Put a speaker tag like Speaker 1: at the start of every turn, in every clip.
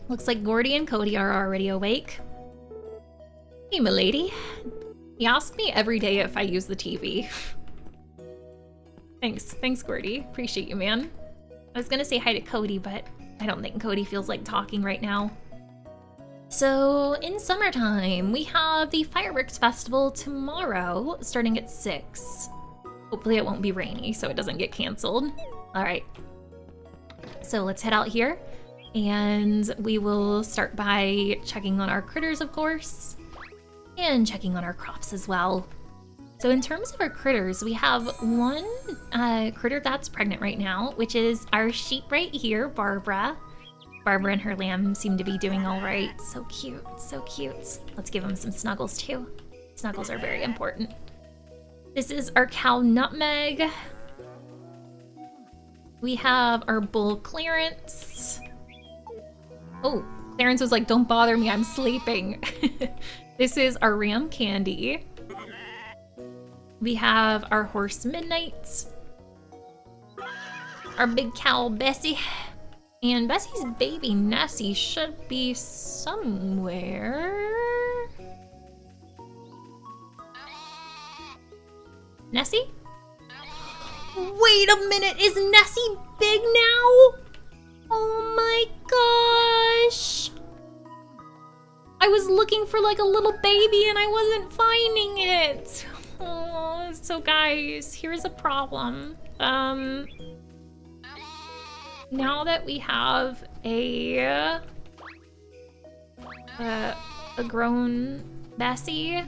Speaker 1: Looks like Gordy and Cody are already awake. Hey, milady. He asks me every day if I use the TV. Thanks, Gordy. Appreciate you, man. I was gonna say hi to Cody, but I don't think Cody feels like talking right now. So, in summertime, we have the Fireworks Festival tomorrow, starting at 6. Hopefully it won't be rainy, so it doesn't get canceled. All right. So let's head out here, and we will start by checking on our critters, of course, and checking on our crops as well. So in terms of our critters, we have one critter that's pregnant right now, which is our sheep right here, Barbara. Barbara and her lamb seem to be doing all right. So cute, so cute. Let's give them some snuggles too. Snuggles are very important. This is our cow, Nutmeg. We have our bull, Clarence. Oh, Clarence was like, don't bother me, I'm sleeping. This is our ram, Candy. We have our horse, Midnight. Our big cow, Bessie. And Bessie's baby, Nessie, should be somewhere. Nessie? Wait a minute, is Nessie big now? Oh my gosh. I was looking for like a little baby and I wasn't finding it. Oh, so guys, here's a problem. Now that we have a grown Bessie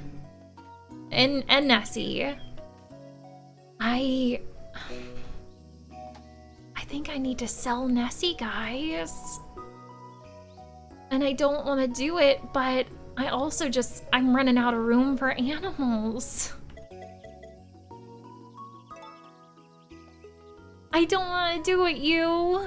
Speaker 1: and Nessie, I think I need to sell Nessie, guys. And I don't want to do it, but I also I'm running out of room for animals. I don't want to do it, you.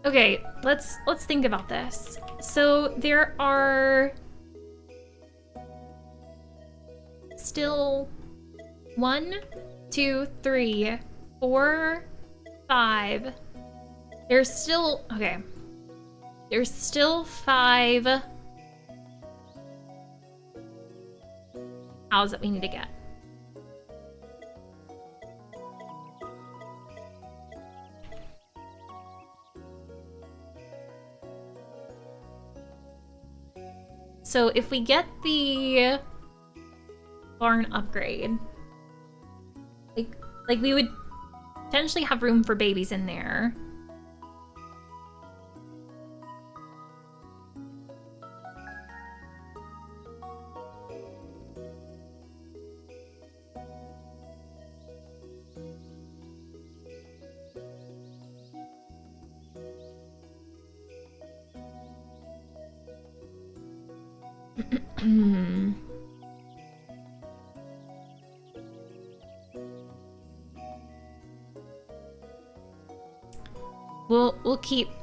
Speaker 1: Okay, let's think about this. So there are still 1, 2, 3, 4, 5. There's still 5 cows that we need to get. So if we get the barn upgrade, like we would potentially have room for babies in there.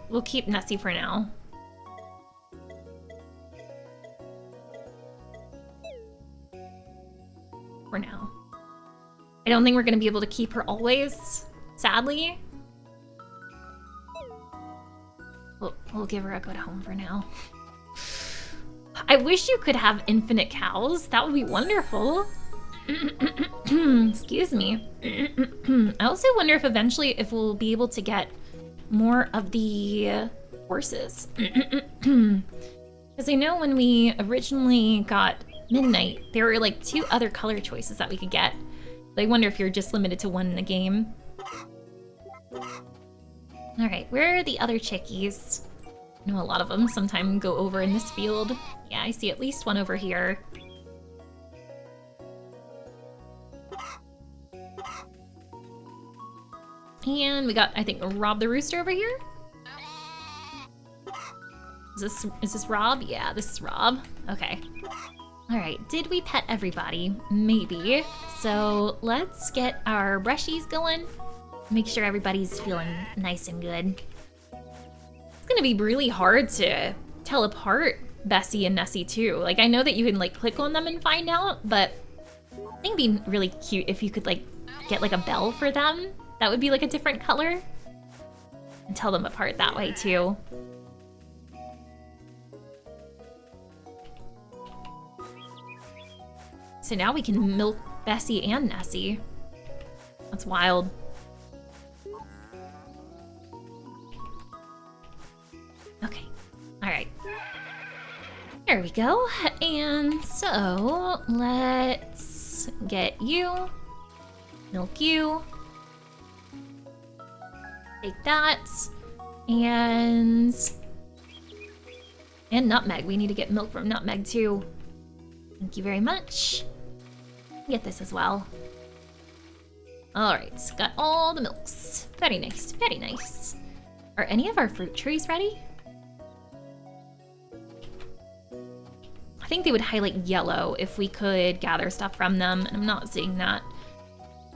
Speaker 1: We'll keep Nessie for now. For now. I don't think we're gonna be able to keep her always, sadly. We'll give her a good home for now. I wish you could have infinite cows. That would be wonderful. Excuse me. I also wonder if eventually if we'll be able to get more of the horses. Because I know when we originally got Midnight, there were like 2 other color choices that we could get. But I wonder if you're just limited to 1 in the game. All right, where are the other chickies? I know a lot of them sometimes go over in this field. Yeah, I see at least 1 over here. And we got, I think, Rob the Rooster over here. Is this Rob? Yeah, this is Rob. Okay. All right, did we pet everybody? Maybe. So let's get our brushies going. Make sure everybody's feeling nice and good. It's gonna be really hard to tell apart Bessie and Nessie too. Like, I know that you can like click on them and find out, but I think it'd be really cute if you could like get like a bell for them. That would be like a different color. And tell them apart that way too. So now we can milk Bessie and Nessie. That's wild. Okay, all right. There we go. And so let's get you, milk you, take that, and Nutmeg. We need to get milk from Nutmeg too. Thank you very much. Get this as well. All right, got all the milks. Very nice, very nice. Are any of our fruit trees ready? I think they would highlight yellow if we could gather stuff from them, and I'm not seeing that.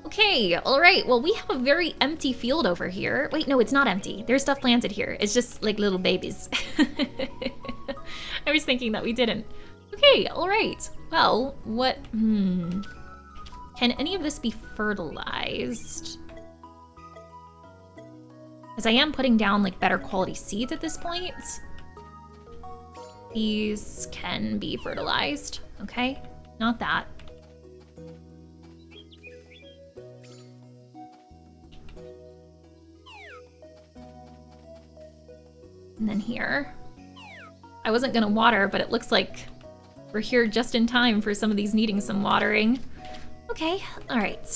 Speaker 1: Okay, all right, well, we have a very empty field over here. Wait, no, it's not empty. There's stuff planted here. It's just like little babies. I was thinking that we didn't. Okay, all right. Well, what, Can any of this be fertilized? Because I am putting down like better quality seeds at this point. These can be fertilized, okay? Not that. And then here. I wasn't gonna water, but it looks like we're here just in time for some of these needing some watering. Okay, all right.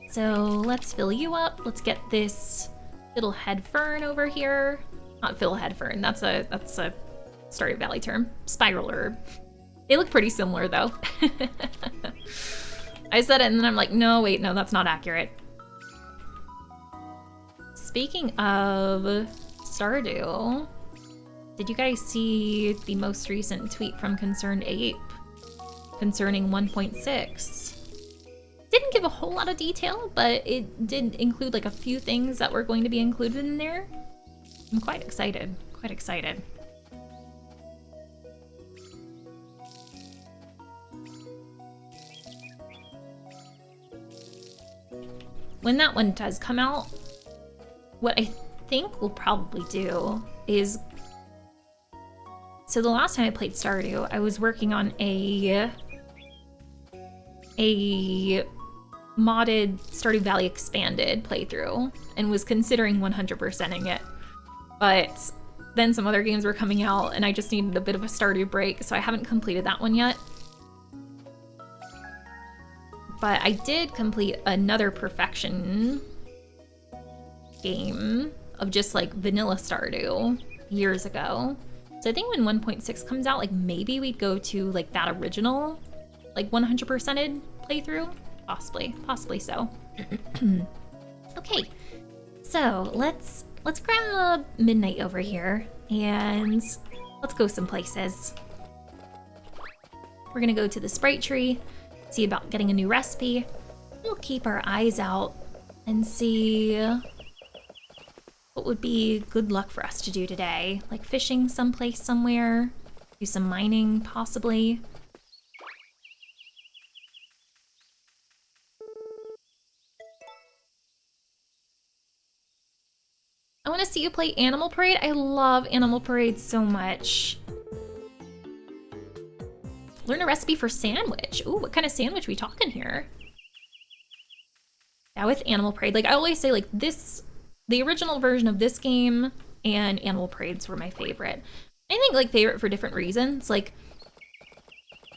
Speaker 1: So let's fill you up. Let's get this fiddlehead fern over here. Not fiddlehead fern, that's a Stardew Valley term. Spiral herb. They look pretty similar though. I said it and then I'm like, no, wait, no, that's not accurate. Speaking of Stardew, did you guys see the most recent tweet from Concerned Ape concerning 1.6? Didn't give a whole lot of detail, but it did include like a few things that were going to be included in there. I'm quite excited, quite excited. When that one does come out, what I think we'll probably do is, so the last time I played Stardew, I was working on a modded Stardew Valley Expanded playthrough and was considering 100%ing it. But then some other games were coming out and I just needed a bit of a Stardew break, so I haven't completed that one yet. But I did complete another Perfection game of just like vanilla Stardew years ago. So I think when 1.6 comes out, like maybe we'd go to like that original, like 100%ed playthrough. Possibly so. Okay, so let's grab Midnight over here and let's go some places. We're gonna go to the Sprite Tree, see about getting a new recipe. We'll keep our eyes out and see what would be good luck for us to do today. Like fishing someplace somewhere, do some mining possibly. I want to see you play Animal Parade. I love Animal Parade so much. Learn a recipe for sandwich. Ooh, what kind of sandwich are we talking here? Yeah, with Animal Parade, like I always say, like this, the original version of this game and Animal Parades were my favorite. I think like favorite for different reasons. Like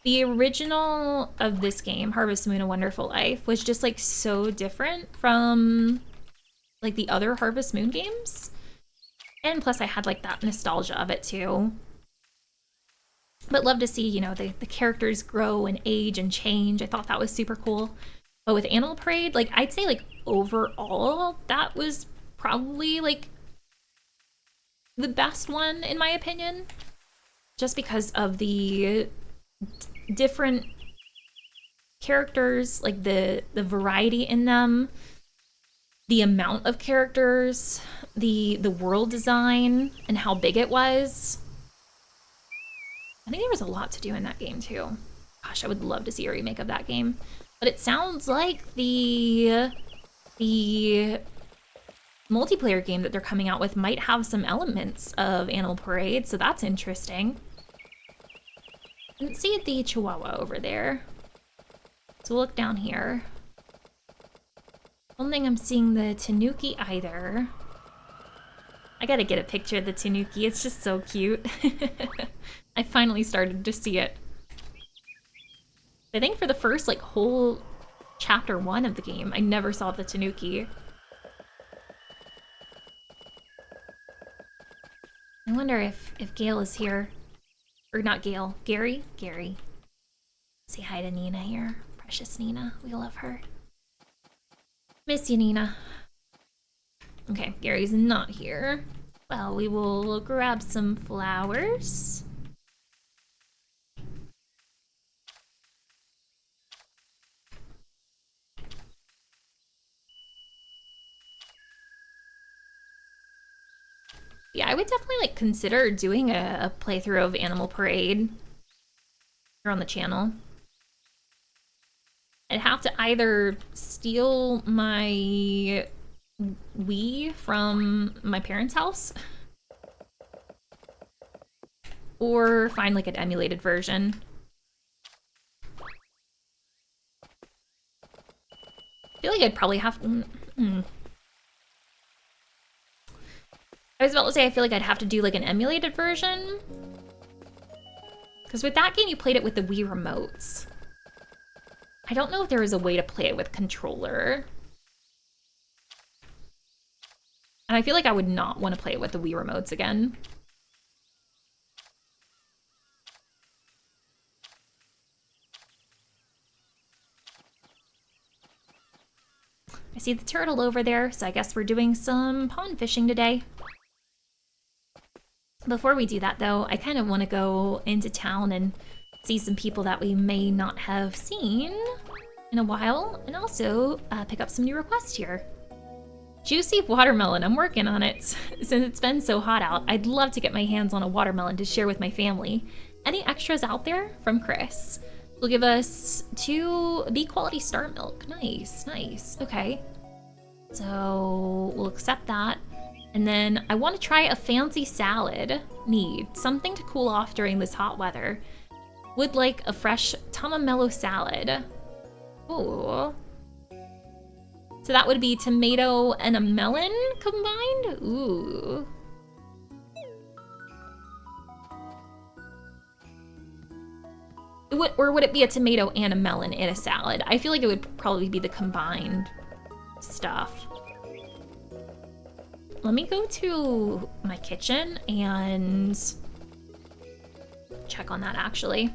Speaker 1: the original of this game, Harvest Moon: A Wonderful Life, was just like so different from like the other Harvest Moon games. And plus I had like that nostalgia of it too. But love to see, you know, the characters grow and age and change. I thought that was super cool. But with Animal Parade, like I'd say like overall, that was probably like the best one in my opinion. Just because of the different characters, like the variety in them, the amount of characters, the world design, and how big it was. I think there was a lot to do in that game too. Gosh, I would love to see a remake of that game. But it sounds like the multiplayer game that they're coming out with might have some elements of Animal Parade, so that's interesting. Didn't see the Chihuahua over there. So we'll look down here. I don't think I'm seeing the Tanuki either. I gotta get a picture of the Tanuki, it's just so cute. I finally started to see it. I think for the first like whole chapter 1 of the game, I never saw the Tanuki. I wonder if Gale is here. Or not Gale, Gary? Gary. Say hi to Nina here. Precious Nina, we love her. Miss you, Nina. Okay, Gary's not here. Well, we will grab some flowers. Yeah, I would definitely like consider doing a playthrough of Animal Parade here on the channel. I'd have to either steal my Wii from my parents' house or find like an emulated version. I feel like I'd probably have to... I was about to say, I feel like I'd have to do like an emulated version. Because with that game, you played it with the Wii remotes. I don't know if there is a way to play it with controller. And I feel like I would not want to play it with the Wii remotes again. I see the turtle over there, so I guess we're doing some pond fishing today. Before we do that though, I kind of want to go into town and see some people that we may not have seen in a while, and also pick up some new requests here. Juicy watermelon, I'm working on it. Since it's been so hot out, I'd love to get my hands on a watermelon to share with my family. Any extras out there? From Chris. Will give us 2 B quality star milk. Nice, nice, okay. So we'll accept that. And then I want to try a fancy salad. Need something to cool off during this hot weather. Would like a fresh tamamelo salad. Ooh. So that would be tomato and a melon combined? Ooh. Or would it be a tomato and a melon in a salad? I feel like it would probably be the combined stuff. Let me go to my kitchen and check on that actually.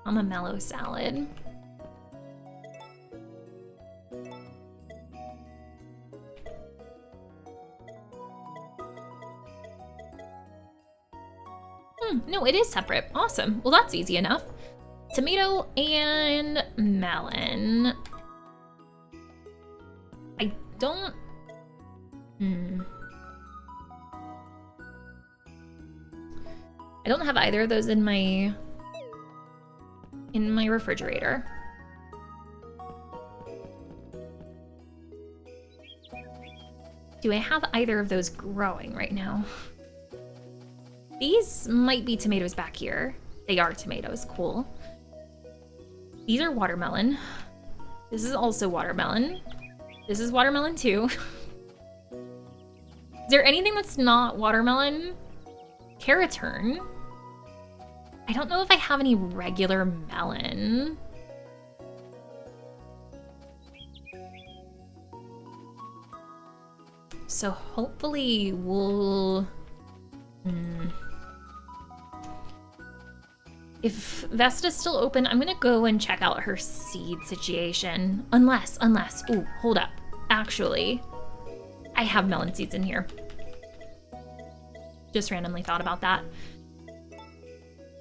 Speaker 1: I'm a mellow salad. No, it is separate. Awesome. Well, that's easy enough. Tomato and melon. I don't... I don't have either of those in my refrigerator. Do I have either of those growing right now? These might be tomatoes back here. They are tomatoes, cool. These are watermelon. This is also watermelon. This is watermelon too. Is there anything that's not watermelon? Carrotern. I don't know if I have any regular melon. So hopefully we'll... If Vesta's still open, I'm gonna go and check out her seed situation. Unless, ooh, hold up. Actually, I have melon seeds in here. Just randomly thought about that.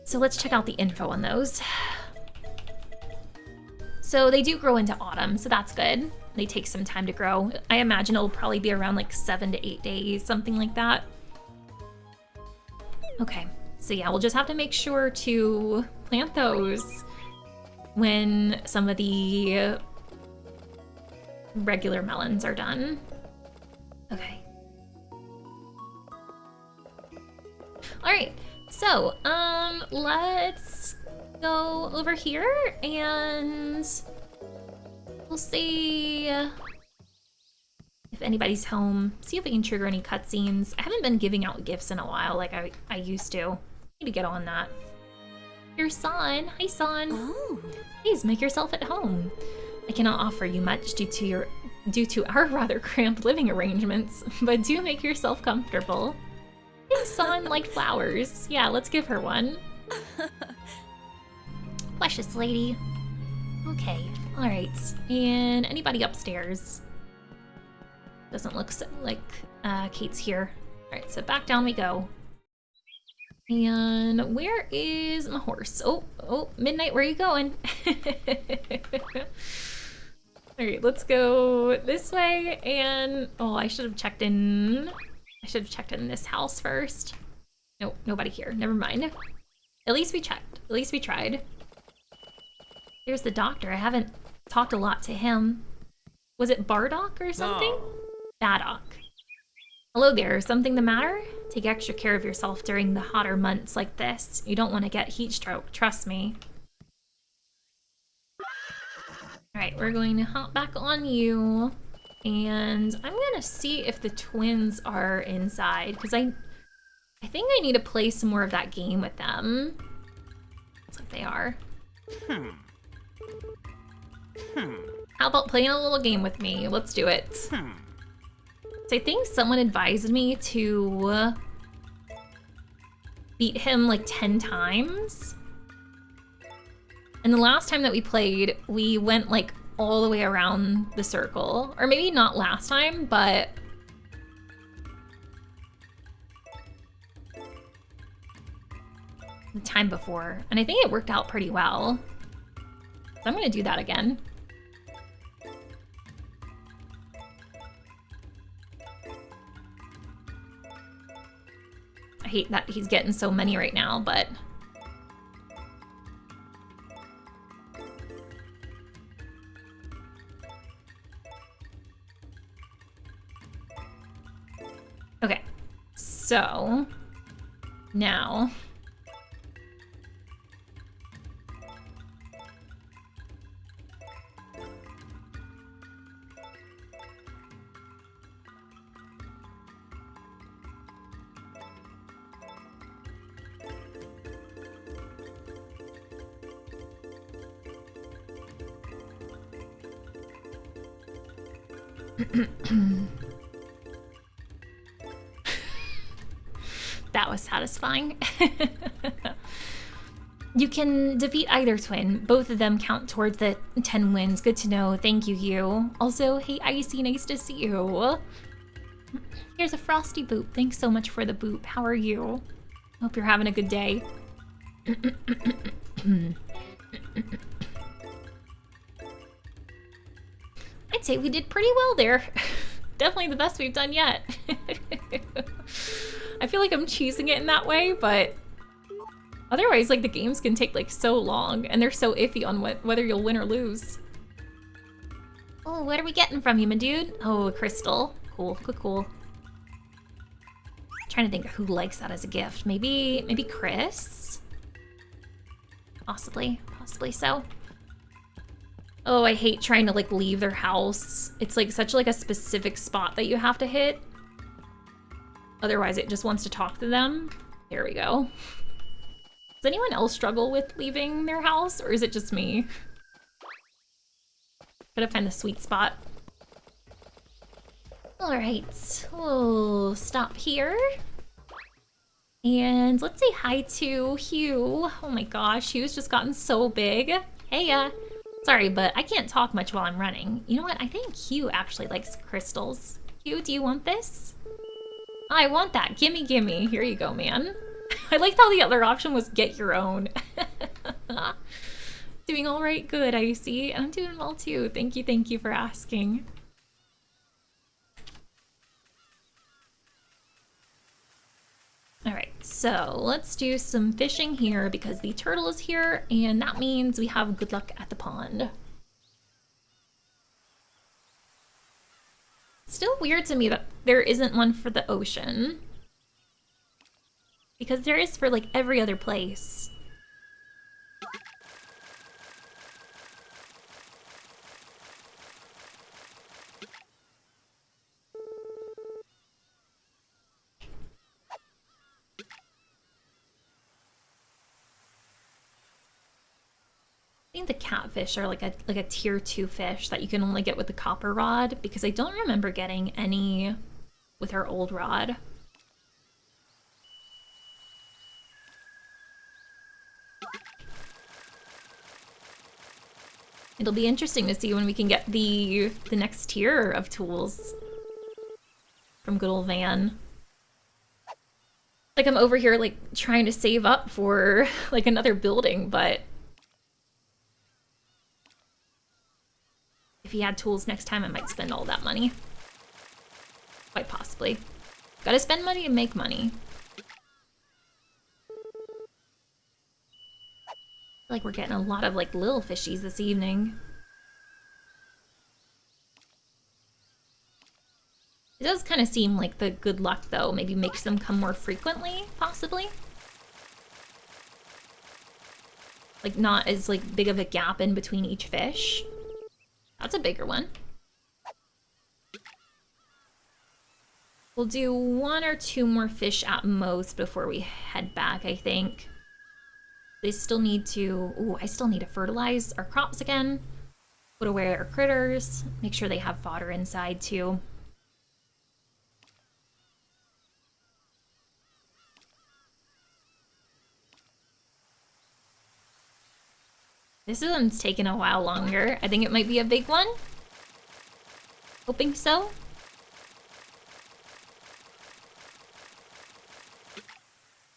Speaker 1: So let's check out the info on those. So they do grow into autumn, so that's good. They take some time to grow. I imagine it'll probably be around like 7 to 8 days, something like that. Okay, So yeah, we'll just have to make sure to plant those when some of the regular melons are done. Okay. All right, so let's go over here and we'll see if anybody's home. See if we can trigger any cutscenes. I haven't been giving out gifts in a while like I used to. Need to get on that. Here's San. Hi, San.
Speaker 2: Oh.
Speaker 1: Please make yourself at home. I cannot offer you much due to our rather cramped living arrangements, but do make yourself comfortable. Hey, San like flowers. Yeah, let's give her one. Precious lady. Okay, all right. And anybody upstairs? Doesn't look like Kate's here. All right, so back down we go. And where is my horse? Oh, Midnight, where are you going? All right, let's go this way. And oh, I should have checked in. I should have checked in this house first. Nope, nobody here. Never mind. At least we checked. At least we tried. Here's the doctor. I haven't talked a lot to him. Was it Bardock or something? No. Baddock. Hello there. Something the matter? Take extra care of yourself during the hotter months like this. You don't want to get heat stroke. Trust me. All right, we're going to hop back on you. And I'm gonna see if the twins are inside, because I think I need to play some more of that game with them. Looks like they are. How about playing a little game with me? Let's do it. So I think someone advised me to beat him like 10 times. And the last time that we played, we went like all the way around the circle. Or maybe not last time, but the time before. And I think it worked out pretty well. So I'm gonna do that again. I hate that he's getting so many right now, but okay, so now that was satisfying. You can defeat either twin. Both of them count towards the 10 wins. Good to know. Thank you, you. Also, hey, Icy, nice to see you. Here's a frosty boop. Thanks so much for the boop. How are you? Hope you're having a good day. I'd say we did pretty well there. Definitely the best we've done yet. I feel like I'm cheesing it in that way, but otherwise, like, the games can take like so long and they're so iffy on whether you'll win or lose. Oh, what are we getting from you, my dude? Oh, a crystal. Cool, cool. Trying to think of who likes that as a gift. Maybe Chris? Possibly so. Oh, I hate trying to like leave their house. It's like such like a specific spot that you have to hit. Otherwise it just wants to talk to them. There we go. Does anyone else struggle with leaving their house, or is it just me? Gotta find the sweet spot. All right, we'll stop here. And let's say hi to Hugh. Oh my gosh, Hugh's just gotten so big. Hey, sorry, but I can't talk much while I'm running. You know what? I think Hugh actually likes crystals. Hugh, do you want this? I want that. Gimme, gimme. Here you go, man. I liked how the other option was get your own. Doing all right? Good, I see. I'm doing well too. Thank you for asking. All right. so let's do some fishing here because the turtle is here, and that means we have good luck at the pond. It's still weird to me that there isn't one for the ocean, because there is for like every other place. I think the catfish are like a tier 2 fish that you can only get with the copper rod, because I don't remember getting any with our old rod. It'll be interesting to see when we can get the next tier of tools from good old Van. Like, I'm over here like trying to save up for like another building, but if he had tools next time, I might spend all that money. Quite possibly. Gotta spend money to make money. I feel like we're getting a lot of like little fishies this evening. It does kind of seem like the good luck, though, maybe makes them come more frequently, possibly. Like, not as like big of a gap in between each fish. That's a bigger one. We'll do 1 or 2 more fish at most before we head back, I think. They still need to... Ooh, I still need to fertilize our crops again. Put away our critters. Make sure they have fodder inside, too. This one's taking a while longer. I think it might be a big one. Hoping so.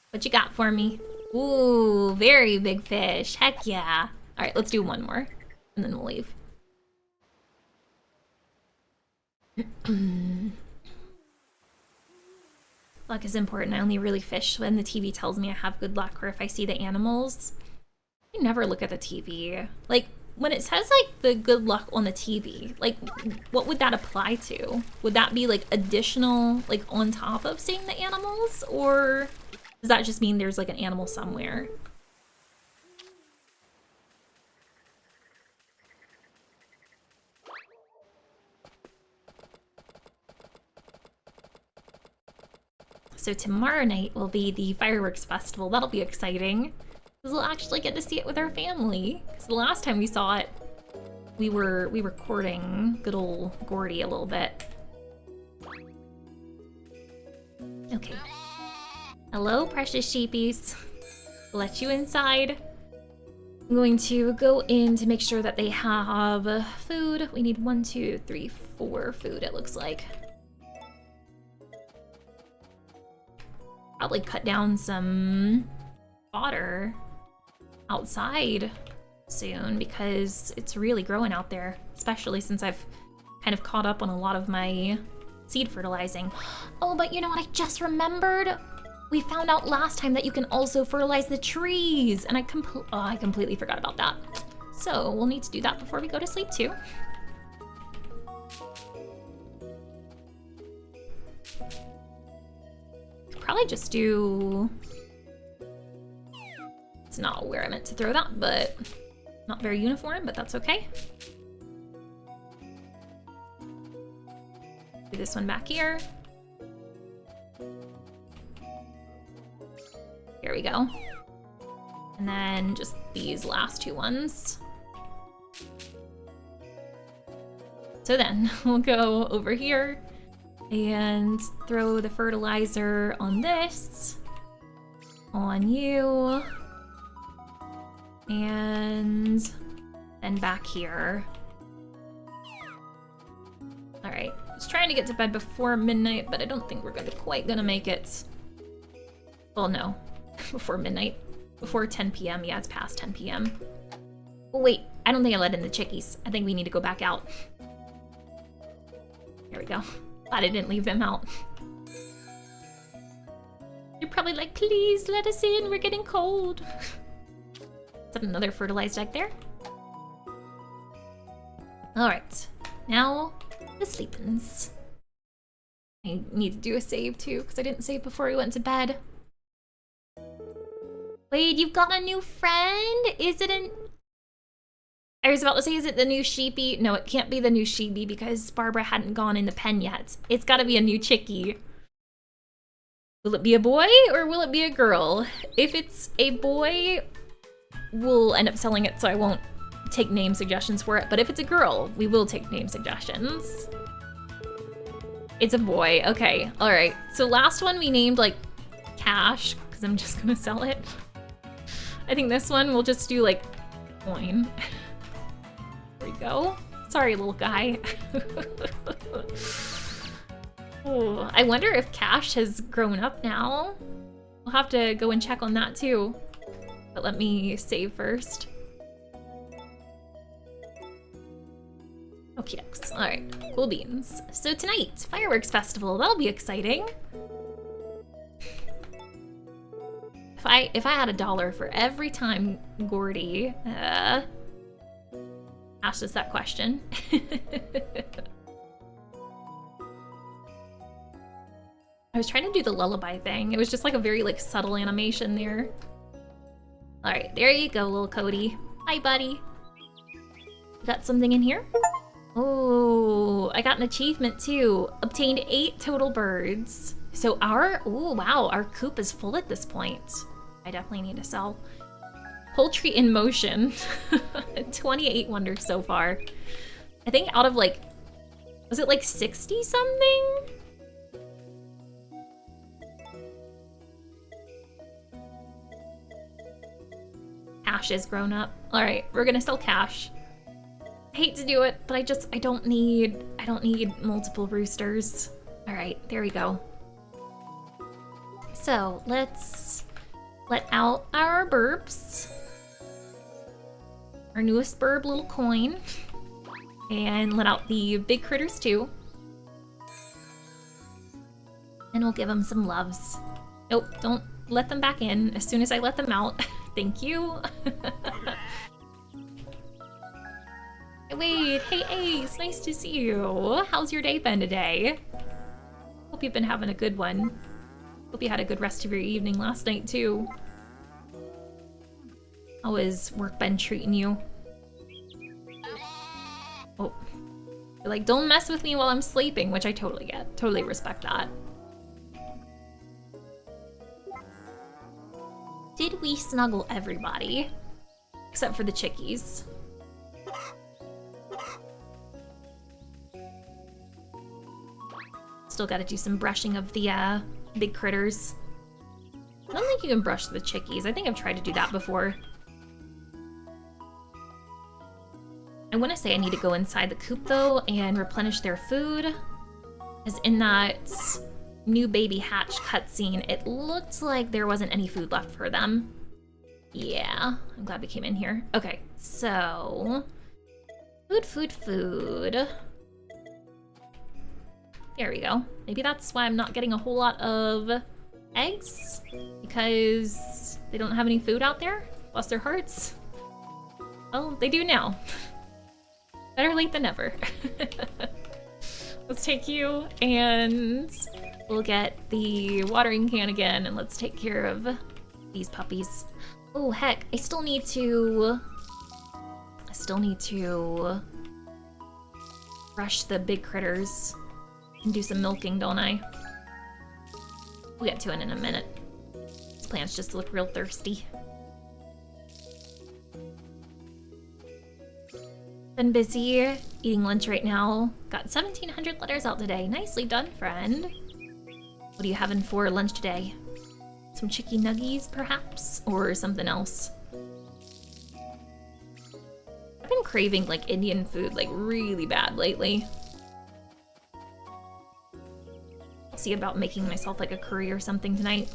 Speaker 1: What you got for me? Ooh, very big fish. Heck yeah. All right, let's do 1 more, and then we'll leave. Luck is important. I only really fish when the TV tells me I have good luck, or if I see the animals. I never look at the TV. Like, when it says, like, the good luck on the TV, like, what would that apply to? Would that be, like, additional, like, on top of seeing the animals? Or does that just mean there's, like, an animal somewhere? So tomorrow night will be the fireworks festival. That'll be exciting. We'll actually get to see it with our family. Because the last time we saw it, we were courting good old Gordy a little bit. Okay. Hello, precious sheepies. Let you inside. I'm going to go in to make sure that they have food. We need 1, 2, 3, 4 food, it looks like. Probably cut down some fodder outside soon, because it's really growing out there, especially since I've kind of caught up on a lot of my seed fertilizing. Oh, but you know what I just remembered? We found out last time that you can also fertilize the trees, and I completely forgot about that. So we'll need to do that before we go to sleep too. Could probably just do... It's not where I meant to throw that, but not very uniform, but that's okay. Do this one back here. Here we go. And then just these last 2 ones. So then we'll go over here and throw the fertilizer on this, on you, and then back here. All right, I was trying to get to bed before midnight, but I don't think we're quite gonna make it. Well, no, before midnight, before 10 p.m. Yeah, it's past 10 p.m. Oh wait, I don't think I let in the chickies. I think we need to go back out. There we go. Glad I didn't leave them out. You're probably like, please let us in, we're getting cold. Is that another fertilized egg there? Alright, now the sleepins. I need to do a save too, because I didn't save before we went to bed. Wait, you've got a new friend? Is it an... I was about to say, is it the new sheepy? No, it can't be the new sheepy because Barbara hadn't gone in the pen yet. It's gotta be a new chickie. Will it be a boy or will it be a girl? If it's a boy, we'll end up selling it so I won't take name suggestions for it. But if it's a girl, we will take name suggestions. It's a boy, okay, all right. So last one we named like Cash, because I'm just gonna sell it. I think this one we'll just do like coin. There we go. Sorry, little guy. Oh, I wonder if Cash has grown up now. We'll have to go and check on that too. But let me save first. Okie dokes. Alright, cool beans. So tonight, fireworks festival, that'll be exciting. If I had $1 for every time Gordy asked us that question. I was trying to do the lullaby thing. It was just like a very like subtle animation there. All right, there you go, little Cody. Hi, buddy. Got something in here? Oh, I got an achievement too. Obtained 8 total birds. So oh wow, our coop is full at this point. I definitely need to sell. Poultry in motion. 28 wonders so far. I think out of like, was it like 60 something? Cash is grown up. All right, we're gonna sell Cash. I hate to do it, but I don't need multiple roosters. All right, there we go. So let's let out our burbs. Our newest burb, little coin. And let out the big critters too. And we'll give them some loves. Nope, don't let them back in as soon as I let them out. Thank you. Wait, hey Ace, nice to see you. How's your day been today? Hope you've been having a good one. Hope you had a good rest of your evening last night too. How has work been treating you? Oh, you're like, don't mess with me while I'm sleeping, which I totally get. Totally respect that. Did we snuggle everybody? Except for the chickies. Still gotta do some brushing of the big critters. I don't think you can brush the chickies. I think I've tried to do that before. I want to say I need to go inside the coop though and replenish their food. Because in that new baby hatch cutscene, it looked like there wasn't any food left for them. Yeah, I'm glad we came in here. Okay, so food. There we go. Maybe that's why I'm not getting a whole lot of eggs, because they don't have any food out there. Bless their hearts. Well, they do now. Better late than never. Let's take you and we'll get the watering can again and let's take care of these puppies. Oh heck, I still need to brush the big critters and do some milking, don't I? We'll get to it in a minute. These plants just look real thirsty. Been busy eating lunch right now. Got 1,700 letters out today. Nicely done, friend. What are you having for lunch today? Some chicky nuggies, perhaps? Or something else? I've been craving, like, Indian food, like, really bad lately. I'll see about making myself, like, a curry or something tonight.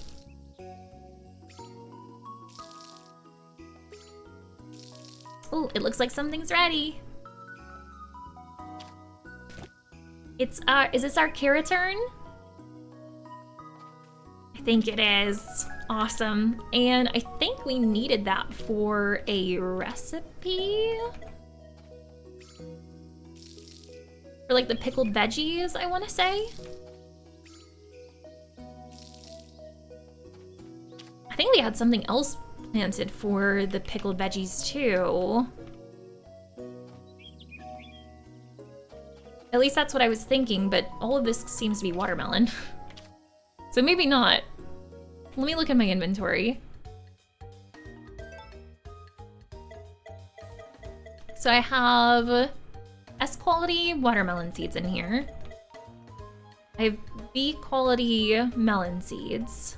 Speaker 1: Oh, it looks like something's ready. It's is this our Kara turn? I think it is. Awesome. And I think we needed that for a recipe. For like the pickled veggies, I want to say. I think we had something else planted for the pickled veggies too. At least that's what I was thinking, but all of this seems to be watermelon. So maybe not. Let me look in my inventory. So I have S quality watermelon seeds in here. I have B quality melon seeds.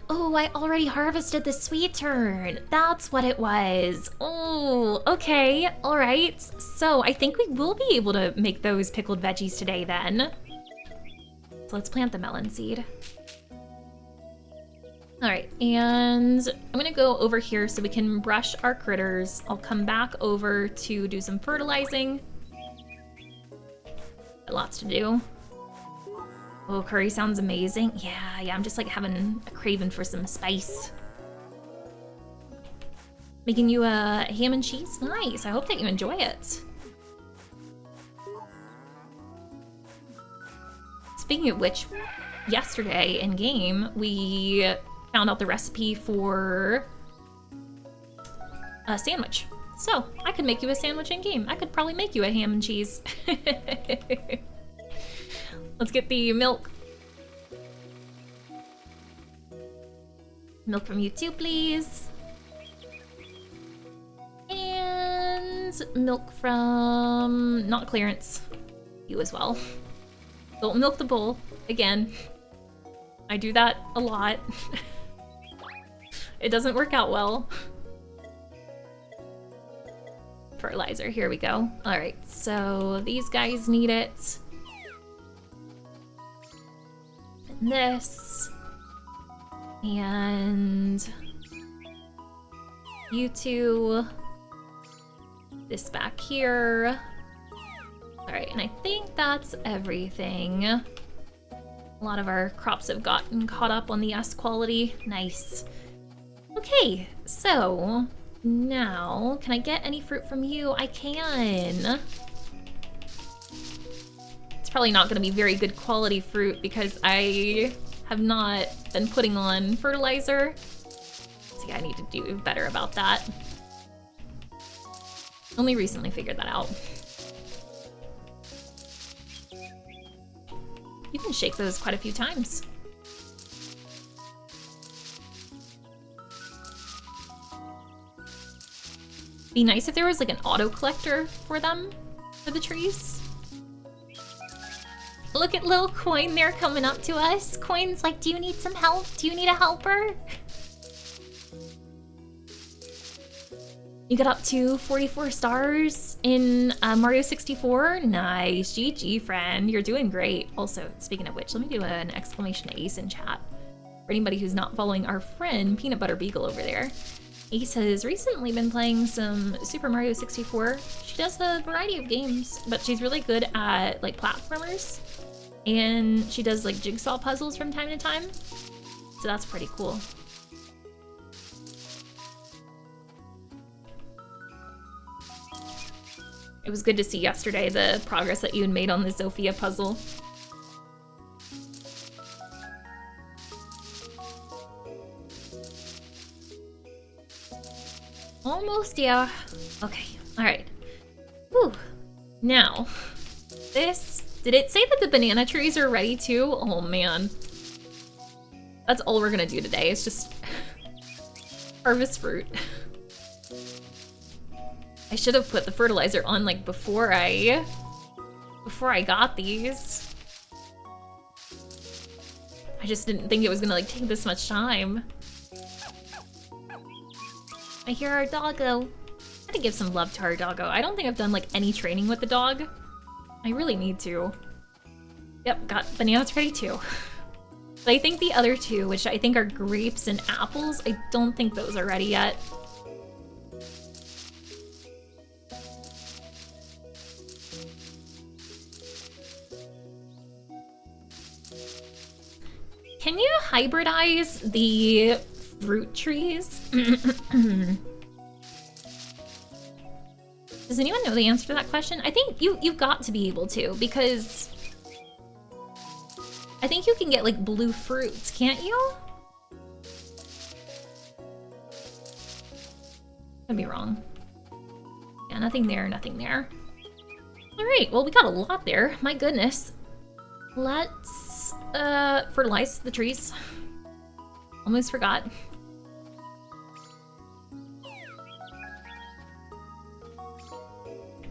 Speaker 1: Oh, I already harvested the sweet turn. That's what it was. Oh, okay. All right. So I think we will be able to make those pickled veggies today then. So let's plant the melon seed. All right, and I'm gonna go over here so we can brush our critters. I'll come back over to do some fertilizing. Lots to do. Oh, curry sounds amazing. Yeah, I'm just like having a craving for some spice. Making you a ham and cheese? Nice, I hope that you enjoy it. Speaking of which, yesterday in game, we found out the recipe for a sandwich. So, I could make you a sandwich in game. I could probably make you a ham and cheese. Let's get the milk. Milk from you too, please. And milk from, not clearance, you as well. Don't milk the bowl, again. I do that a lot. It doesn't work out well. Fertilizer, here we go. All right, so these guys need it. And this. And you two. This back here. All right, and I think that's everything. A lot of our crops have gotten caught up on the S quality. Nice. Okay, so now, can I get any fruit from you? I can. It's probably not gonna be very good quality fruit because I have not been putting on fertilizer. So yeah, I need to do better about that. Only recently figured that out. You can shake those quite a few times. Be nice if there was like an auto collector for them, for the trees. Look at little Coin there coming up to us. Coin's like, do you need some help? Do you need a helper? You got up to 44 stars in Mario 64. Nice, GG friend, you're doing great. Also, speaking of which, let me do an exclamation ace in chat. For anybody who's not following our friend, Peanut Butter Beagle over there. Ace has recently been playing some Super Mario 64. She does a variety of games, but she's really good at like platformers. And she does like jigsaw puzzles from time to time. So that's pretty cool. It was good to see yesterday the progress that you had made on the Zofia puzzle. Almost, yeah. Okay, all right. Whew. Now, this, did it say that the banana trees are ready too? Oh man. That's all we're gonna do today, is just harvest fruit. I should have put the fertilizer on like before I got these. I just didn't think it was gonna like take this much time. I hear our doggo. I had to give some love to our doggo. I don't think I've done like any training with the dog. I really need to. Yep, got bananas ready too. But I think the other two, which I think are grapes and apples, I don't think those are ready yet. hybridize the fruit trees? Does anyone know the answer to that question? I think you've got to be able to, because I think you can get like blue fruits, can't you? Could be wrong. Yeah, nothing there, nothing there. All right, well, we got a lot there. My goodness. Let's fertilize the trees. Almost forgot.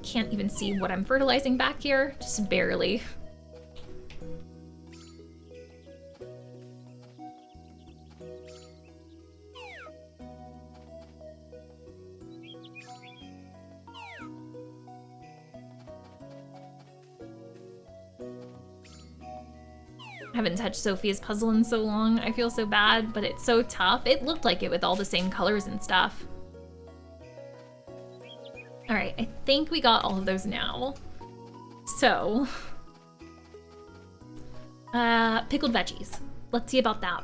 Speaker 1: Can't even see what I'm fertilizing back here, just barely. I haven't touched Sophia's puzzle in so long. I feel so bad, but it's so tough. It looked like it with all the same colors and stuff. All right, I think we got all of those now. So, pickled veggies. Let's see about that.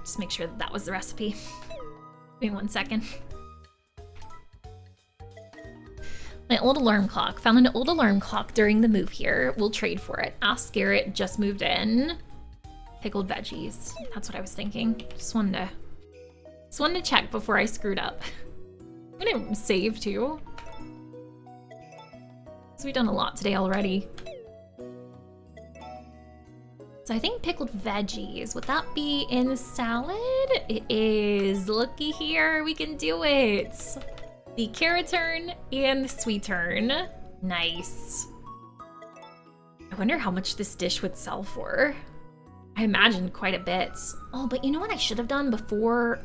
Speaker 1: Just make sure that that was the recipe. Give me 1 second. My old alarm clock. Found an old alarm clock during the move here. We'll trade for it. Ask Garrett, just moved in. Pickled veggies. That's what I was thinking. Just wanted to check before I screwed up. I'm gonna save too. So we've done a lot today already. So I think pickled veggies, would that be in the salad? It is. Looky here, we can do it. The carrot turn and the sweet turn. Nice. I wonder how much this dish would sell for. I imagine quite a bit. Oh, but you know what I should have done before?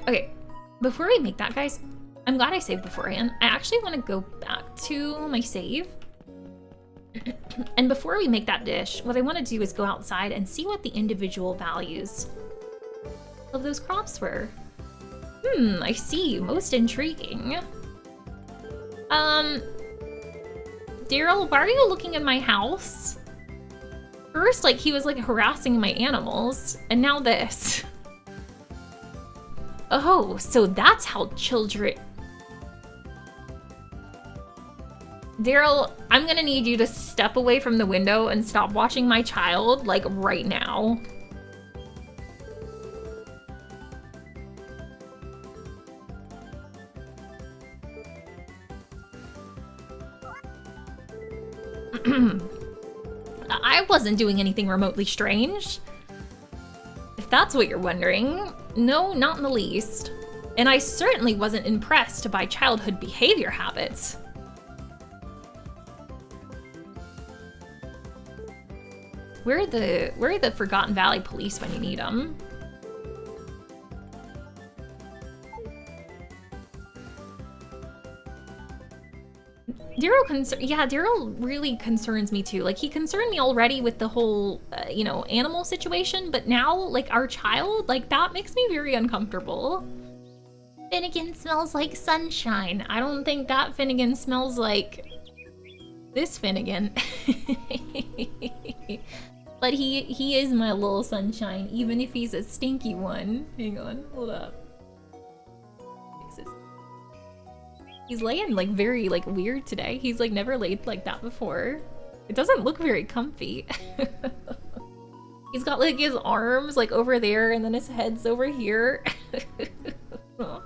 Speaker 1: Okay, before we make that, guys, I'm glad I saved beforehand. I actually want to go back to my save. And before we make that dish, what I want to do is go outside and see what the individual values of those crops were. I see. Most intriguing. Daryl, why are you looking in my house? First, like, he was, like, harassing my animals, and now this. Oh, so that's how children... Daryl, I'm gonna need you to step away from the window and stop watching my child, like, right now. I wasn't doing anything remotely strange. If that's what you're wondering. No, not in the least. And I certainly wasn't impressed by childhood behavior habits. Where are the Forgotten Valley police when you need them? Daryl really concerns me too. Like, he concerned me already with the whole, you know, animal situation, but now, like, our child, like, that makes me very uncomfortable. Finnegan smells like sunshine. I don't think that Finnegan smells like this Finnegan. But he is my little sunshine, even if he's a stinky one. Hang on, hold up. He's laying, like, very, like, weird today. He's, like, never laid like that before. It doesn't look very comfy. He's got, like, his arms, like, over there, and then his head's over here. Oh,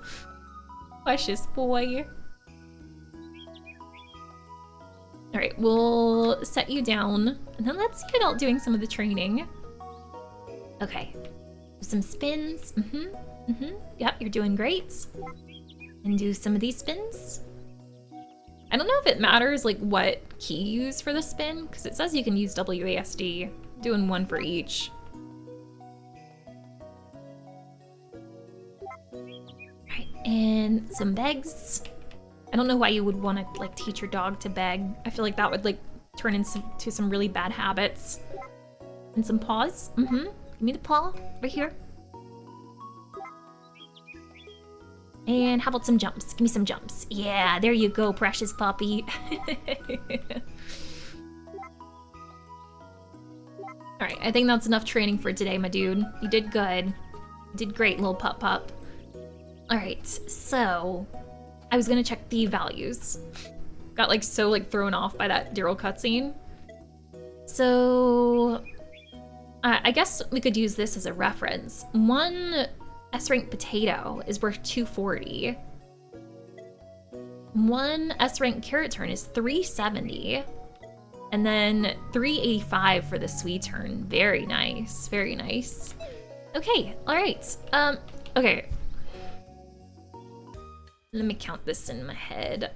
Speaker 1: precious boy. All right, we'll set you down, and then let's see about doing some of the training. Okay, some spins. Yep, you're doing great. And do some of these spins. I don't know if it matters, like, what key you use for the spin, because it says you can use WASD, doing one for each. Right, and some begs. I don't know why you would want to, like, teach your dog to beg. I feel like that would, like, turn into some really bad habits. And some paws. Give me the paw, right here. And how about some jumps? Give me some jumps. Yeah, there you go, precious puppy. All right, I think that's enough training for today, my dude. You did good. You did great, little pup. All right, so I was gonna check the values. Got like so like thrown off by that Daryl cutscene. So I guess we could use this as a reference. One S-rank potato is worth 240. One S-rank carrot tern is 370. And then 385 for the sweet tern. Very nice, very nice. Okay, all right. Okay. Let me count this in my head.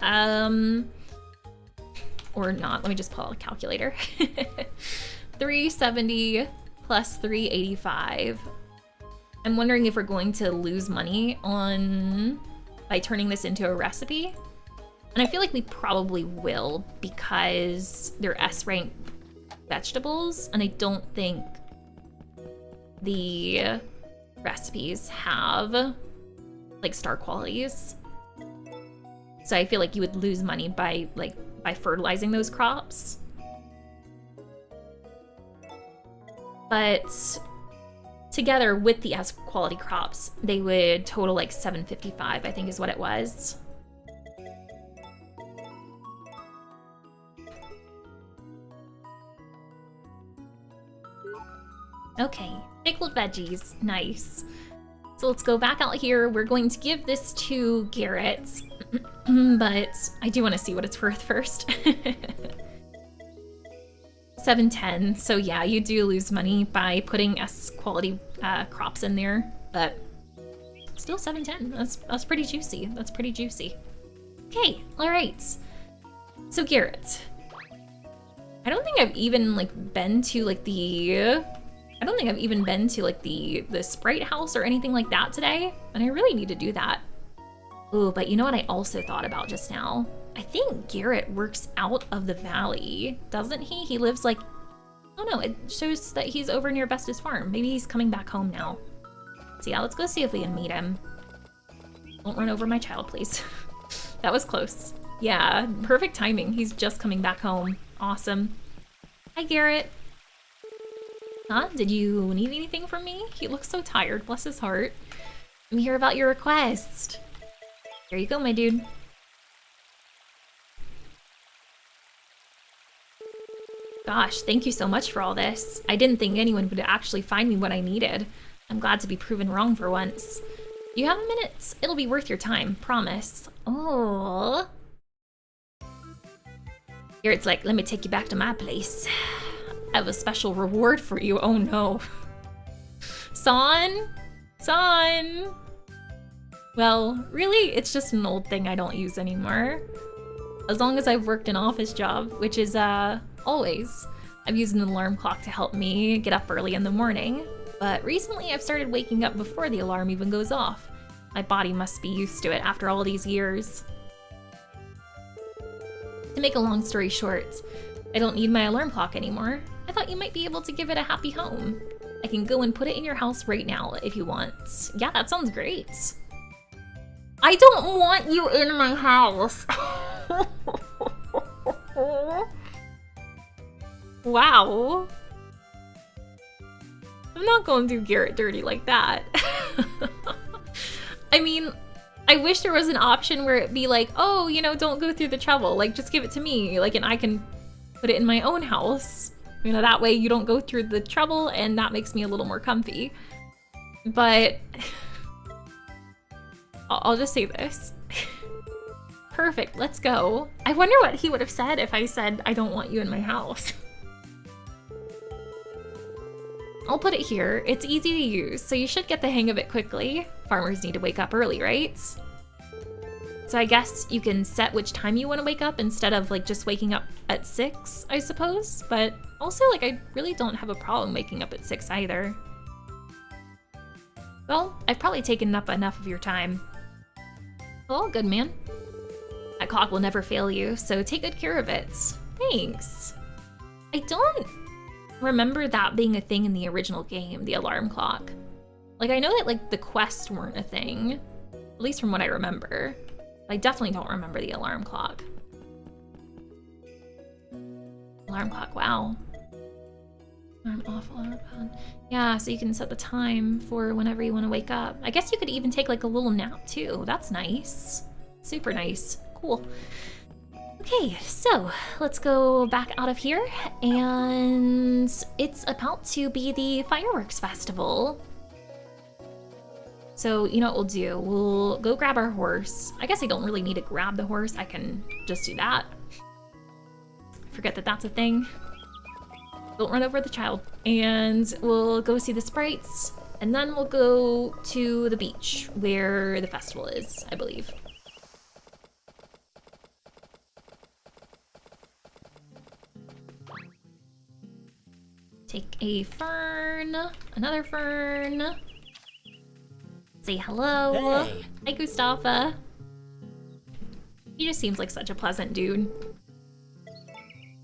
Speaker 1: Or not, let me just pull out a calculator. 370 plus 385. I'm wondering if we're going to lose money by turning this into a recipe. And I feel like we probably will because they're S-rank vegetables, and I don't think the recipes have like star qualities. So I feel like you would lose money by fertilizing those crops. But together with the S quality crops, they would total like 755, I think is what it was. Okay, pickled veggies, nice. So let's go back out here. We're going to give this to Garrett, but I do want to see what it's worth first. 710, so yeah, you do lose money by putting S quality crops in there, but still 710, that's pretty juicy, that's pretty juicy. Okay, all right. So Garrett, I don't think I've even been to the Sprite house or anything like that today, and I really need to do that. Ooh, but you know what I also thought about just now? I think Garrett works out of the valley, doesn't he? He lives oh no, it shows that he's over near Vestas Farm. Maybe he's coming back home now. So yeah, let's go see if we can meet him. Don't run over my child, please. That was close. Yeah, perfect timing. He's just coming back home. Awesome. Hi, Garrett. Huh? Did you need anything from me? He looks so tired, bless his heart. Let me hear about your request. Here you go, my dude. Gosh, thank you so much for all this. I didn't think anyone would actually find me what I needed. I'm glad to be proven wrong for once. You have a minute? It'll be worth your time, promise. Oh. Garrett's like, let me take you back to my place. I have a special reward for you. Oh no. Son? Son? Well, really, it's just an old thing I don't use anymore. As long as I've worked an office job, which is, always. I've used an alarm clock to help me get up early in the morning. But recently I've started waking up before the alarm even goes off. My body must be used to it after all these years. To make a long story short, I don't need my alarm clock anymore. I thought you might be able to give it a happy home. I can go and put it in your house right now if you want. Yeah, that sounds great. I don't want you in my house. Wow. I'm not gonna do Garrett dirty like that. I mean, I wish there was an option where it'd be like, oh, you know, don't go through the trouble. Like, just give it to me. Like, and I can put it in my own house. You know, that way you don't go through the trouble, and that makes me a little more comfy. But I'll just say this. Perfect, let's go. I wonder what he would have said if I said, I don't want you in my house. I'll put it here. It's easy to use, so you should get the hang of it quickly. Farmers need to wake up early, right? So I guess you can set which time you want to wake up instead of just waking up at 6, I suppose. But also, I really don't have a problem waking up at 6 either. Well, I've probably taken up enough of your time. Well, good man. That clock will never fail you, so take good care of it. Thanks. I don't remember that being a thing in the original game, the alarm clock. I know that the quests weren't a thing, at least from what I remember. I definitely don't remember the alarm clock. Alarm clock, wow. I'm awful on our bed. Yeah, so you can set the time for whenever you want to wake up. I guess you could even take like a little nap too. That's nice. Super nice. Cool. Okay, so let's go back out of here, and it's about to be the fireworks festival. So you know what we'll do? We'll go grab our horse. I guess I don't really need to grab the horse. I can just do that. Forget that that's a thing. Don't run over the child. And we'll go see the sprites, and then we'll go to the beach where the festival is, I believe. Take a fern, another fern. Say hello.
Speaker 2: Hey.
Speaker 1: Hi, Gustafa. He just seems like such a pleasant dude.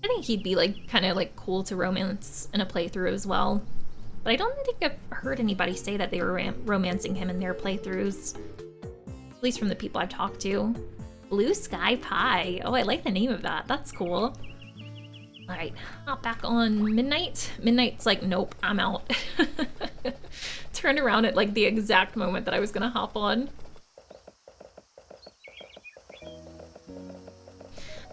Speaker 1: I think he'd be like kind of like cool to romance in a playthrough as well. But I don't think I've heard anybody say that they were romancing him in their playthroughs. At least from the people I've talked to. Blue Sky Pie. Oh, I like the name of that. That's cool. All right, hop back on Midnight. Midnight's like, nope, I'm out. Turned around at like the exact moment that I was gonna hop on.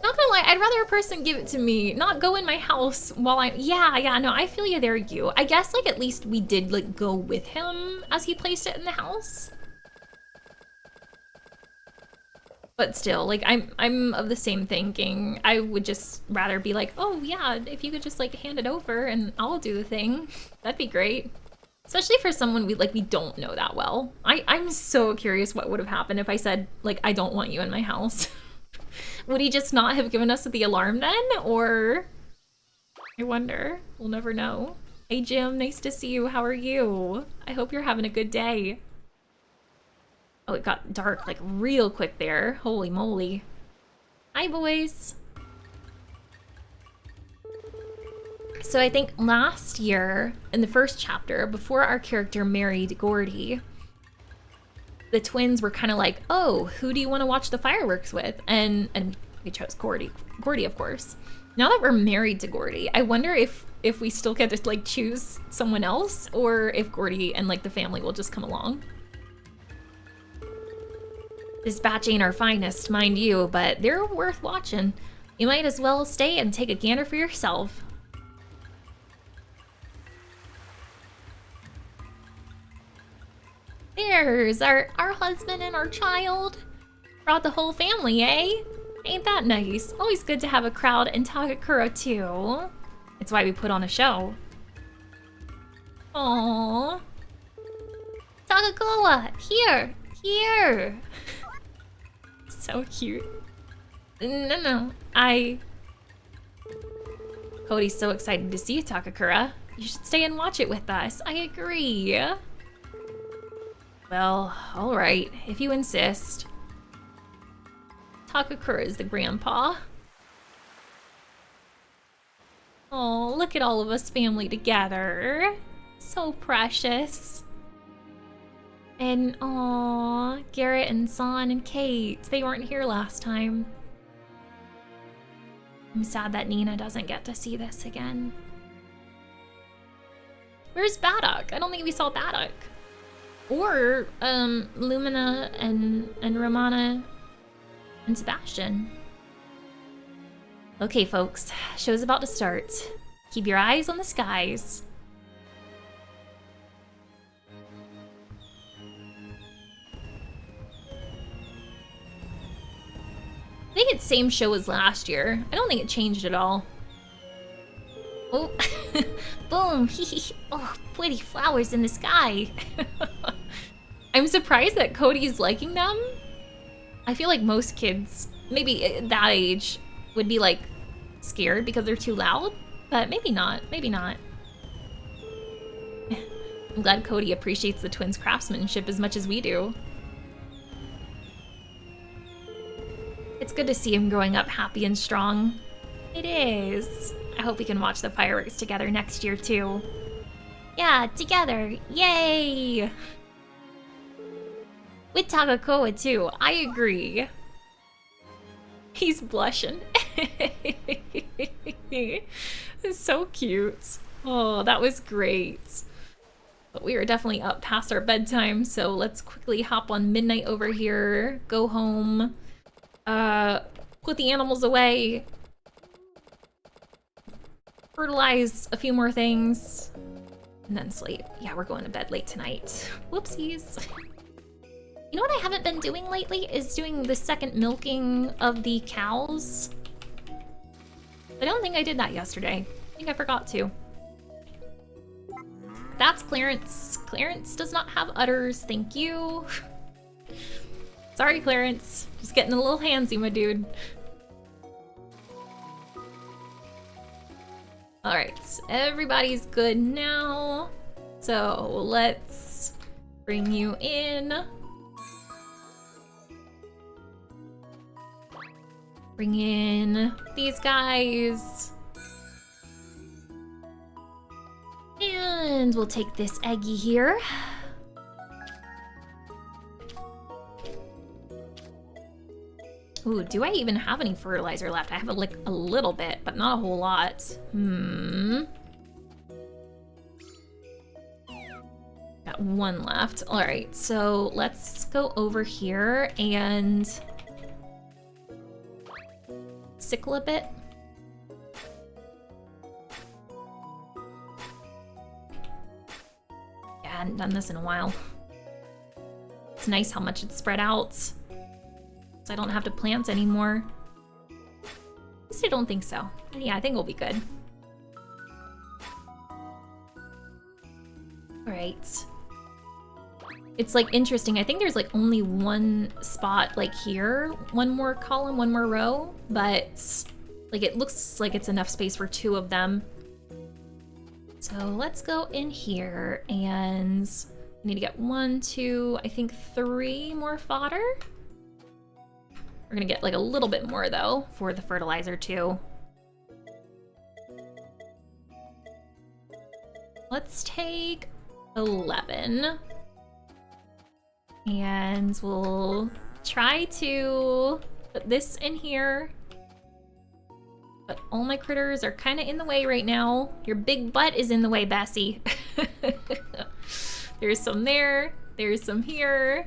Speaker 1: Not gonna lie, I'd rather a person give it to me, not go in my house while I'm, yeah, no, I feel you there, you. I guess like at least we did like go with him as he placed it in the house. But still, like, I'm of the same thinking. I would just rather be like, oh yeah, if you could just like hand it over and I'll do the thing. That'd be great. Especially for someone we don't know that well. I'm so curious what would have happened if I said, like, I don't want you in my house. Would he just not have given us the alarm then? Or I wonder. We'll never know. Hey Jim, nice to see you. How are you? I hope you're having a good day. Oh, it got dark like real quick there. Holy moly. Hi, boys. So I think last year, in the first chapter, before our character married Gordy, the twins were kind of like, oh, who do you want to watch the fireworks with? And we chose Gordy. Gordy, of course. Now that we're married to Gordy, I wonder if we still get to like choose someone else, or if Gordy and like the family will just come along. This batch ain't our finest, mind you, but they're worth watching. You might as well stay and take a gander for yourself. There's our husband and our child. Brought the whole family, eh? Ain't that nice? Always good to have a crowd in Tagakura too. It's why we put on a show. Aww. Tagakawa, here. So cute. No, Cody's so excited to see you, Takakura. You should stay and watch it with us. I agree. Well, alright, if you insist. Takakura is the grandpa. Oh, look at all of us family together. So precious. And aw, Garrett and San and Kate, they weren't here last time. I'm sad that Nina doesn't get to see this again. Where's Baddock? I don't think we saw Baddock. Or Lumina and Romana and Sebastian. Okay, folks, show's about to start. Keep your eyes on the skies. I think it's same show as last year. I don't think it changed at all. Oh, boom. Oh, pretty flowers in the sky. I'm surprised that Cody's liking them. I feel like most kids, maybe at that age, would be like scared because they're too loud, but maybe not, maybe not. I'm glad Cody appreciates the twins' craftsmanship as much as we do. It's good to see him growing up happy and strong. It is. I hope we can watch the fireworks together next year too. Yeah, together, yay! With Tagakoa too, I agree. He's blushing. It's so cute. Oh, that was great. But we were definitely up past our bedtime, so let's quickly hop on midnight over here, go home, put the animals away, fertilize a few more things, and then sleep. Yeah, we're going to bed late tonight. Whoopsies. You know what I haven't been doing lately is doing the second milking of the cows. I don't think I did that yesterday. I think I forgot to. That's Clarence. Clarence does not have udders, thank you. Sorry, Clarence. Just getting a little handsy, my dude. All right, everybody's good now. So let's bring you in. Bring in these guys. And we'll take this Eggy here. Ooh, do I even have any fertilizer left? I have like a little bit, but not a whole lot. Got one left. All right, so let's go over here and sickle a bit. Yeah, I hadn't done this in a while. It's nice how much it's spread out. So I don't have to plant anymore. At least I don't think so. Yeah, I think we'll be good. All right. It's like interesting. I think there's like only one spot like here, one more column, one more row, but like it looks like it's enough space for two of them. So let's go in here and we need to get 1, 2, I think 3 more fodder. We're gonna get like a little bit more though for the fertilizer too. Let's take 11. And we'll try to put this in here. But all my critters are kind of in the way right now. Your big butt is in the way, Bessie. There's some there, there's some here.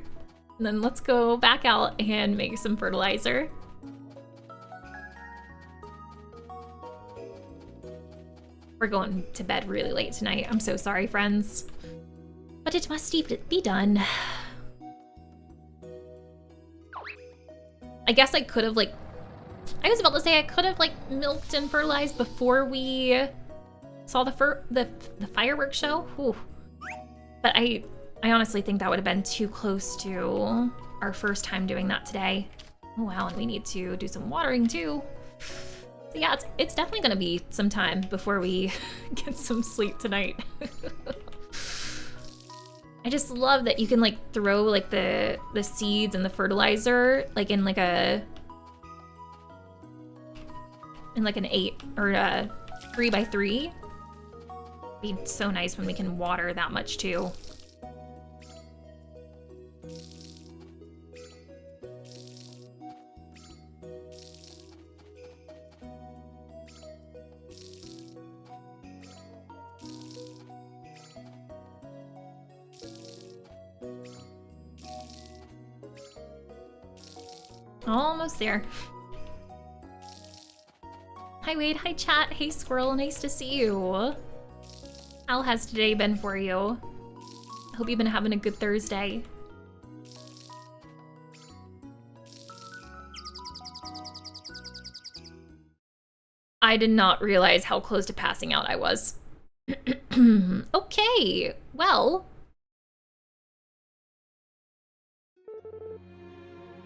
Speaker 1: And then let's go back out and make some fertilizer. We're going to bed really late tonight. I'm so sorry, friends. But it must be done. I guess I could have like, I was about to say I could have like milked and fertilized before we saw the fireworks show. Ooh. But I honestly think that would have been too close to our first time doing that today. Oh wow, and we need to do some watering too. So yeah, it's definitely gonna be some time before we get some sleep tonight. I just love that you can like throw like the seeds and the fertilizer like in like an 8 or a 3x3. Be so nice when we can water that much too. Almost there. Hi Wade, hi chat, hey Squirrel, nice to see you. How has today been for you? I hope you've been having a good Thursday. I did not realize how close to passing out I was. Okay, well.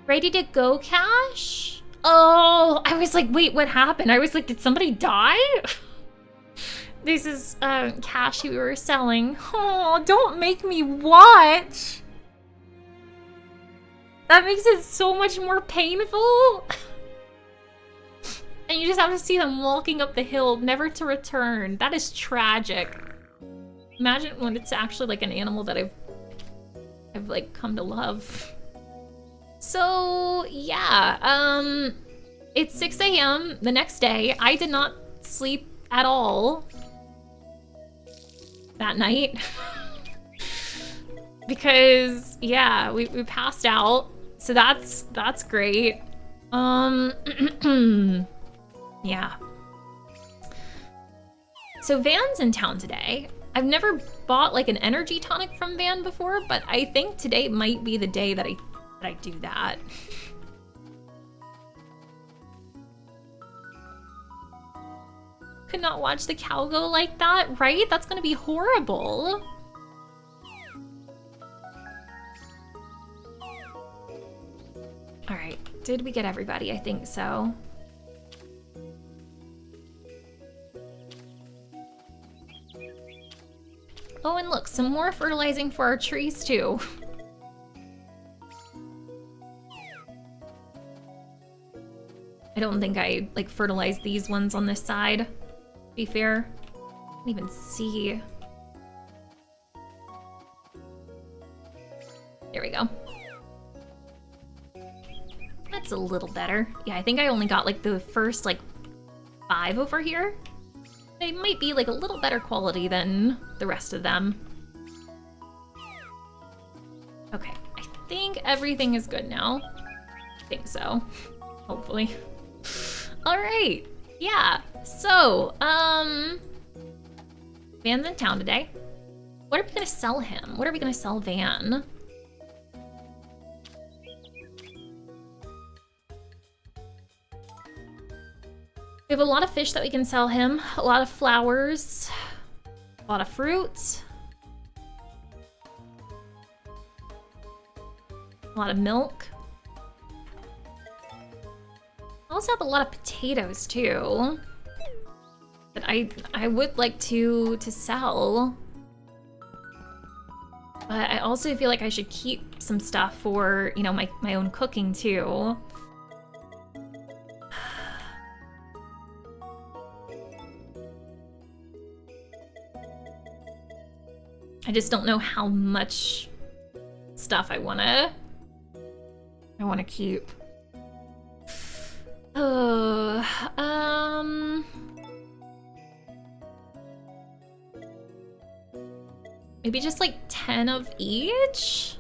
Speaker 1: Ready to go, Cash? Oh, I was like, wait, what happened? I was like, did somebody die? This is Cash we were selling. Oh, don't make me watch. That makes it so much more painful. And you just have to see them walking up the hill, never to return. That is tragic. Imagine when it's actually like an animal that I've like come to love. So yeah, it's 6 a.m. the next day. I did not sleep at all. that night. Because, yeah, we passed out. So that's great. Yeah. So Van's in town today. I've never bought like an energy tonic from Van before, but I think today might be the day that I do that. Could not watch the cow go like that, right? That's gonna be horrible. All right, did we get everybody? I think so. Oh, and look, some more fertilizing for our trees too. I don't think I like fertilized these ones on this side, to be fair. I can't even see. There we go. That's a little better. Yeah, I think I only got like the first like 5 over here. They might be like a little better quality than the rest of them. Okay, I think everything is good now. I think so, hopefully. All right, yeah, so, Van's in town today. What are we gonna sell him? What are we gonna sell Van? We have a lot of fish that we can sell him, a lot of flowers, a lot of fruit, a lot of milk. I also have a lot of potatoes too that I would like to sell. But I also feel like I should keep some stuff for, you know, my own cooking too. I just don't know how much stuff I wanna keep. Oh, maybe just like 10 of each?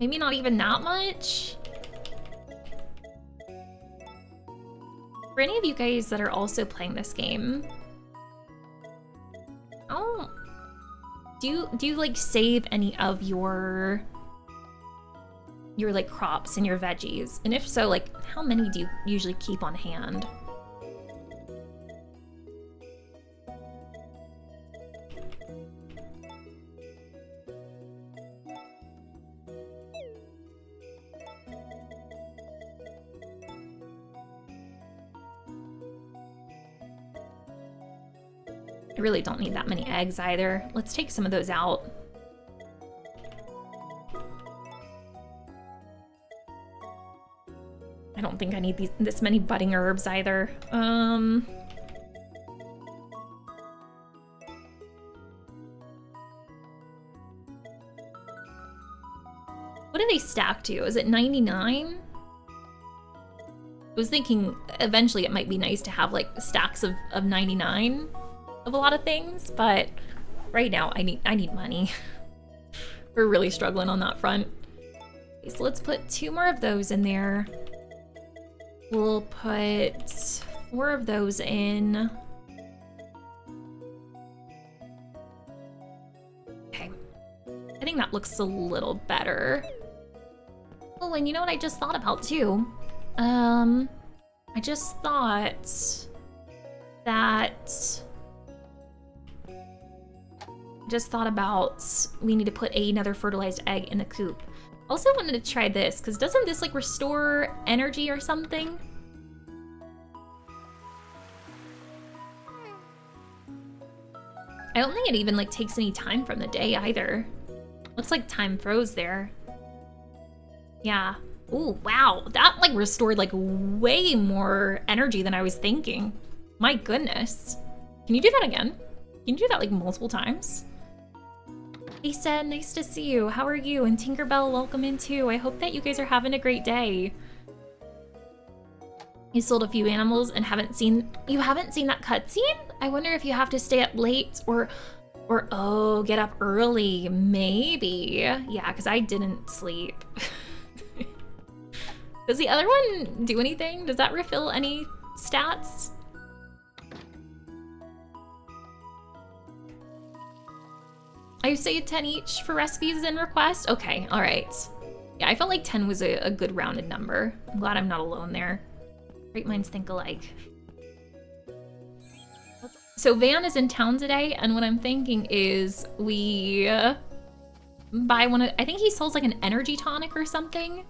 Speaker 1: Maybe not even that much? For any of you guys that are also playing this game, oh, do you like save any of your like crops and your veggies? And if so, like how many do you usually keep on hand? I really don't need that many eggs either. Let's take some of those out. I don't think I need this many budding herbs either. What do they stack to? Is it 99? I was thinking eventually it might be nice to have like stacks of 99 of a lot of things, but right now I need money. We're really struggling on that front. Okay, so let's put 2 more of those in there. We'll put 4 of those in. Okay, I think that looks a little better. Oh, and you know what I just thought about too? I just thought about we need to put another fertilized egg in the coop. Also wanted to try this, because doesn't this like restore energy or something? I don't think it even like takes any time from the day either. Looks like time froze there. Yeah. Ooh, wow. That like restored like way more energy than I was thinking. My goodness. Can you do that again? Can you do that like multiple times? Lisa, nice to see you. How are you? And Tinkerbell, welcome in too. I hope that you guys are having a great day. You sold a few animals and you haven't seen that cutscene? I wonder if you have to stay up late or oh, get up early, maybe. Yeah, because I didn't sleep. Does the other one do anything? Does that refill any stats? I say 10 each for recipes and requests? Okay, all right. Yeah, I felt like 10 was a good rounded number. I'm glad I'm not alone there. Great minds think alike. So Van is in town today, and what I'm thinking is we buy one of, I think he sells like an energy tonic or something.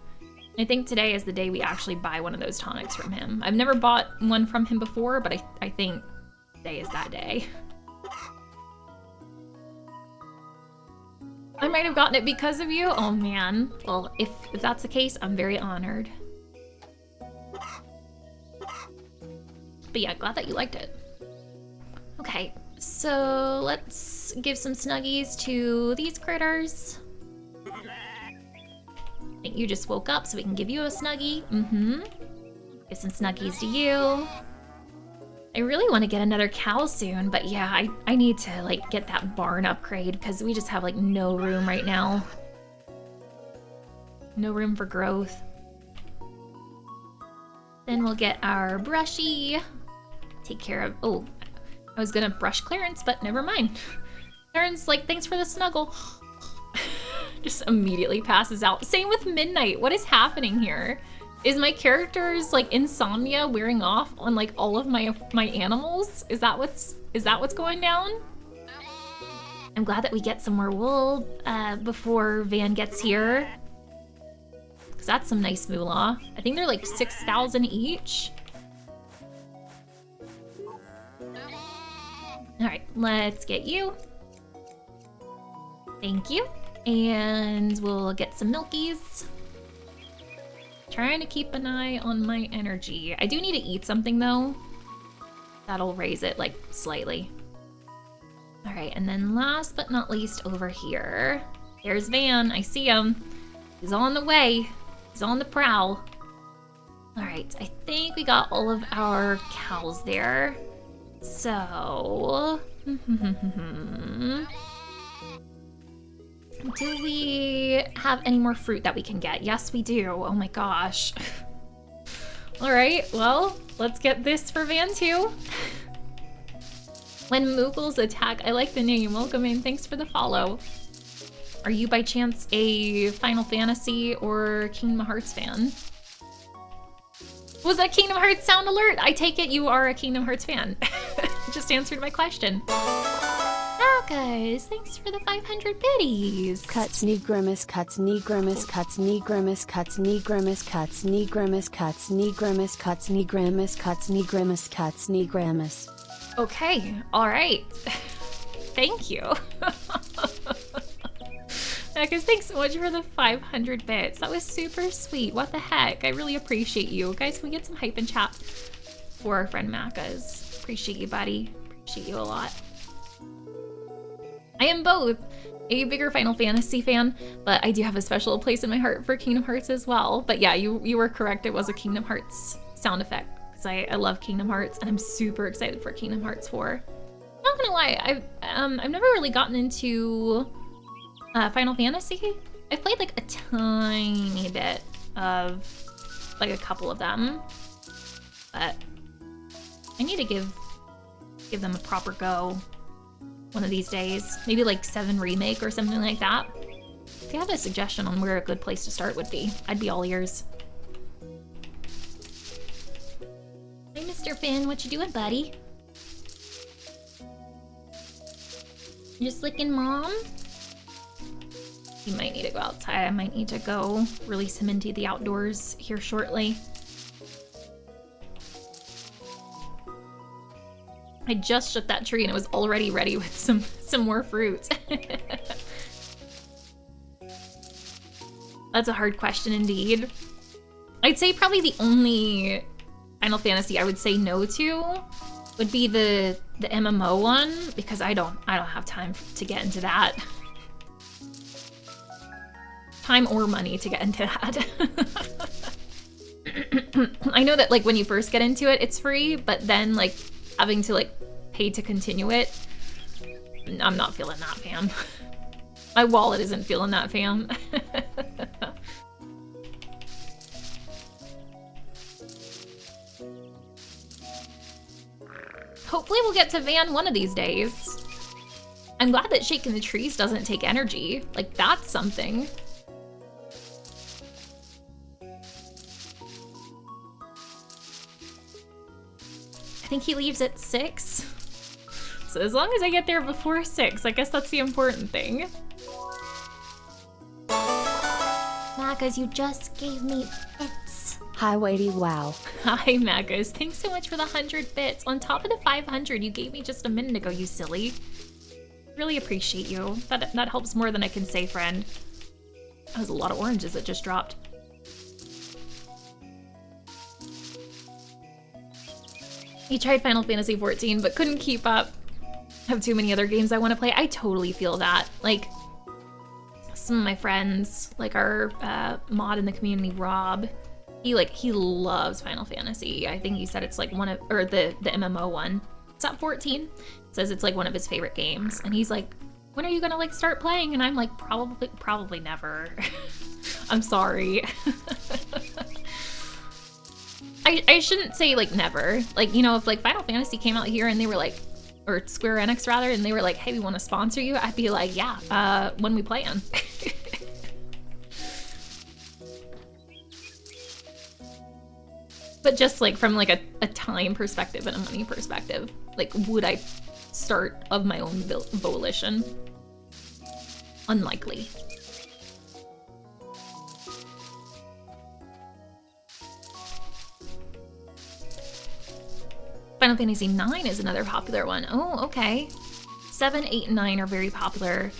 Speaker 1: I think today is the day we actually buy one of those tonics from him. I've never bought one from him before, but I think today is that day. I might have gotten it because of you. Oh man. Well, if that's the case, I'm very honored. But yeah, glad that you liked it. Okay, so let's give some snuggies to these critters. I think you just woke up, so we can give you a snuggie. Give some snuggies to you. I really want to get another cow soon, but yeah, I need to like get that barn upgrade because we just have like no room right now. No room for growth. Then we'll get our brushy. Take care of, oh, I was gonna brush Clarence, but never mind. Clarence like, thanks for the snuggle. Just immediately passes out. Same with Midnight. What is happening here? Is my character's like insomnia wearing off on like all of my animals? Is that what's going down? I'm glad that we get some more wool before Van gets here. Cause that's some nice moolah. I think they're like 6,000 each. All right, let's get you. Thank you. And we'll get some milkies. Trying to keep an eye on my energy. I do need to eat something though. That'll raise it like slightly. All right, and then last but not least over here, there's Van. I see him. He's on the way. He's on the prowl. All right, I think we got all of our cows there. So, do we have any more fruit that we can get? Yes, we do. Oh my gosh. All right, well, let's get this for Van too. When Moogles attack, I like the name. Welcome in, thanks for the follow. Are you by chance a Final Fantasy or Kingdom Hearts fan? Was that Kingdom Hearts sound alert? I take it you are a Kingdom Hearts fan. Just answered my question. Guys, thanks for the 500 biddies.
Speaker 2: Cuts knee grimace, cuts knee grimace, cuts knee grimace, cuts knee grimace, cuts knee grimace, cuts knee grimace, cuts knee grimace, cuts knee grimace, cuts knee grimace.
Speaker 1: Okay, all right. Thank you. Guys, thanks so much for the 500 bits. That was super sweet. What the heck? I really appreciate you. Guys, can we get some hype in chat for our friend Macca's? Appreciate you, buddy. Appreciate you a lot. I am both a bigger Final Fantasy fan, but I do have a special place in my heart for Kingdom Hearts as well. But yeah, you were correct. It was a Kingdom Hearts sound effect because I love Kingdom Hearts and I'm super excited for Kingdom Hearts 4. Not gonna lie, I've never really gotten into Final Fantasy. I've played like a tiny bit of like a couple of them, but I need to give them a proper go one of these days. Maybe like 7 Remake or something like that. If you have a suggestion on where a good place to start would be, I'd be all ears. Hey, Mr. Finn, what you doing, buddy? You just licking Mom? You might need to go outside. I might need to go release him into the outdoors here shortly. I just shut that tree and it was already ready with some more fruit. That's a hard question indeed. I'd say probably the only Final Fantasy I would say no to would be the MMO one, because I don't have time to get into that. Time or money to get into that. I know that like when you first get into it, it's free, but then like having to like pay to continue it, I'm not feeling that, fam. My wallet isn't feeling that, fam. Hopefully we'll get to Van one of these days. I'm glad that Shaking the Trees doesn't take energy. Like, that's something. I think he leaves at 6. So as long as I get there before 6, I guess that's the important thing. Magas, you just gave me bits.
Speaker 2: Hi, Wadey, wow.
Speaker 1: Hi, Magas. Thanks so much for the 100 bits. On top of the 500 you gave me just a minute ago, you silly. Really appreciate you. That helps more than I can say, friend. That was a lot of oranges that just dropped. You tried Final Fantasy XIV, but couldn't keep up. Have too many other games I want to play. I totally feel that. Like, some of my friends, like our mod in the community, Rob, he loves Final Fantasy. I think he said it's like one of, or the MMO one. It's at 14. Says it's like one of his favorite games. And he's like, when are you gonna like start playing? And I'm like, probably never. I'm sorry. I shouldn't say like never. Like, you know, if like Final Fantasy came out here and they were like, or Square Enix rather, and they were like, hey, we want to sponsor you, I'd be like, yeah, when we plan. But just like from like a time perspective and a money perspective, like would I start of my own volition? Unlikely. Final Fantasy IX is another popular one. Oh, okay. 7, 8, and 9 are very popular.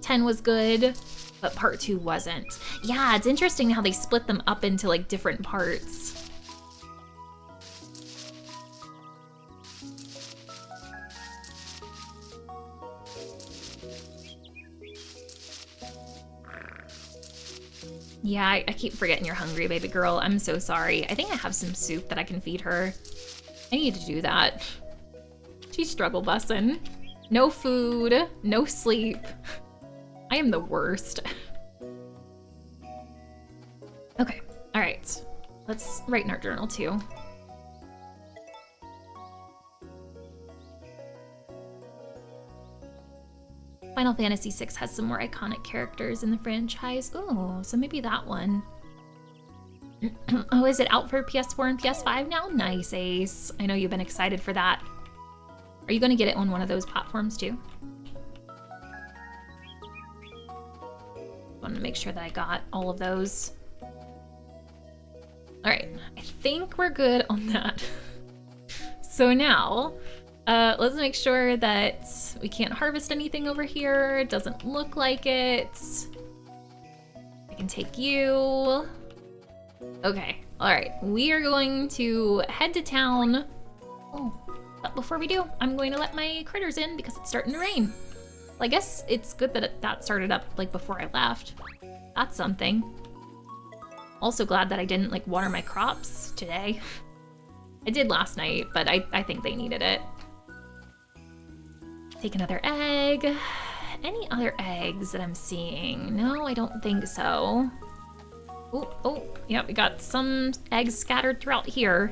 Speaker 1: 10 was good, but part 2 wasn't. Yeah, it's interesting how they split them up into like different parts. Yeah, I keep forgetting you're hungry, baby girl. I'm so sorry. I think I have some soup that I can feed her. I need to do that. She's struggle bussing. No food, no sleep. I am the worst. Okay, all right. Let's write in our journal too. Final Fantasy VI has some more iconic characters in the franchise. Oh, so maybe that one. Oh, is it out for PS4 and PS5 now? Nice, Ace. I know you've been excited for that. Are you gonna get it on one of those platforms too? Want to make sure that I got all of those. All right, I think we're good on that. So now, let's make sure that we can't harvest anything over here. It doesn't look like it. I can take you. Okay, all right. We are going to head to town. Oh, but before we do, I'm going to let my critters in because it's starting to rain. Well, I guess it's good that that started up like before I left. That's something. Also glad that I didn't like water my crops today. I did last night, but I think they needed it. Take another egg. Any other eggs that I'm seeing? No, I don't think so. Oh, yeah, we got some eggs scattered throughout here.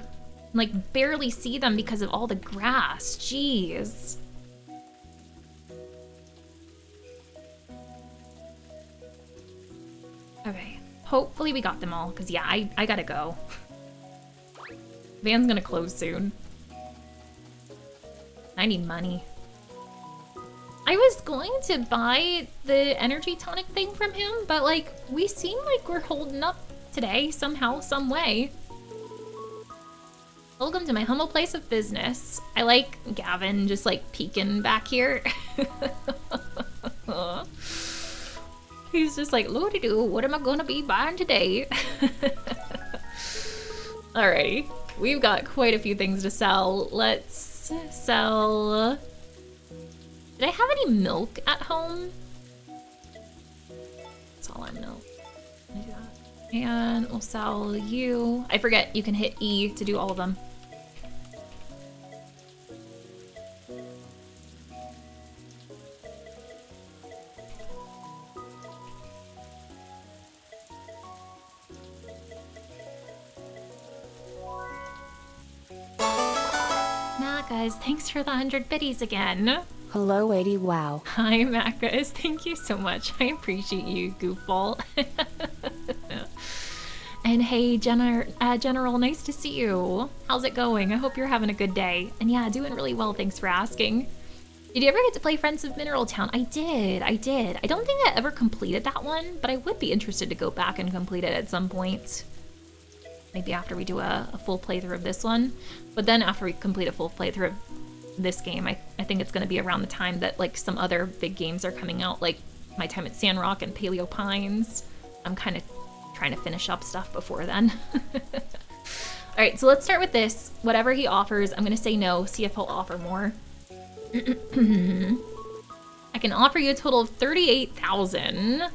Speaker 1: Like, barely see them because of all the grass. Jeez. Okay, hopefully we got them all, because yeah, I gotta go. Van's gonna close soon. I need money. I was going to buy the energy tonic thing from him, but like, we seem like we're holding up today somehow, some way. Welcome to my humble place of business. I like Gavin just like peeking back here. He's just like, lordy-doo, what am I gonna be buying today? Alrighty, we've got quite a few things to sell. Let's sell... Did I have any milk at home? That's all I know. And we'll sell you. I forget you can hit E to do all of them. Macas, thanks for the 100 biddies again.
Speaker 2: Hello 80 wow.
Speaker 1: Hi Macas, thank you so much. I appreciate you, goofball. And hey, General, nice to see you. How's it going? I hope you're having a good day. And yeah, doing really well, thanks for asking. Did you ever get to play Friends of Mineral Town? I did. I don't think I ever completed that one, but I would be interested to go back and complete it at some point. Maybe after we do a full playthrough of this one. But then after we complete a full playthrough of this game, I think it's gonna be around the time that like some other big games are coming out, like My Time at Sandrock and Paleo Pines. I'm kind of trying to finish up stuff before then. All right, so let's start with this. Whatever he offers, I'm gonna say no, see if he'll offer more. I can offer you a total of 38,000.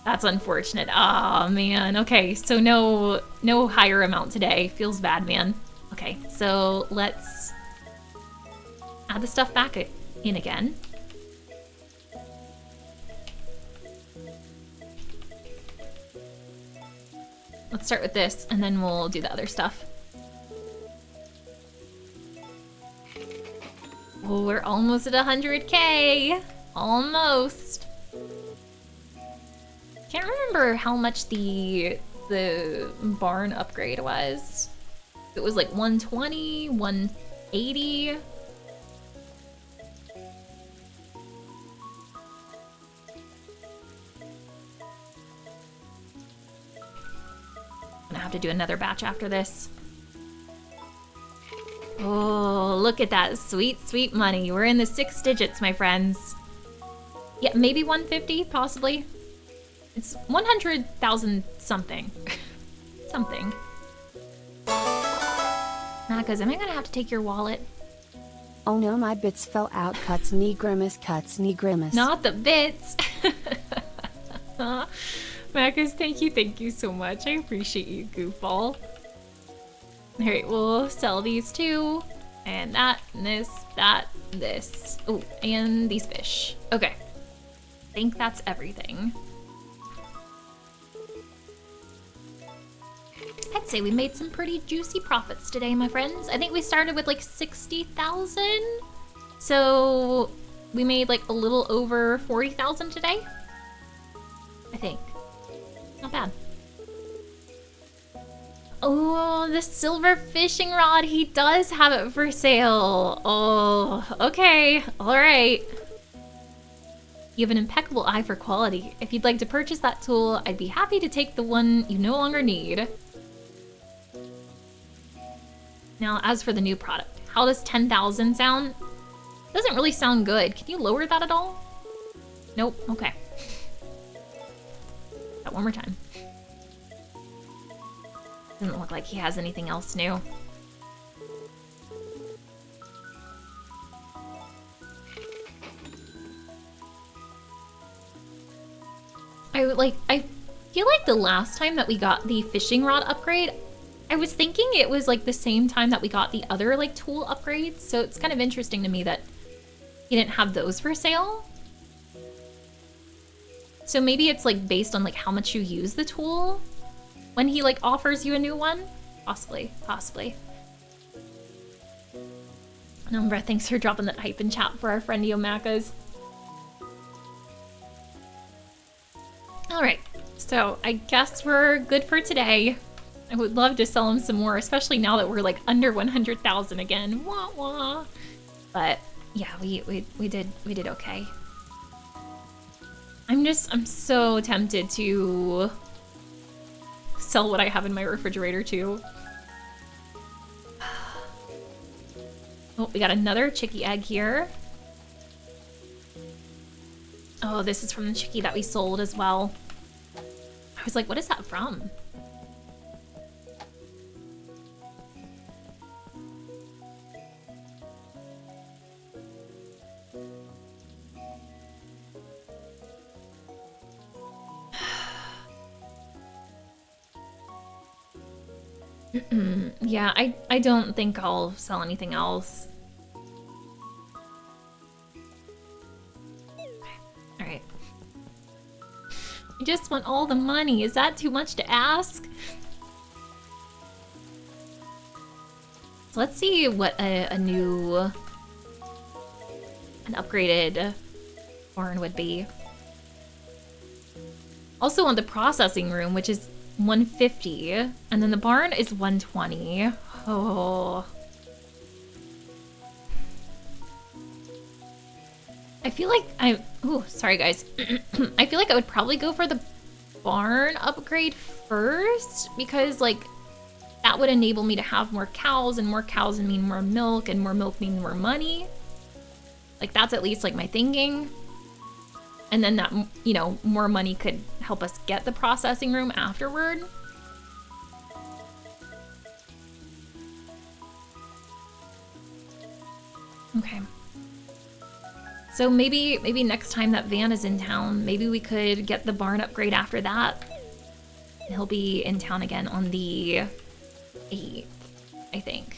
Speaker 1: That's unfortunate. Oh man, okay, so no higher amount today. Feels bad, man. Okay, so let's add the stuff back in again. Let's start with this, and then we'll do the other stuff. Oh, we're almost at 100K. Almost. Can't remember how much the barn upgrade was. It was like 120, 180. I'm gonna have to do another batch after this. Oh, look at that sweet, sweet money. We're in the 6 digits, my friends. Yeah, maybe 150, possibly. It's 100,000 something. Something. Macas, am I gonna have to take your wallet?
Speaker 2: Oh no, my bits fell out. Cuts knee grimace, cuts knee grimace.
Speaker 1: Not the bits. Macas, thank you so much. I appreciate you, goofball. Alright, we'll sell these two. And that, and this. Oh, and these fish. Okay. I think that's everything. I'd say we made some pretty juicy profits today, my friends. I think we started with like 60,000. So we made like a little over 40,000 today. I think. Not bad. Oh, the silver fishing rod. He does have it for sale. Oh, okay. All right. You have an impeccable eye for quality. If you'd like to purchase that tool, I'd be happy to take the one you no longer need. Now, as for the new product, how does 10,000 sound? Doesn't really sound good. Can you lower that at all? Nope. Okay. That one more time. Doesn't look like he has anything else new. I feel like the last time that we got the fishing rod upgrade, I was thinking it was like the same time that we got the other like tool upgrades, so it's kind of interesting to me that he didn't have those for sale. So maybe it's like based on like how much you use the tool when he like offers you a new one? Possibly. Numbra, thanks for dropping that hype in chat for our friend Macas. All right, so I guess we're good for today. I would love to sell him some more, especially now that we're like under 100,000 again. Wah wah. But yeah, we did okay. I'm so tempted to sell what I have in my refrigerator too. Oh, we got another chickie egg here. Oh, this is from the chickie that we sold as well. I was like, what is that from? Yeah, I don't think I'll sell anything else. Okay. All right. I just want all the money. Is that too much to ask? So let's see what an upgraded barn would be. Also on the processing room, which is 150, and then the barn is 120. Oh. I feel like sorry guys. I feel like I would probably go for the barn upgrade first because like that would enable me to have more cows, and more cows would mean more milk, and more milk means more money. Like that's at least like my thinking. And then that, you know, more money could help us get the processing room afterward. Okay. So maybe next time that Van is in town, maybe we could get the barn upgrade after that. And he'll be in town again on the 8th, I think.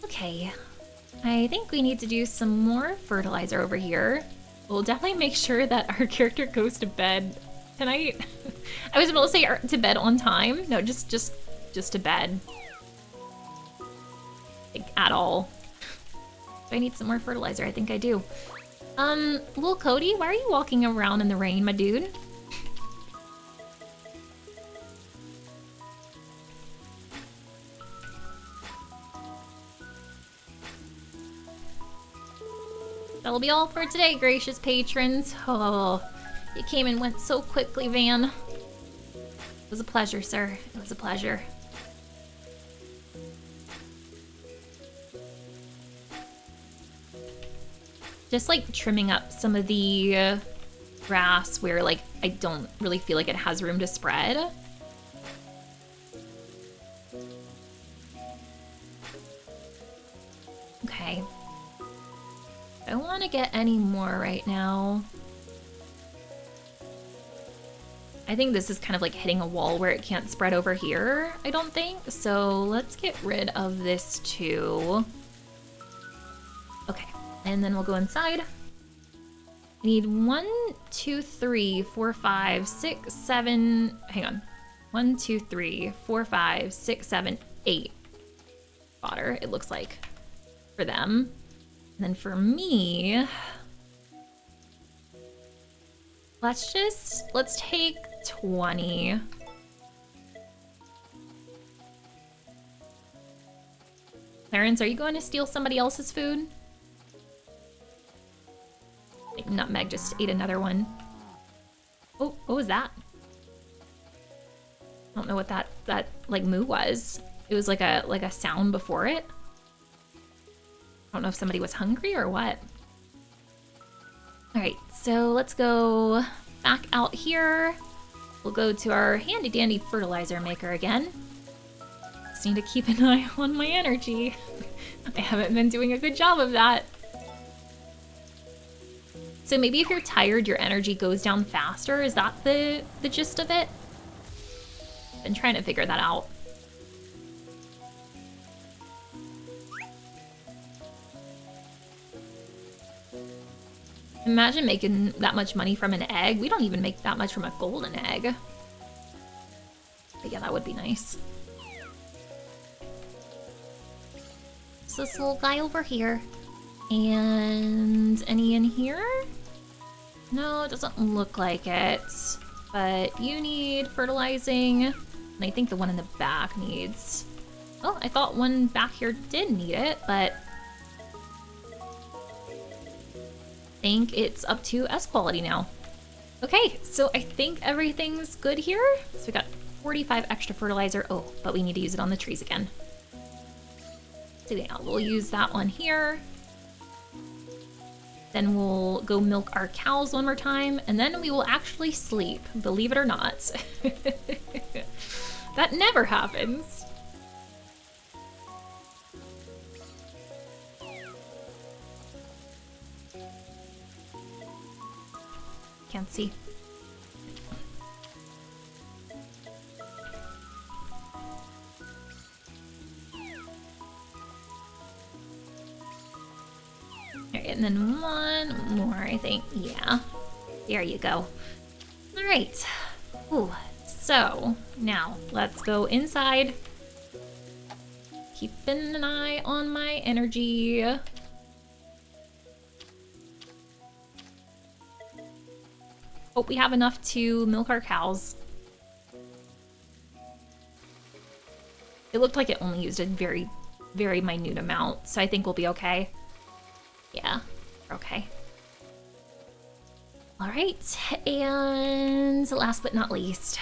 Speaker 1: Okay. I think we need to do some more fertilizer over here. We'll definitely make sure that our character goes to bed tonight. I was about to say to bed on time. No, just to bed. Like, at all. Do I need some more fertilizer? I think I do. Little Cody, why are you walking around in the rain, my dude? That'll be all for today, gracious patrons. Oh, you came and went so quickly, Van. It was a pleasure, sir. It was a pleasure. Just like trimming up some of the grass where like I don't really feel like it has room to spread. Okay. I don't want to get any more right now. I think this is kind of like hitting a wall where it can't spread over here, I don't think. So let's get rid of this too. Okay, and then we'll go inside. I need 1, 2, 3, 4, 5, 6, 7, hang on. 1, 2, 3, 4, 5, 6, 7, 8 fodder, it looks like, for them. And then for me, let's take 20. Clarence, are you going to steal somebody else's food? I think Nutmeg just ate another one. Oh, what was that? I don't know what that like moo was. It was like a sound before it. I don't know if somebody was hungry or what. All right, so let's go back out here. We'll go to our handy dandy fertilizer maker again. Just need to keep an eye on my energy. I haven't been doing a good job of that. So maybe if you're tired, your energy goes down faster. Is that the gist of it? Been trying to figure that out. Imagine making that much money from an egg. We don't even make that much from a golden egg. But yeah, that would be nice. So this little guy over here. And any in here? No, it doesn't look like it. But you need fertilizing. And I think the one in the back needs... Oh, I thought one back here did need it, but... I think it's up to S quality now. Okay, so I think everything's good here. So we got 45 extra fertilizer. Oh, but we need to use it on the trees again. So yeah, we'll use that one here. Then we'll go milk our cows one more time, and then we will actually sleep, believe it or not. That never happens. Can't see. right, and then one more, I think. Yeah, there you go. All right. Ooh. So now let's go inside. Keeping an eye on my energy. Hope we have enough to milk our cows. It looked like it only used a very, very minute amount, so I think we'll be okay. Yeah, okay. All right, and last but not least.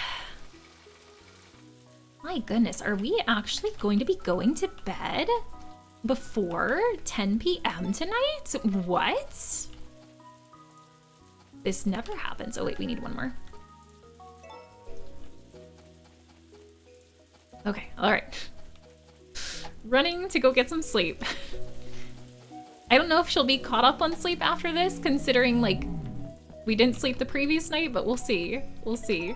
Speaker 1: My goodness, are we actually going to be going to bed before 10 p.m. tonight? What? This never happens. Oh wait, we need one more. Okay, all right. Running to go get some sleep. I don't know if she'll be caught up on sleep after this, considering like we didn't sleep the previous night, but we'll see. We'll see.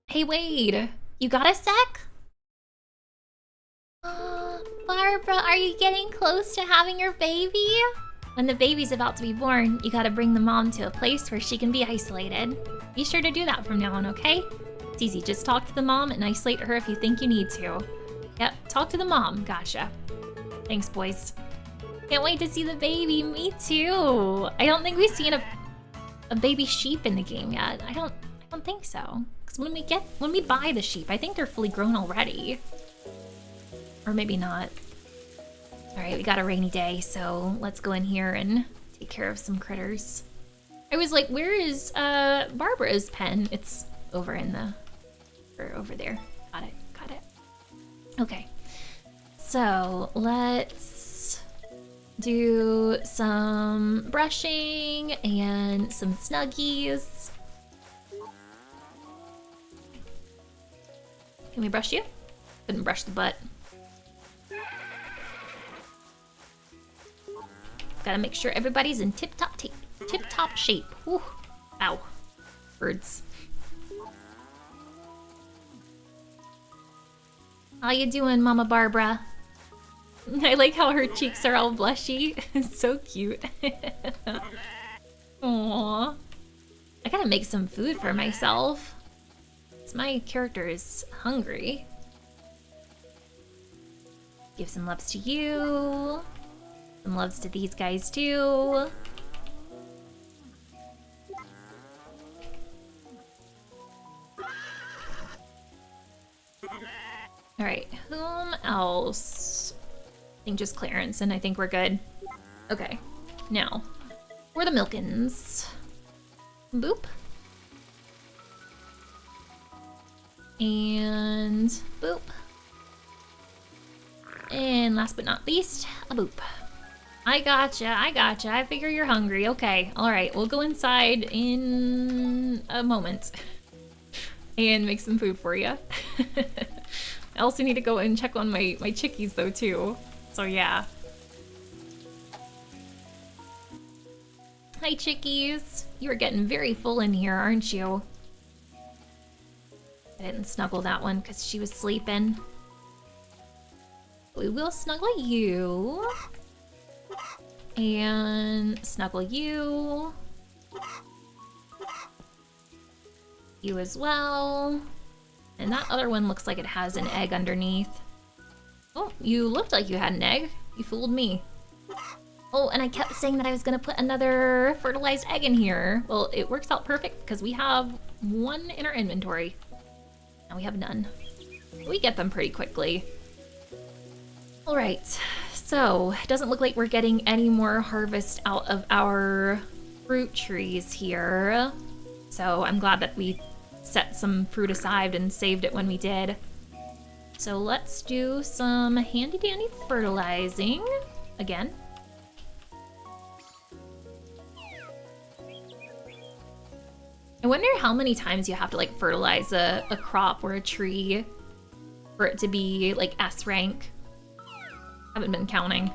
Speaker 1: Hey Wade, you got a sec? Barbara, are you getting close to having your baby? When the baby's about to be born, you gotta bring the mom to a place where she can be isolated. Be sure to do that from now on, okay? It's easy, just talk to the mom and isolate her if you think you need to. Yep, talk to the mom, gotcha. Thanks, boys. Can't wait to see the baby, me too. I don't think we've seen a baby sheep in the game yet. I don't think so. Because when we buy the sheep, I think they're fully grown already. Or maybe not. All right, we got a rainy day, so let's go in here and take care of some critters. I was like, where is Barbara's pen? It's over in the, or over there. Got it. Okay, so let's do some brushing and some snuggies. Can we brush you? Couldn't brush the butt. Gotta make sure everybody's in tip-top shape. Whew. Ow. Birds. How you doing, Mama Barbara? I like how her cheeks are all blushy. It's so cute. Aww. I gotta make some food for myself. My character is hungry. Give some loves to you. Some loves to these guys too. All right, whom else? I think just Clarence, and I think we're good. Okay, now, for the Milkins. Boop. And boop. And last but not least, a boop. I gotcha. I figure you're hungry. Okay, all right, we'll go inside in a moment and make some food for you. I also need to go and check on my chickies though too. So yeah. Hi chickies. You are getting very full in here, aren't you? I didn't snuggle that one because she was sleeping. We will snuggle you. And snuggle you. You as well. And that other one looks like it has an egg underneath. Oh, you looked like you had an egg. You fooled me. Oh, and I kept saying that I was gonna put another fertilized egg in here. Well, it works out perfect because we have one in our inventory. Now we have none. We get them pretty quickly. All right, so it doesn't look like we're getting any more harvest out of our fruit trees here. So I'm glad that we set some fruit aside and saved it when we did. So let's do some handy dandy fertilizing again. I wonder how many times you have to like fertilize a crop or a tree for it to be like S rank. Haven't been counting.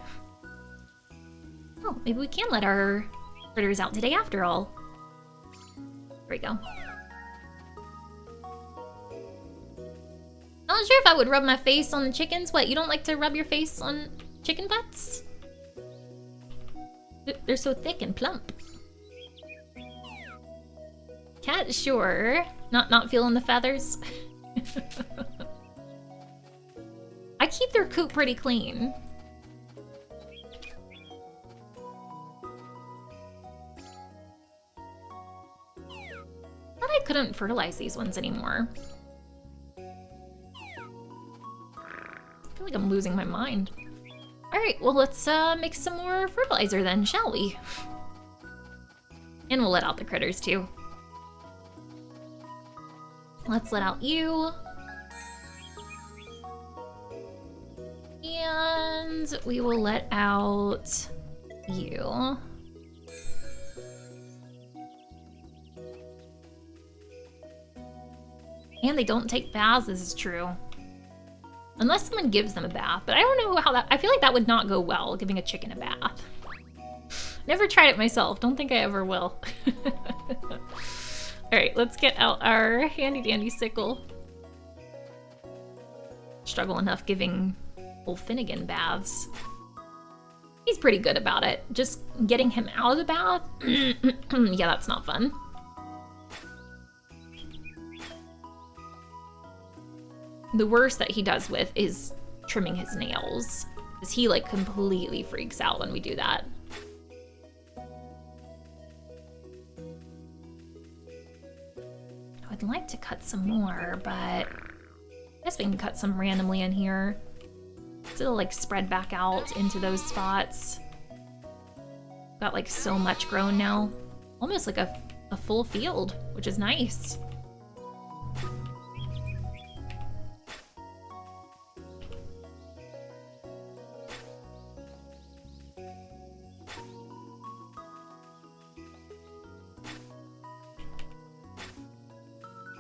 Speaker 1: Oh, maybe we can let our critters out today after all. There we go. Not sure if I would rub my face on the chickens. What, you don't like to rub your face on chicken butts? They're so thick and plump. Cat, sure. Not feeling the feathers. I keep their coop pretty clean. Thought I couldn't fertilize these ones anymore. I feel like I'm losing my mind. Alright, well let's make some more fertilizer then, shall we? And we'll let out the critters too. Let's let out you. And we will let out you. And they don't take baths, this is true. Unless someone gives them a bath, but I don't know how that, I feel like that would not go well, giving a chicken a bath. Never tried it myself, don't think I ever will. All right, let's get out our handy dandy sickle. Struggle enough giving old Finnegan baths. He's pretty good about it. Just getting him out of the bath, yeah, that's not fun. The worst that he does with is trimming his nails, because he like completely freaks out when we do that. I'd like to cut some more, but I guess we can cut some randomly in here. So it'll like spread back out into those spots. Got like so much grown now. Almost like a full field, which is nice.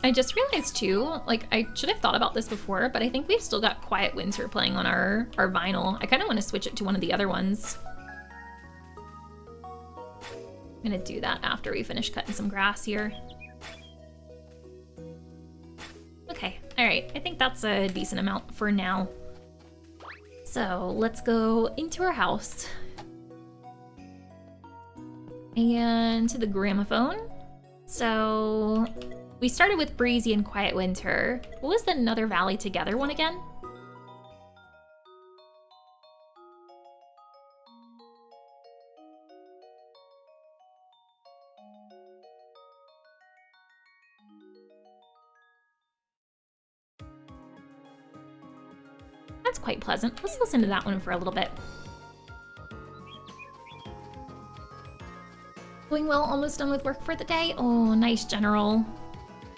Speaker 1: I just realized too, like I should have thought about this before, but I think we've still got Quiet Winter playing on our vinyl. I kind of want to switch it to one of the other ones. I'm gonna do that after we finish cutting some grass here. Okay, all right, I think that's a decent amount for now. So let's go into our house. And to the gramophone. So we started with Breezy and Quiet Winter. What was the Another Valley Together one again? That's quite pleasant. Let's listen to that one for a little bit. Going well, almost done with work for the day. Oh, nice, General.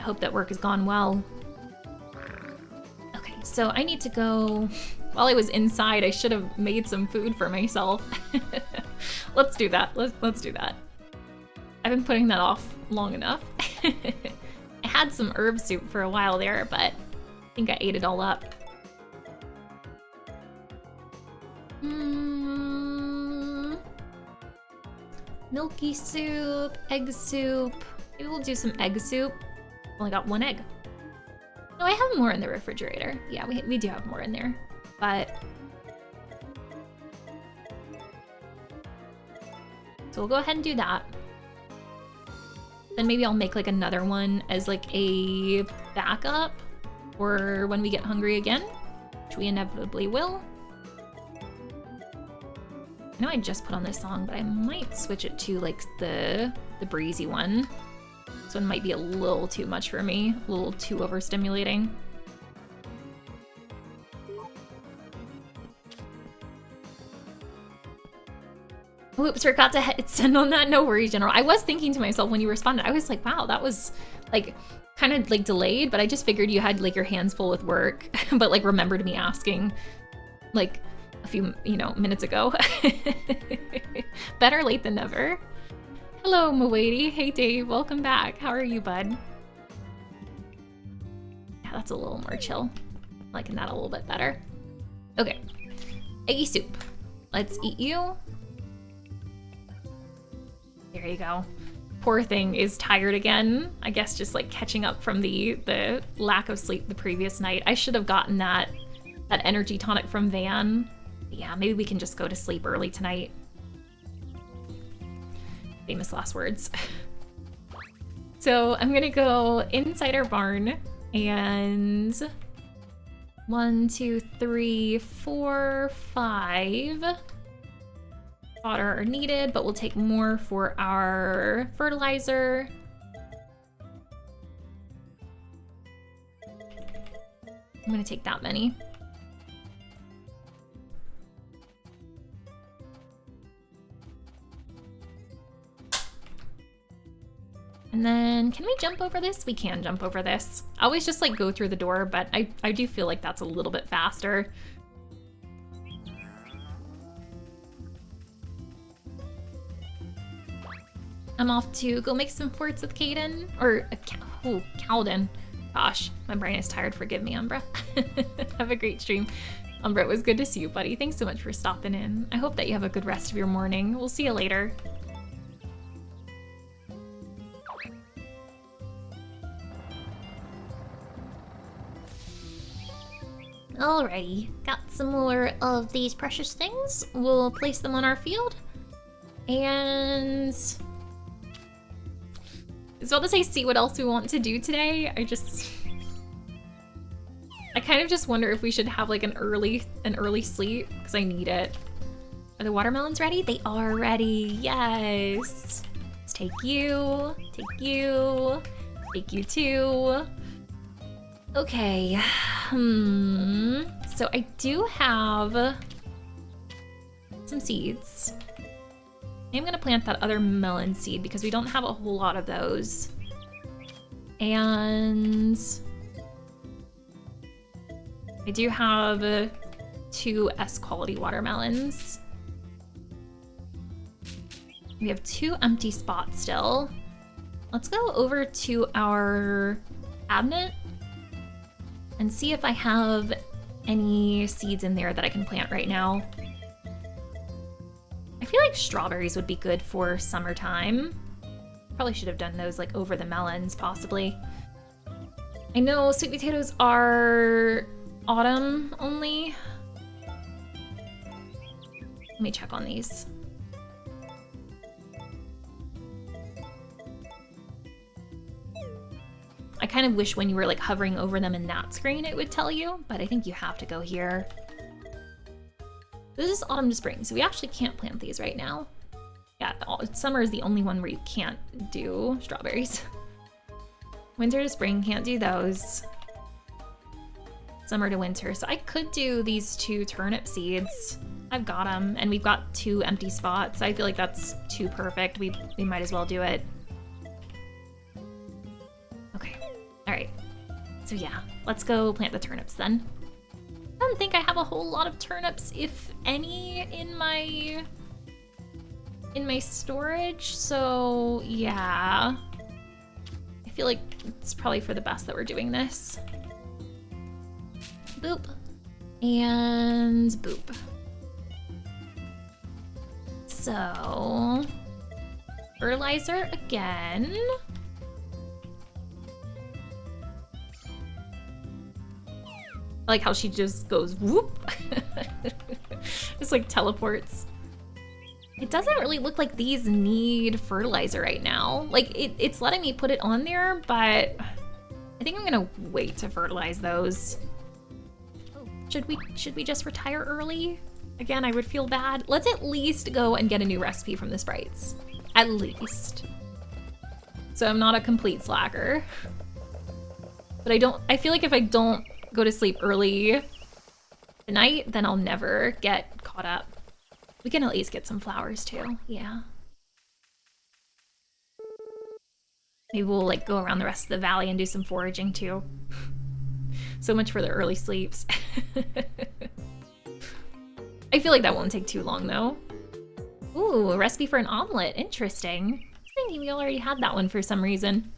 Speaker 1: I hope that work has gone well. Okay, so I need to go. While I was inside, I should have made some food for myself. Let's do that. Let's do that. I've been putting that off long enough. I had some herb soup for a while there, but I think I ate it all up. Milky soup, egg soup. Maybe we'll do some egg soup. Only got one egg. No, I have more in the refrigerator. Yeah, we do have more in there, but. So we'll go ahead and do that. Then maybe I'll make like another one as like a backup or when we get hungry again, which we inevitably will. I know I just put on this song, but I might switch it to like the breezy one. This one might be a little too much for me, a little too overstimulating. Oops, forgot to hit send on that. No worries, General. I was thinking to myself when you responded, I was like, wow, that was like kind of like delayed, but I just figured you had like your hands full with work, but like remembered me asking like a few, minutes ago. Better late than never. Hello, Mawady. Hey, Dave. Welcome back. How are you, bud? Yeah, that's a little more chill. I'm liking that a little bit better. Okay. Eggy soup. Let's eat you. There you go. poor thing is tired again. I guess just like catching up from the lack of sleep the previous night. I should have gotten that energy tonic from Van. Yeah, maybe we can just go to sleep early tonight. Famous last words. So I'm gonna go inside our barn and 1, 2, 3, 4, 5 fodder are needed, but we'll take more for our fertilizer. I'm gonna take that many. And then, can we jump over this? We can jump over this. I always just like go through the door, but I do feel like that's a little bit faster. I'm off to go make some forts with Caden, or Calden. Gosh, my brain is tired. Forgive me, Umbra. Have a great stream. Umbra, it was good to see you, buddy. Thanks so much for stopping in. I hope that you have a good rest of your morning. We'll see you later. Alrighty, got some more of these precious things. We'll place them on our field. And I was about to say see what else we want to do today. I kind of just wonder if we should have like an early sleep because I need it. Are the watermelons ready? They are ready. Yes. Let's take you too. Okay. So I do have some seeds. I'm gonna plant that other melon seed because we don't have a whole lot of those. And I do have 2 S quality watermelons. We have 2 empty spots still. Let's go over to our cabinet and see if I have any seeds in there that I can plant right now. I feel like strawberries would be good for summertime. Probably should have done those like over the melons, possibly. I know sweet potatoes are autumn only. Let me check on these. I kind of wish when you were like hovering over them in that screen it would tell you, but I think you have to go here. This is autumn to spring, so we actually can't plant these right now. Yeah, summer is the only one where you can't do strawberries. Winter to spring, can't do those. Summer to winter, so I could do these 2 turnip seeds. I've got them, and we've got 2 empty spots. I feel like that's too perfect. We might as well do it. Okay, all right. So yeah, let's go plant the turnips then. I don't think I have a whole lot of turnips, if any, in my storage, so yeah. I feel like it's probably for the best that we're doing this. Boop. And boop. So, fertilizer again. I like how she just goes whoop. Just like teleports. It doesn't really look like these need fertilizer right now. Like it's letting me put it on there, but I think I'm gonna wait to fertilize those. Oh, should we just retire early? Again, I would feel bad. Let's at least go and get a new recipe from the sprites. At least. So I'm not a complete slacker. But I feel like if I don't go to sleep early tonight, then I'll never get caught up. We can at least get some flowers too, yeah. Maybe we'll like go around the rest of the valley and do some foraging too. So much for the early sleeps. I feel like that won't take too long though. Ooh, a recipe for an omelet, interesting. I think we already had that one for some reason.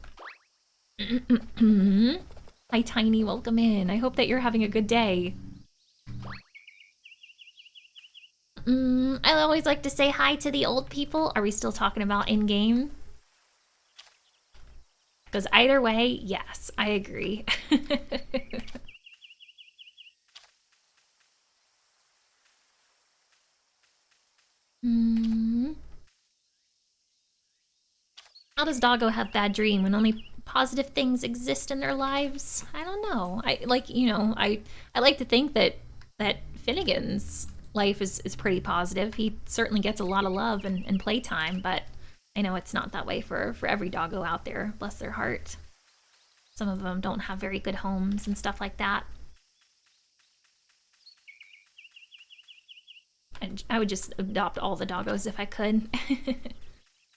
Speaker 1: Hi Tiny, welcome in. I hope that you're having a good day. I always like to say hi to the old people. Are we still talking about in-game? Because either way, yes, I agree. How does Doggo have bad dream when only positive things exist in their lives? I don't know. I like, you know, I like to think that Finnegan's life is pretty positive. He certainly gets a lot of love and playtime, but I know it's not that way for every doggo out there, bless their heart. Some of them don't have very good homes and stuff like that. I would just adopt all the doggos if I could.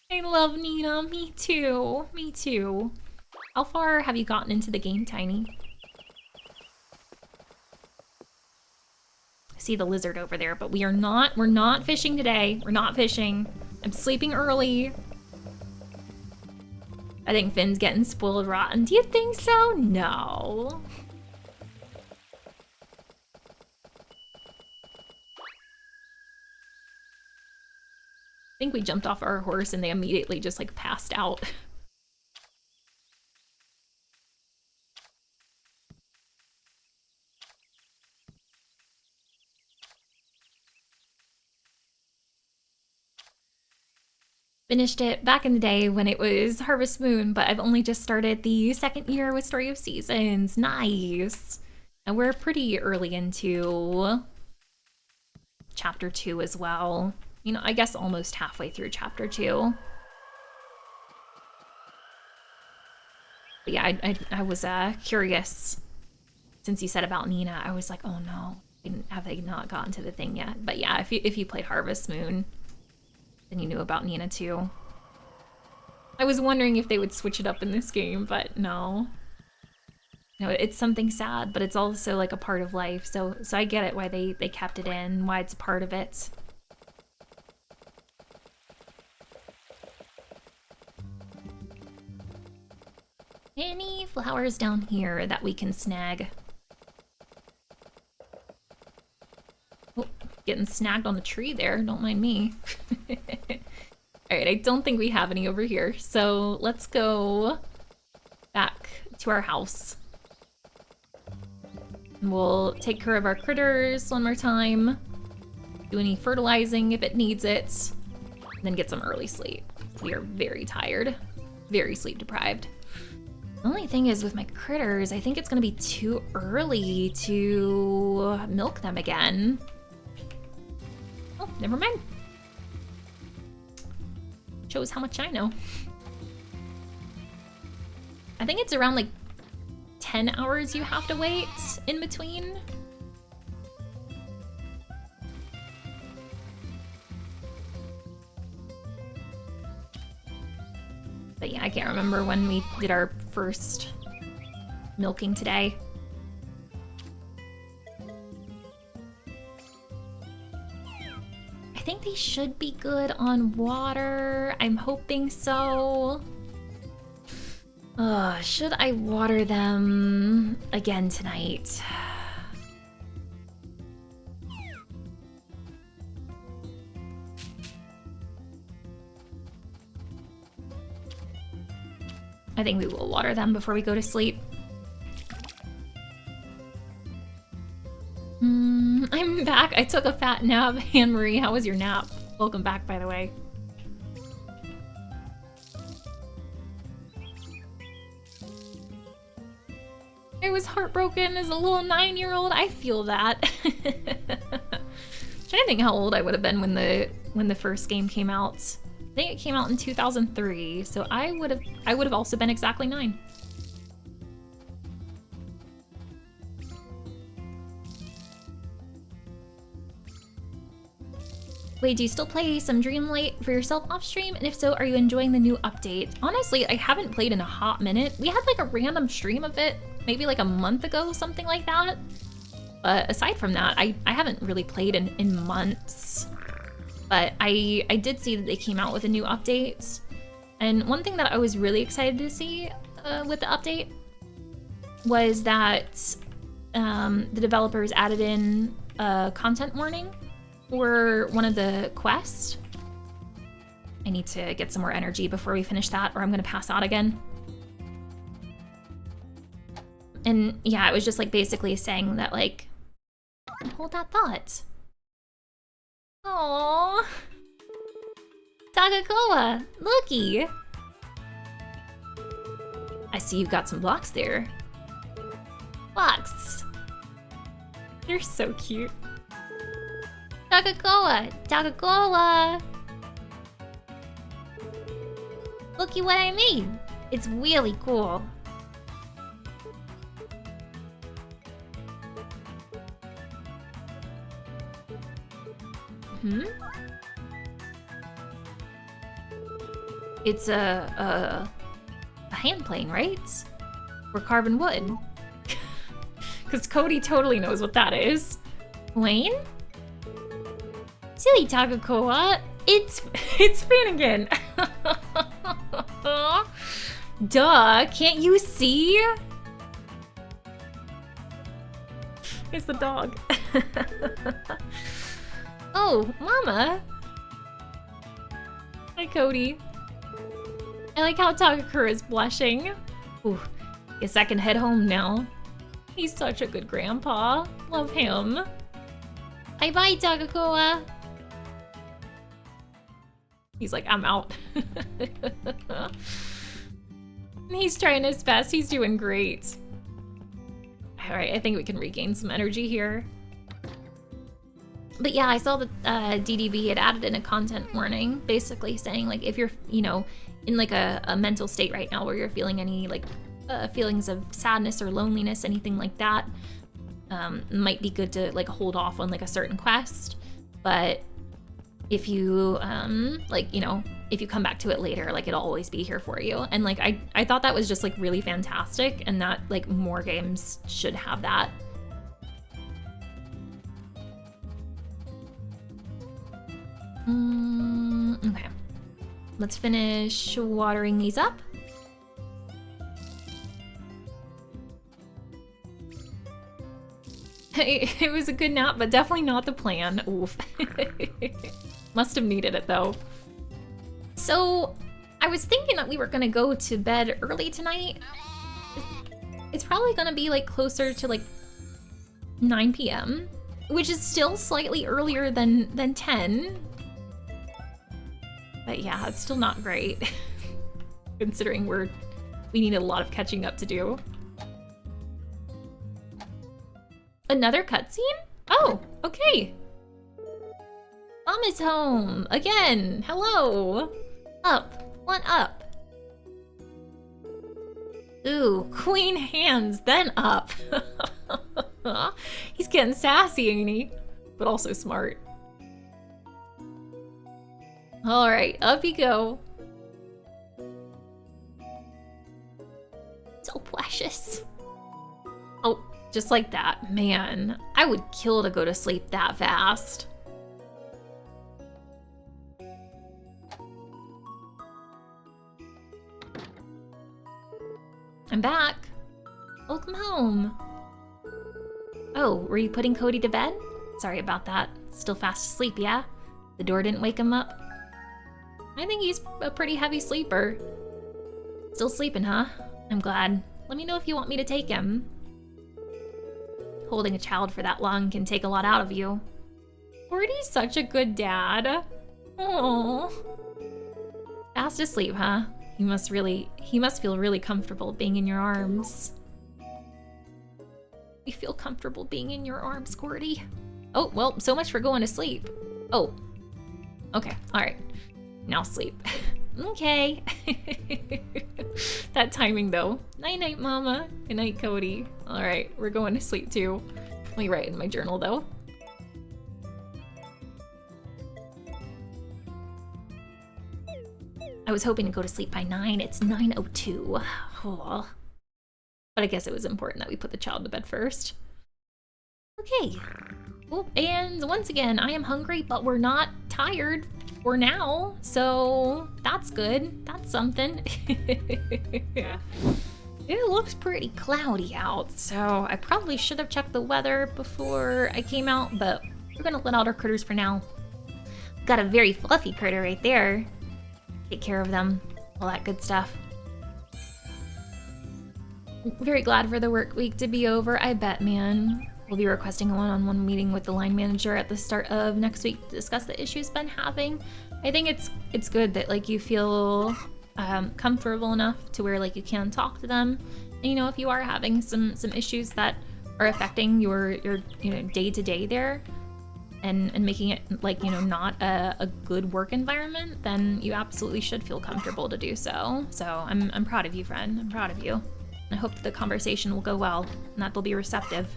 Speaker 1: I love Nina. Me too. Me too. How far have you gotten into the game, Tiny? I see the lizard over there, but we're not fishing today. We're not fishing. I'm sleeping early. I think Finn's getting spoiled rotten. Do you think so? No. I think we jumped off our horse and they immediately just like passed out. Finished it back in the day when it was Harvest Moon, but I've only just started the second year with Story of Seasons. Nice. And we're pretty early into Chapter 2 as well. You know, I guess almost halfway through Chapter 2. But yeah, I was curious. Since you said about Nina, I was like, oh no, have they not gotten to the thing yet? But yeah, if you played Harvest Moon, then you knew about Nina too. I was wondering if they would switch it up in this game, but no. No, it's something sad, but it's also like a part of life. So I get it why they kept it in, why it's a part of it. Any flowers down here that we can snag? Oh, getting snagged on the tree there, don't mind me. Alright, I don't think we have any over here, so let's go back to our house. And we'll take care of our critters one more time, do any fertilizing if it needs it, and then get some early sleep. We are very tired, very sleep deprived. The only thing is with my critters, I think it's gonna be too early to milk them again. Oh, never mind. Shows how much I know. I think it's around like 10 hours you have to wait in between. But yeah, I can't remember when we did our first milking today. I think they should be good on water. I'm hoping so. Should I water them again tonight? I think we will water them before we go to sleep. I'm back. I took a fat nap. Anne-Marie, how was your nap? Welcome back, by the way. I was heartbroken as a little 9-year-old. I feel that. Trying to think how old I would have been when the first game came out. I think it came out in 2003, so I would have also been exactly 9. Wait, do you still play some Dreamlight for yourself off stream? And if so, are you enjoying the new update? Honestly, I haven't played in a hot minute. We had like a random stream of it, maybe like a month ago, something like that. But aside from that, I haven't really played in months. But I did see that they came out with a new update. And one thing that I was really excited to see with the update was that the developers added in a content warning for one of the quests. I need to get some more energy before we finish that or I'm gonna pass out again. And yeah, it was just like basically saying that like, hold that thought. Aww. Takakoa, looky. I see you've got some blocks there. Blocks. You're so cute. Takakoa, Takakoa. Looky what I made. It's really cool. It's a hand plane, right? We're carving wood. Because Cody totally knows what that is. Wayne? Silly Takakoa. It's Finnegan. Duh, can't you see? It's the dog. Oh, Mama. Hi, Cody. I like how Takakura is blushing. Ooh, guess I can head home now. He's such a good grandpa. Love him. Bye-bye, Takakura. He's like, I'm out. He's trying his best. He's doing great. All right, I think we can regain some energy here. But yeah, I saw that DDV had added in a content warning, basically saying like if you're, you know, in like a mental state right now where you're feeling any like feelings of sadness or loneliness, anything like that, might be good to like hold off on like a certain quest. But if you like, you know, if you come back to it later, like it'll always be here for you. And like I thought that was just like really fantastic, and that like more games should have that. Okay, let's finish watering these up. It was a good nap, but definitely not the plan. Oof. Must have needed it though. So I was thinking that we were gonna go to bed early tonight. It's probably gonna be like closer to like 9 p.m., which is still slightly earlier than 10. But yeah, it's still not great, considering we need a lot of catching up to do. Another cutscene? Oh, okay. Mom is home again. Hello. Up, one up. Ooh, queen hands, then up. He's getting sassy, ain't he? But also smart. All right, up you go. So precious. Oh, just like that. Man, I would kill to go to sleep that fast. I'm back. Welcome home. Oh, were you putting Cody to bed? Sorry about that. Still fast asleep, yeah? The door didn't wake him up? I think he's a pretty heavy sleeper. Still sleeping, huh? I'm glad. Let me know if you want me to take him. Holding a child for that long can take a lot out of you. Cordy's such a good dad. Aww. Fast asleep, huh? He must feel really comfortable being in your arms. We feel comfortable being in your arms, Cordy. Oh, well, so much for going to sleep. Oh, okay, all right. Now sleep. Okay. That timing though. Night-night, Mama. Good night, Cody. All right, we're going to sleep too. Let me write in my journal though. I was hoping to go to sleep by 9. It's 9:02. Oh. But I guess it was important that we put the child to bed first. Okay. Oh, and once again, I am hungry, but we're not tired for now, so that's good. That's something. It looks pretty cloudy out, so I probably should have checked the weather before I came out, but we're gonna let out our critters for now. Got a very fluffy critter right there. Take care of them, all that good stuff. Very glad for the work week to be over. I bet, man. We'll be requesting a one-on-one meeting with the line manager at the start of next week to discuss the issues been having. I think it's good that like you feel comfortable enough to where like you can talk to them. And, you know, if you are having some issues that are affecting your you know day-to-day there and making it like, you know, not a good work environment, then you absolutely should feel comfortable to do so. So I'm proud of you, friend. I'm proud of you. I hope that the conversation will go well and that they'll be receptive.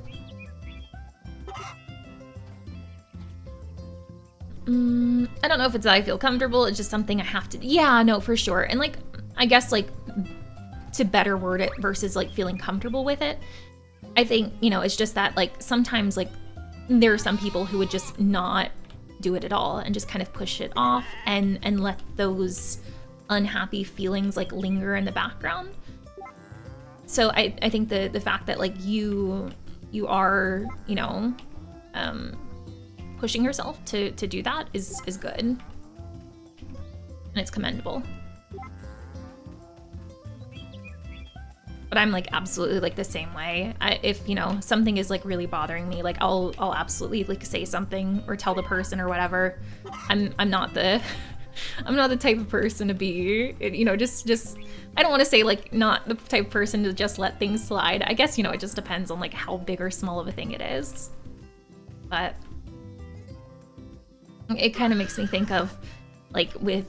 Speaker 1: I don't know if it's that I feel comfortable, it's just something I have to, yeah, no, for sure. And like, I guess like to better word it versus like feeling comfortable with it, I think, you know, it's just that like sometimes like there are some people who would just not do it at all and just kind of push it off and let those unhappy feelings like linger in the background. So I think the fact that like you are, you know, pushing yourself to do that is good. And it's commendable. But I'm like absolutely like the same way. If, you know, something is like really bothering me, like I'll absolutely like say something or tell the person or whatever. I'm not the type of person to be, you know, just I don't want to say like not the type of person to just let things slide. I guess, you know, it just depends on like how big or small of a thing it is. But it kind of makes me think of like with,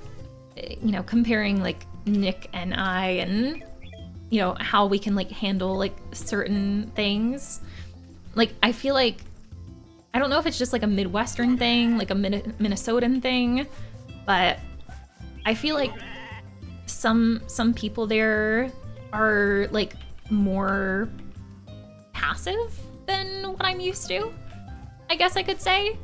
Speaker 1: you know, comparing like Nick and I and, you know, how we can like handle like certain things. Like I feel like, I don't know if it's just like a Midwestern thing, like a Minnesotan thing, but I feel like some people there are like more passive than what I'm used to, I guess I could say.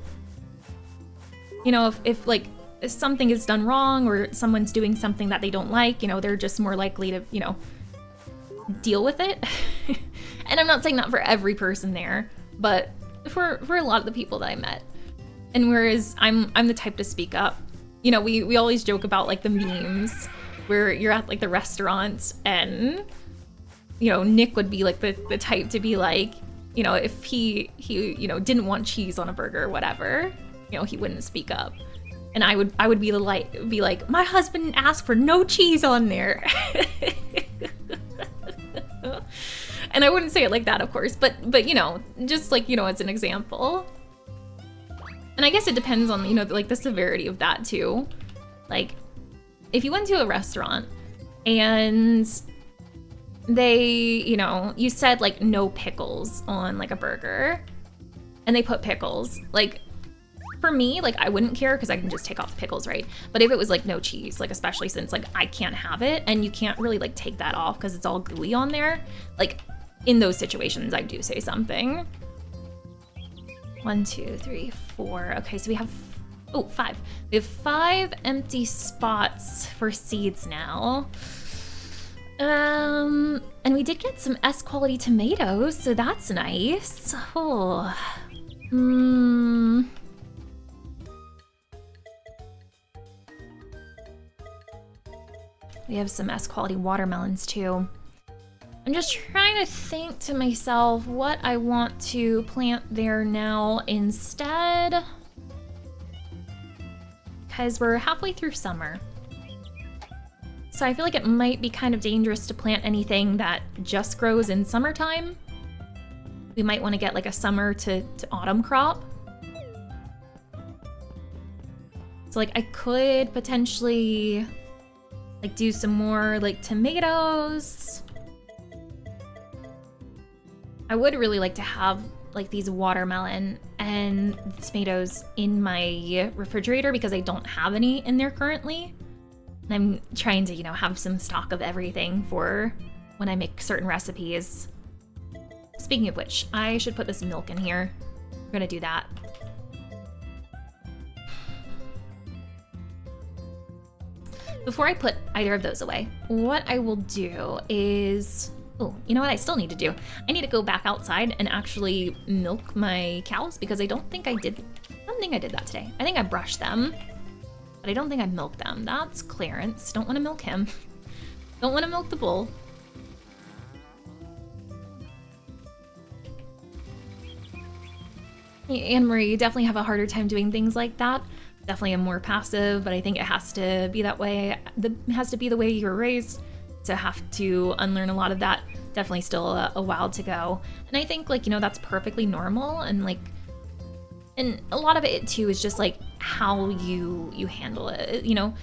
Speaker 1: You know, if like if something is done wrong or someone's doing something that they don't like, you know, they're just more likely to, you know, deal with it. And I'm not saying that for every person there, but for a lot of the people that I met. And whereas I'm the type to speak up. You know, we always joke about like the memes where you're at like the restaurant and, you know, Nick would be like the type to be like, you know, if he you know didn't want cheese on a burger or whatever, you know, he wouldn't speak up. And I would be like, my husband asked for no cheese on there. And I wouldn't say it like that, of course, but you know, just like, you know, as an example. And I guess it depends on, you know, like the severity of that too. Like if you went to a restaurant and they, you know, you said like no pickles on like a burger and they put pickles, like for me, like I wouldn't care because I can just take off the pickles, right? But if it was like no cheese, like especially since like I can't have it and you can't really like take that off because it's all gooey on there, like in those situations I do say something. 1, 2, 3, 4. Okay, so we have 5. We have 5 empty spots for seeds now. And we did get some S quality tomatoes, so that's nice. Oh. We have some S quality watermelons too. I'm just trying to think to myself what I want to plant there now instead. Because we're halfway through summer. So I feel like it might be kind of dangerous to plant anything that just grows in summertime. We might want to get like a summer to autumn crop. So like I could potentially like do some more like tomatoes. I would really like to have like these watermelon and tomatoes in my refrigerator because I don't have any in there currently. And I'm trying to, you know, have some stock of everything for when I make certain recipes. Speaking of which, I should put this milk in here. We're gonna do that. Before I put either of those away, what I will do is, oh, you know what I still need to do? I need to go back outside and actually milk my cows because I don't think I did that today. I think I brushed them, but I don't think I milked them. That's Clarence. Don't want to milk him. Don't want to milk the bull. Anne Marie, you definitely have a harder time doing things like that. Definitely am more passive, but I think it has to be that way. It has to be the way you were raised to have to unlearn a lot of that. Definitely still a while to go. And I think, like, you know, that's perfectly normal. And like, and a lot of it too is just like how you handle it, you know?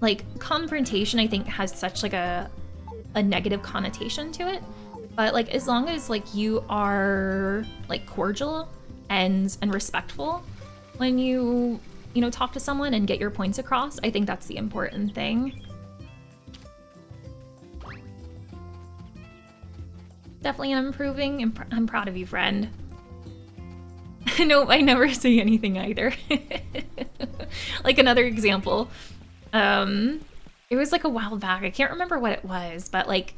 Speaker 1: Like confrontation, I think, has such like a negative connotation to it. But like, as long as like you are like cordial and respectful when you know, talk to someone and get your points across, I think that's the important thing. Definitely am improving. I'm proud of you, friend. Nope, I never say anything either. Like another example, it was like a while back. I can't remember what it was, but like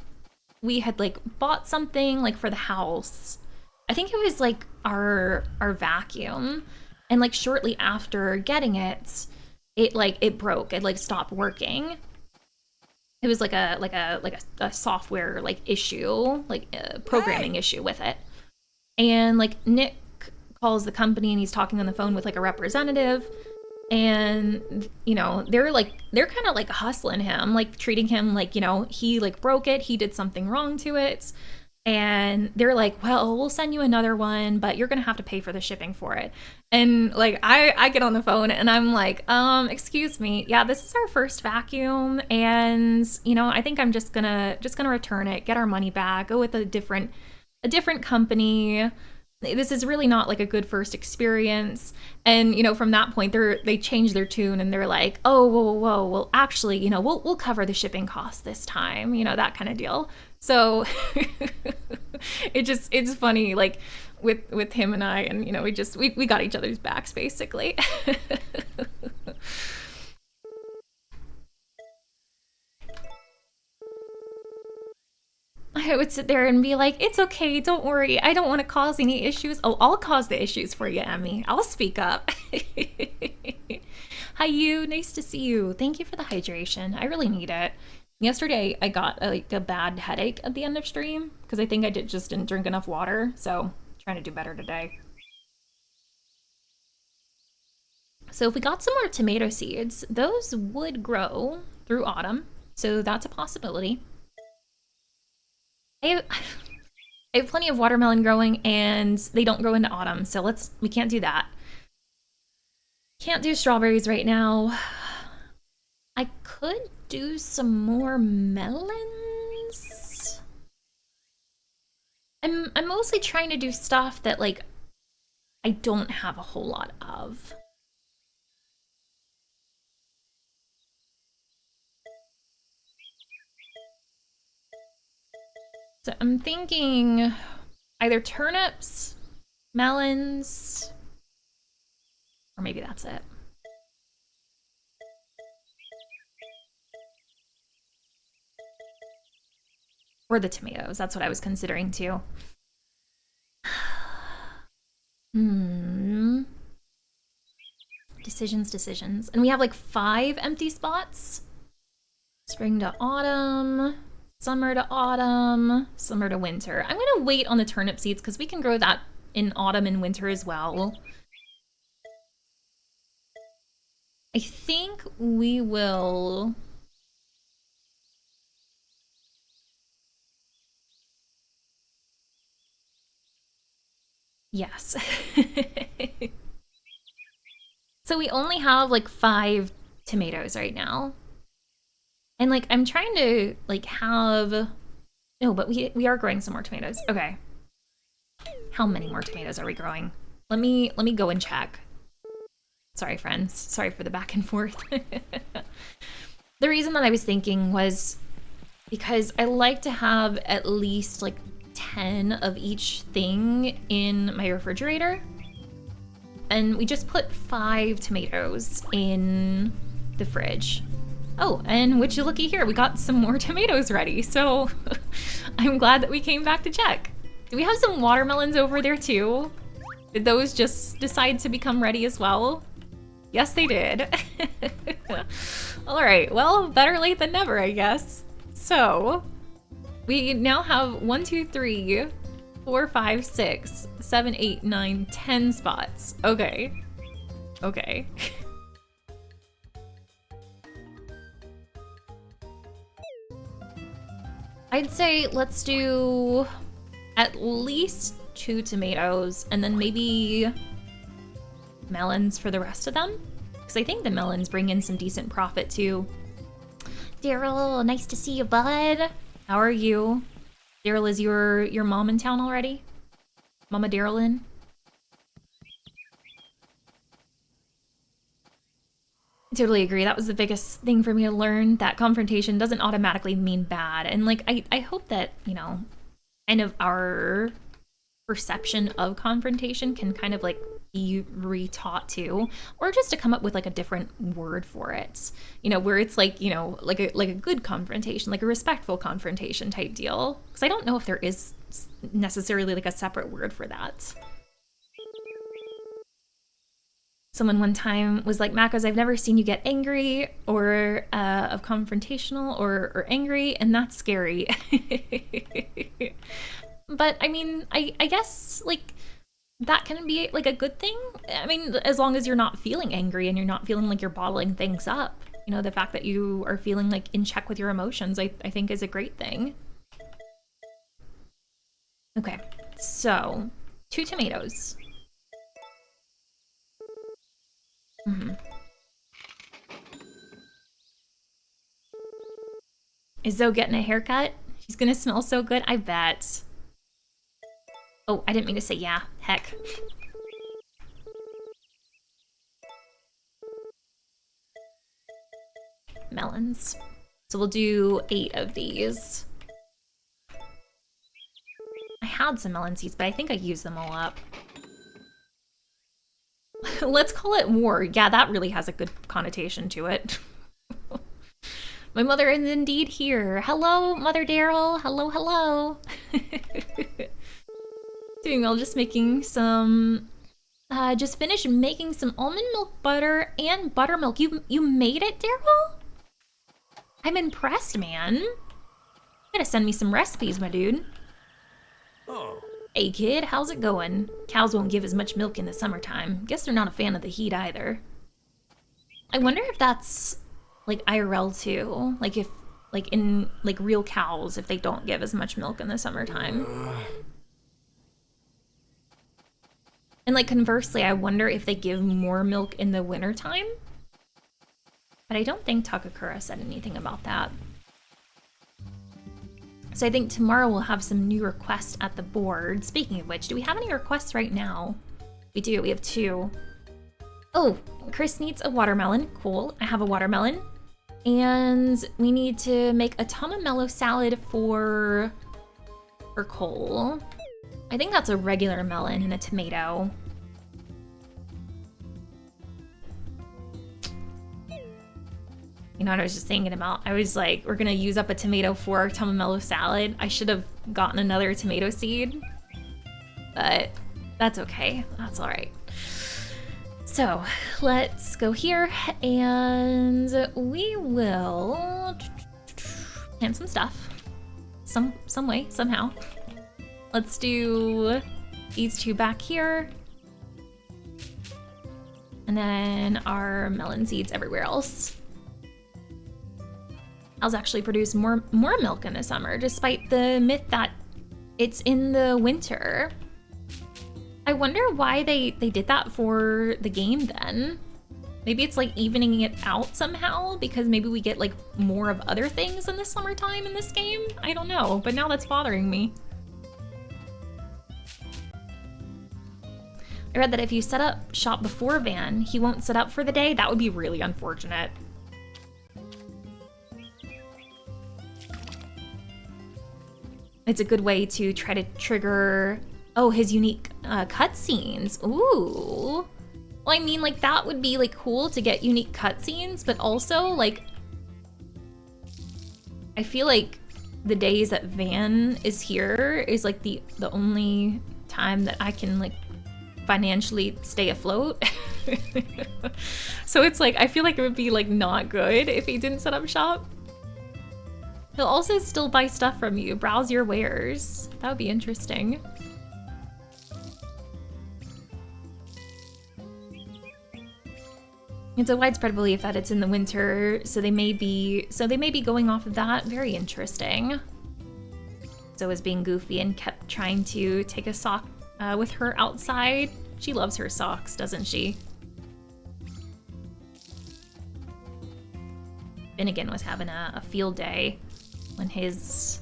Speaker 1: we had like bought something like for the house. I think it was like our vacuum, and like shortly after getting it, it broke. It like stopped working. It was like a software like issue, like a programming issue with it. And like Nick calls the company and he's talking on the phone with like a representative, and you know, they're kind of like hustling him, like treating him like, you know, he like broke it, he did something wrong to it. And they're like, well, we'll send you another one, but you're gonna have to pay for the shipping for it. And like I get on the phone and I'm like, excuse me, yeah, this is our first vacuum, and you know, I think I'm just gonna return it, get our money back, go with a different company. This is really not like a good first experience. And you know, from that point they change their tune and they're like, oh, whoa, well actually, you know, we'll cover the shipping costs this time, you know, that kind of deal. So it's funny, like with him and I, and you know, we got each other's backs basically. I would sit there and be like, it's okay, don't worry, I don't want to cause any issues. Oh, I'll cause the issues for you, Emmy. I'll speak up. Hi, you. Nice to see you. Thank you for the hydration. I really need it. Yesterday, I got like a bad headache at the end of stream because I think I just didn't drink enough water. So, trying to do better today. So if we got some more tomato seeds, those would grow through autumn. So that's a possibility. I have plenty of watermelon growing and they don't grow into autumn. So we can't do that. Can't do strawberries right now. I could do some more melons. I'm mostly trying to do stuff that like I don't have a whole lot of. So I'm thinking either turnips, melons, or maybe that's it. Or the tomatoes, that's what I was considering too. Decisions. And we have like 5 empty spots. Spring to autumn, summer to autumn, summer to winter. I'm gonna wait on the turnip seeds because we can grow that in autumn and winter as well. I think we will... Yes. So we only have like 5 tomatoes right now. And like I'm trying to like have... No, but we are growing some more tomatoes. Okay. How many more tomatoes are we growing? Let me go and check. Sorry, friends. Sorry for the back and forth. The reason that I was thinking was because I like to have at least like 10 of each thing in my refrigerator. And we just put 5 tomatoes in the fridge. Oh, and would you looky here, we got some more tomatoes ready. So I'm glad that we came back to check. Do we have some watermelons over there too? Did those just decide to become ready as well? Yes, they did. All right, well, better late than never, I guess. So we now have 1, 2, 3, 4, 5, 6, 7, 8, 9, 10 spots. Okay. Okay. I'd say let's do at least 2 tomatoes and then maybe melons for the rest of them. Because I think the melons bring in some decent profit too. Daryl, nice to see you, bud. How are you? Daryl, is your mom in town already? Mama Darylin? I totally agree. That was the biggest thing for me to learn, that confrontation doesn't automatically mean bad. And like, I hope that, you know, kind of our perception of confrontation can kind of like be retaught too, or just to come up with like a different word for it, you know, where it's like, you know, like a good confrontation, like a respectful confrontation type deal. Because I don't know if there is necessarily like a separate word for that. Someone one time was like, Macos, I've never seen you get angry or of confrontational or angry, and that's scary. But I mean, I guess like that can be like a good thing. I mean, as long as you're not feeling angry and you're not feeling like you're bottling things up. You know, the fact that you are feeling like in check with your emotions, I think is a great thing. Okay, so 2 tomatoes. Is Zoe getting a haircut? She's gonna smell so good, I bet. Oh, I didn't mean to say yeah. Heck. Melons. So we'll do 8 of these. I had some melon seeds, but I think I used them all up. Let's call it war. Yeah, that really has a good connotation to it. My mother is indeed here. Hello, Mother Daryl. Hello, hello. Doing well, just making some, just finished making some almond milk butter and buttermilk. You made it, Daryl? I'm impressed, man. You gotta send me some recipes, my dude.
Speaker 3: Oh.
Speaker 1: Hey kid, how's it going? Cows won't give as much milk in the summertime. Guess they're not a fan of the heat either. I wonder if that's like IRL too. Like if, like in like real cows, if they don't give as much milk in the summertime. And like conversely, I wonder if they give more milk in the wintertime. But I don't think Takakura said anything about that. So I think tomorrow we'll have some new requests at the board. Speaking of which, do we have any requests right now? We do, we have 2. Oh, Chris needs a watermelon. Cool, I have a watermelon. And we need to make a tomamelo salad for Cole. I think that's a regular melon and a tomato. You know what I was just thinking about? I was like, we're gonna use up a tomato for our tomamelo salad. I should have gotten another tomato seed, but that's okay. That's all right. So let's go here and we will plant some stuff. Some way, somehow. Let's do these 2 back here. And then our melon seeds everywhere else. Cows actually produce more milk in the summer, despite the myth that it's in the winter. I wonder why they did that for the game then. Maybe it's like evening it out somehow, because maybe we get like more of other things in the summertime in this game? I don't know, but now that's bothering me. I read that if you set up shop before Van, he won't set up for the day. That would be really unfortunate. It's a good way to try to trigger, oh, his unique cutscenes. Ooh. Well, I mean, like, that would be, like, cool to get unique cutscenes, but also, like, I feel like the days that Van is here is, like, the only time that I can, like, financially stay afloat. So it's, like, I feel like it would be, like, not good if he didn't set up shop. He'll also still buy stuff from you, browse your wares. That would be interesting. It's a widespread belief that it's in the winter, so they may be going off of that. Very interesting. So was being goofy and kept trying to take a sock with her outside. She loves her socks, doesn't she? Finnegan was having a field day when his,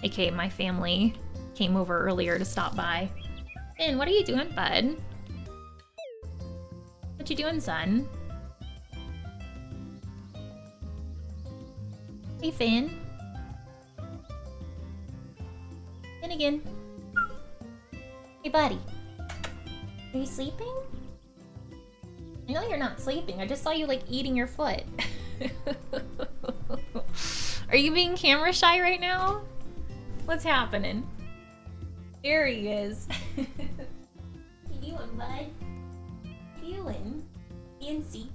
Speaker 1: aka my family, came over earlier to stop by. Finn, what are you doing, bud? What you doing, son? Hey, Finn. Finnegan. Hey, buddy. Are you sleeping? I know you're not sleeping. I just saw you, like, eating your foot. Are you being camera shy right now? What's happening? There he is. What you doing, bud? What you doing? Fancy.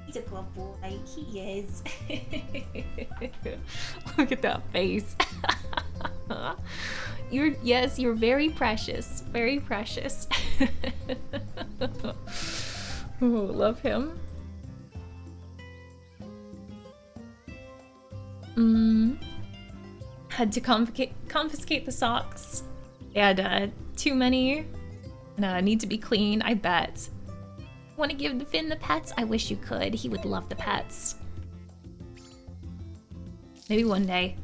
Speaker 1: He's a good boy. He is. Look at that face. You're very precious. Very precious. Oh, love him. Had to confiscate the socks. They had too many and need to be cleaned, I bet. Want to give Finn the pets? I wish you could. He would love the pets. Maybe one day.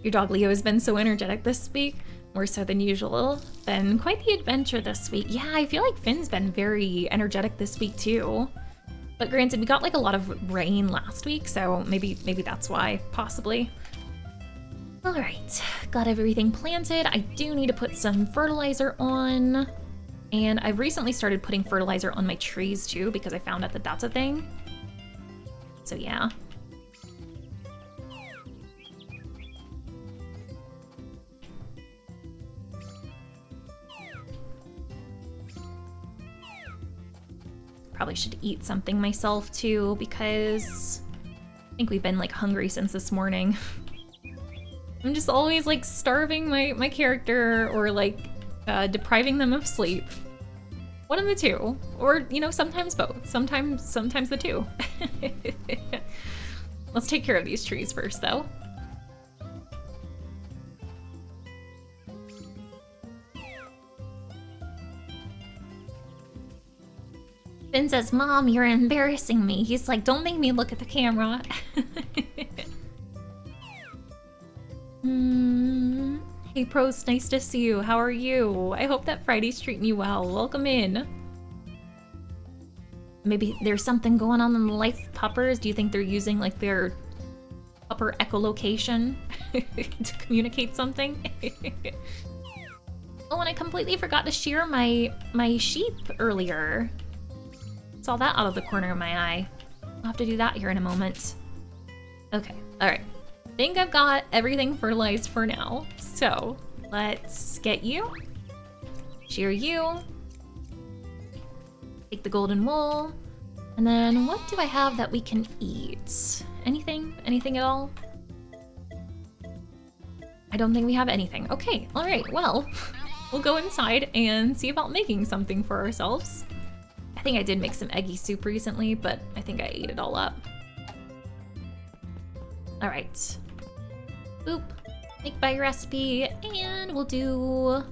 Speaker 1: Your dog Leo has been so energetic this week, more so than usual. Been quite the adventure this week. Yeah, I feel like Finn's been very energetic this week too. But granted, we got like a lot of rain last week, so maybe that's why, possibly. All right, got everything planted. I do need to put some fertilizer on. And I've recently started putting fertilizer on my trees too, because I found out that that's a thing. So yeah. Probably should eat something myself too, because I think we've been like hungry since this morning. I'm just always like starving my character or like depriving them of sleep. One of the two, or you know, sometimes both. Sometimes the two. Let's take care of these trees first, though. Finn says, "Mom, you're embarrassing me." He's like, "Don't make me look at the camera." Hey Prost, nice to see you. How are you? I hope that Friday's treating you well. Welcome in. Maybe there's something going on in the life of puppers. Do you think they're using like their pupper echolocation to communicate something? Oh, and I completely forgot to shear my sheep earlier. Saw that out of the corner of my eye. I'll have to do that here in a moment. Okay, all right. I think I've got everything fertilized for now. So let's get you, shear you, take the golden wool, and then what do I have that we can eat? Anything? Anything at all? I don't think we have anything. Okay, all right, well, we'll go inside and see about making something for ourselves. I think I did make some eggy soup recently, but I think I ate it all up. All right. Boop. Make by recipe, and we'll do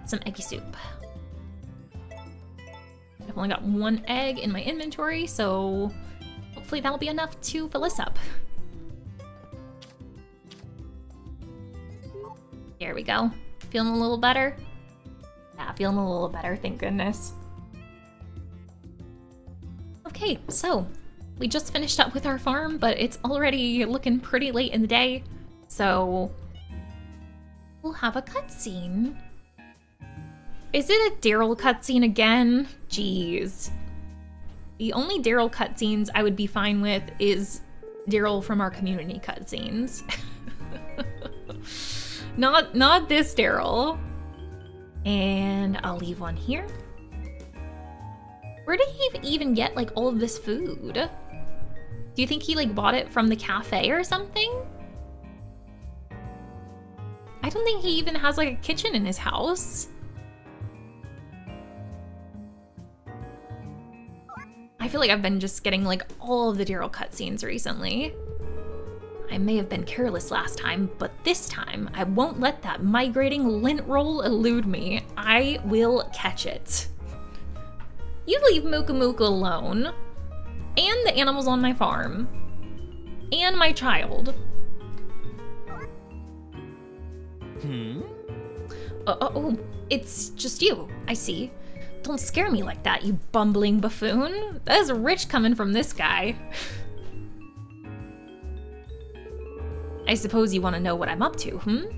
Speaker 1: some eggy soup. I've only got one egg in my inventory, so hopefully that'll be enough to fill us up. There we go. Feeling a little better? Yeah, feeling a little better, thank goodness. Okay, so we just finished up with our farm, but it's already looking pretty late in the day, so we'll have a cutscene. Is it a Daryl cutscene again? Jeez. The only Daryl cutscenes I would be fine with is Daryl from our community cutscenes. Not this Daryl. And I'll leave one here. Where did he even get like all of this food? Do you think he like bought it from the cafe or something? I don't think he even has like a kitchen in his house. I feel like I've been just getting like all of the Daryl cutscenes recently. I may have been careless last time, but this time I won't let that migrating lint roll elude me. I will catch it. You leave Mooka Mooka alone, and the animals on my farm, and my child. Oh, it's just you, I see. Don't scare me like that, you bumbling buffoon. That is rich coming from this guy. I suppose you want to know what I'm up to,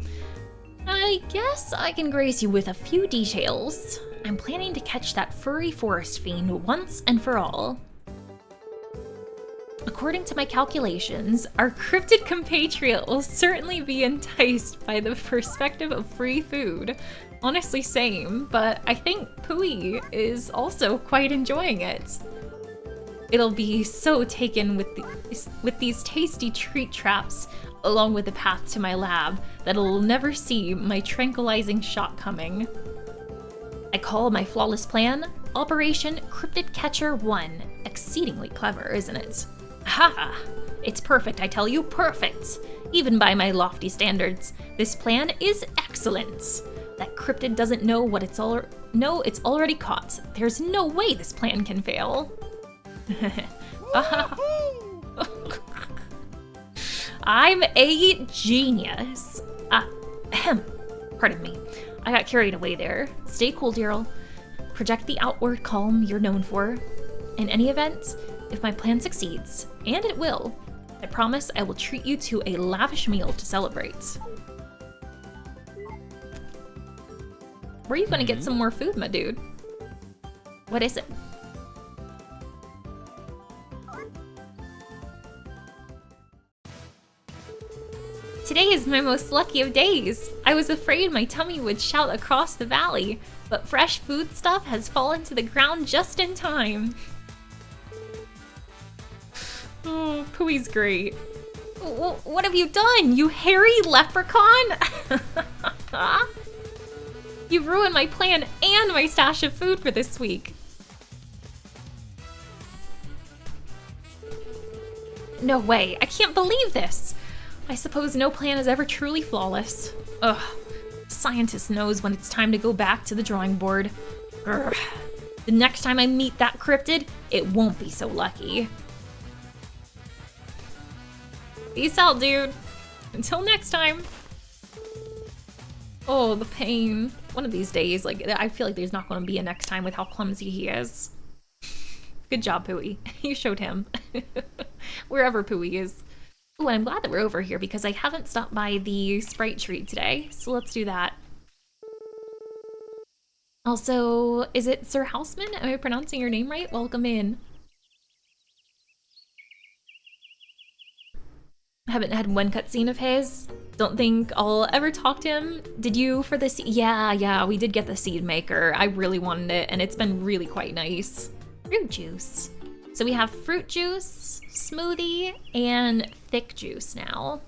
Speaker 1: I guess I can grace you with a few details. I'm planning to catch that furry forest fiend once and for all. According to my calculations, our cryptid compatriot will certainly be enticed by the perspective of free food. Honestly, same, but I think Pui is also quite enjoying it. It'll be so taken with these tasty treat traps, along with the path to my lab, that it'll never see my tranquilizing shot coming. I call my flawless plan Operation Cryptid Catcher 1. Exceedingly clever, isn't it? Ha! It's perfect, I tell you, perfect! Even by my lofty standards, this plan is excellent. That cryptid doesn't know what it's already caught. There's no way this plan can fail. I'm a genius. Pardon me. I got carried away there. Stay cool, Daryl. Project the outward calm you're known for. In any event, if my plan succeeds, and it will, I promise I will treat you to a lavish meal to celebrate. Where are you gonna get some more food, my dude? What is it? Today is my most lucky of days. I was afraid my tummy would shout across the valley, but fresh food stuff has fallen to the ground just in time. Oh, Pui's great. What have you done, you hairy leprechaun? You've ruined my plan and my stash of food for this week. No way, I can't believe this. I suppose no plan is ever truly flawless. Ugh, scientist knows when it's time to go back to the drawing board. Grr. The next time I meet that cryptid, it won't be so lucky. Peace out, dude. Until next time. Oh, the pain. One of these days, like, I feel like there's not going to be a next time with how clumsy he is. Good job, Pui. You showed him. Wherever Pui is. Ooh, and I'm glad that we're over here because I haven't stopped by the Sprite Tree today, so let's do that. Also, is it Sir Houseman? Am I pronouncing your name right? Welcome in. I haven't had one cutscene of his. Don't think I'll ever talk to him. Did you for this? Yeah, we did get the seed maker. I really wanted it, and it's been really quite nice. Fruit juice. So we have fruit juice, smoothie, and thick juice now.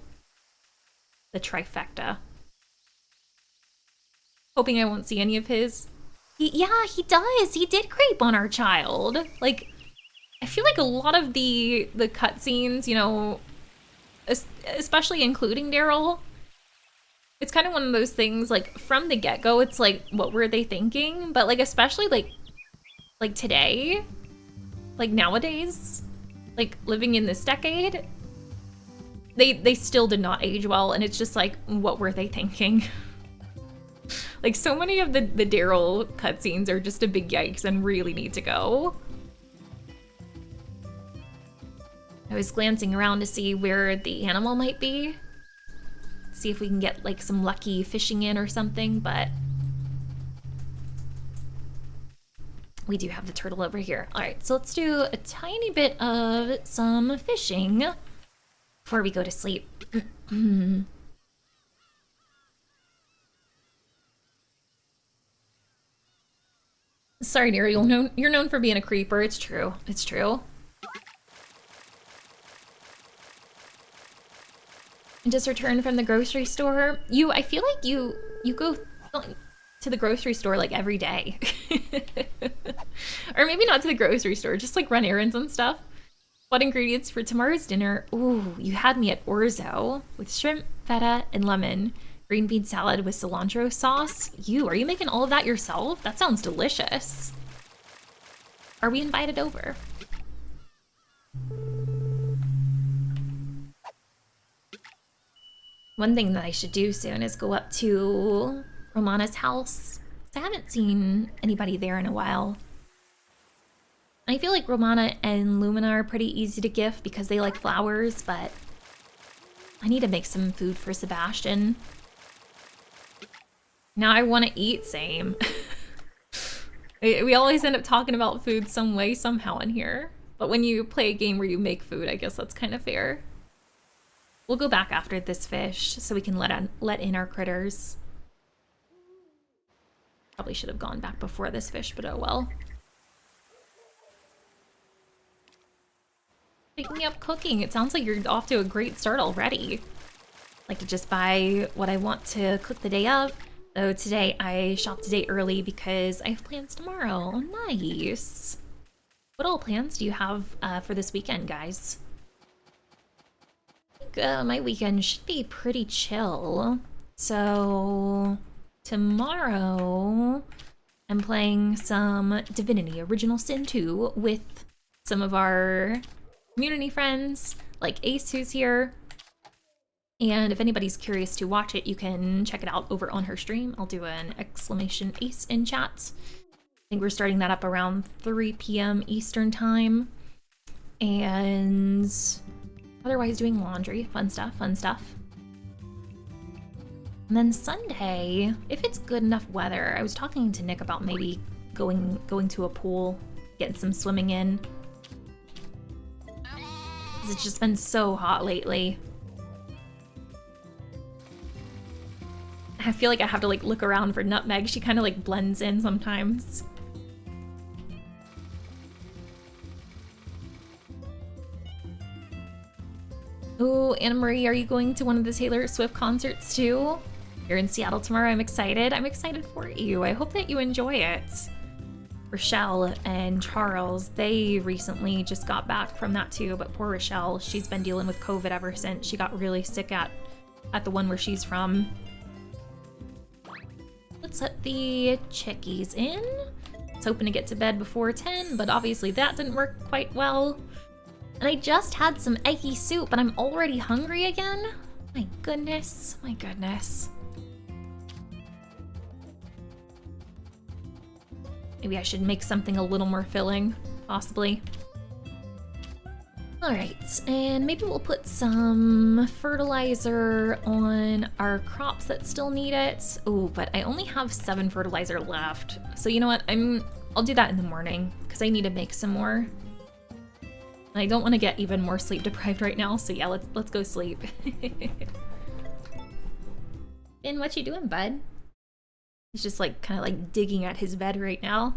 Speaker 1: The trifecta. Hoping I won't see any of his. Yeah, he does. He did creep on our child. Like, I feel like a lot of the cutscenes, you know, especially including Daryl, it's kind of one of those things, like, from the get-go, it's like, what were they thinking? But, like, especially, like today, like, nowadays, like, living in this decade, they still did not age well, and it's just like, what were they thinking? Like, so many of the Daryl cutscenes are just a big yikes and really need to go. I was glancing around to see where the animal might be. See if we can get, like, some lucky fishing in or something, but we do have the turtle over here. All right, so let's do a tiny bit of some fishing before we go to sleep. Sorry, Daryl, you're known for being a creeper. It's true. It's true. Just returned from the grocery store. I feel like you go to the grocery store like every day. Or maybe not to the grocery store, just like run errands and stuff. What ingredients for tomorrow's dinner? Ooh, you had me at orzo with shrimp, feta, and lemon. Green bean salad with cilantro sauce. Are you making all of that yourself? That sounds delicious. Are we invited over? One thing that I should do soon is go up to Romana's house. I haven't seen anybody there in a while. I feel like Romana and Lumina are pretty easy to gift because they like flowers, but I need to make some food for Sebastian. Now I want to eat, same. We always end up talking about food some way, somehow in here. But when you play a game where you make food, I guess that's kind of fair. We'll go back after this fish so we can let in our critters. Probably should have gone back before this fish, but oh well. Picking up cooking. It sounds like you're off to a great start already. Like to just buy what I want to cook the day of. Though today I shopped a day early because I have plans tomorrow. Nice. What all plans do you have for this weekend, guys? I think my weekend should be pretty chill. So tomorrow I'm playing some Divinity Original Sin 2 with some of our community friends, like Ace who's here. And if anybody's curious to watch it, you can check it out over on her stream. I'll do an exclamation Ace in chat. I think we're starting that up around 3 p.m. Eastern time. And otherwise doing laundry, fun stuff, fun stuff. And then Sunday, if it's good enough weather, I was talking to Nick about maybe going to a pool, getting some swimming in. It's just been so hot lately. I feel like I have to like look around for Nutmeg. She kind of like blends in sometimes. Oh, Anna Marie, are you going to one of the Taylor Swift concerts too? You're in Seattle tomorrow. I'm excited. I'm excited for you. I hope that you enjoy it. Rochelle and Charles, they recently just got back from that too, but poor Rochelle, she's been dealing with COVID ever since she got really sick at the one where she's from. Let's let the chickies in. I was hoping to get to bed before 10, but obviously that didn't work quite well. And I just had some eggy soup, and I'm already hungry again? My goodness, my goodness. Maybe I should make something a little more filling, possibly. All right, and maybe we'll put some fertilizer on our crops that still need it. Oh, but I only have 7 fertilizer left. So you know what, I'll do that in the morning because I need to make some more. I don't want to get even more sleep deprived right now, so yeah, let's go sleep. Finn, what you doing, bud? He's just like kind of like digging at his bed right now.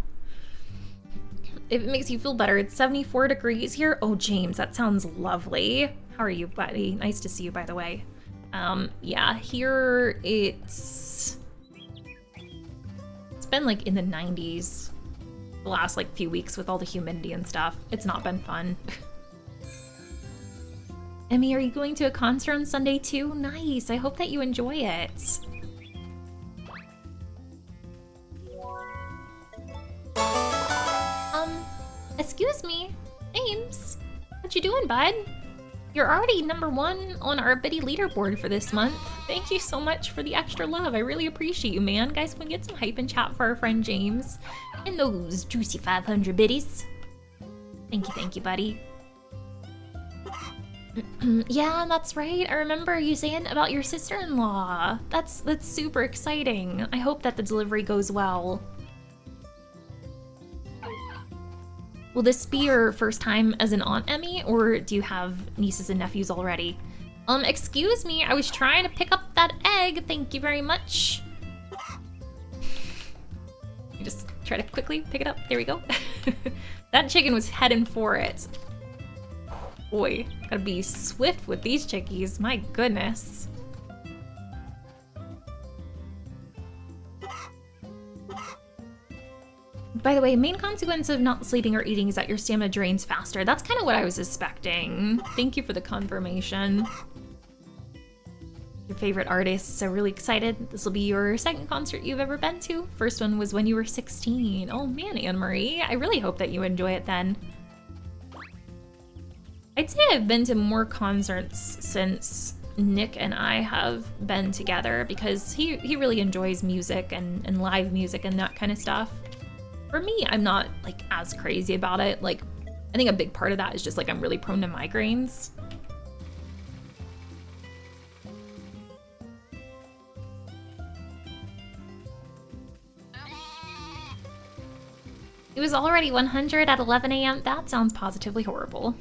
Speaker 1: If it makes you feel better, it's 74 degrees here. Oh, James, that sounds lovely. How are you, buddy? Nice to see you, by the way. Yeah, here it's been like in the 90s the last like few weeks with all the humidity and stuff. It's not been fun. Emmy, are you going to a concert on Sunday too? Nice. I hope that you enjoy it. Excuse me, James, what you doing, bud? You're already #1 on our Biddy leaderboard for this month. Thank you so much for the extra love. I really appreciate you, man. Guys, can we get some hype in chat for our friend James and those juicy 500 biddies? Thank you, buddy. Yeah, that's right. I remember you saying about your sister-in-law. That's super exciting. I hope that the delivery goes well. Will this be your first time as an Aunt Emmy, or do you have nieces and nephews already? Excuse me, I was trying to pick up that egg. Thank you very much. You just try to quickly pick it up. There we go. That chicken was heading for it. Boy, gotta be swift with these chickies. My goodness. by the way, main consequence of not sleeping or eating is that your stamina drains faster. That's kind of what I was expecting. Thank you for the confirmation. Your favorite artist, so really excited. This will be your second concert you've ever been to. First one was when you were 16. Oh man, Anne-Marie, I really hope that you enjoy it then. I'd say I've been to more concerts since Nick and I have been together because he really enjoys music and live music and that kind of stuff. For me, I'm not like as crazy about it. Like, I think a big part of that is just like I'm really prone to migraines. It was already 100 at 11 a.m. That sounds positively horrible.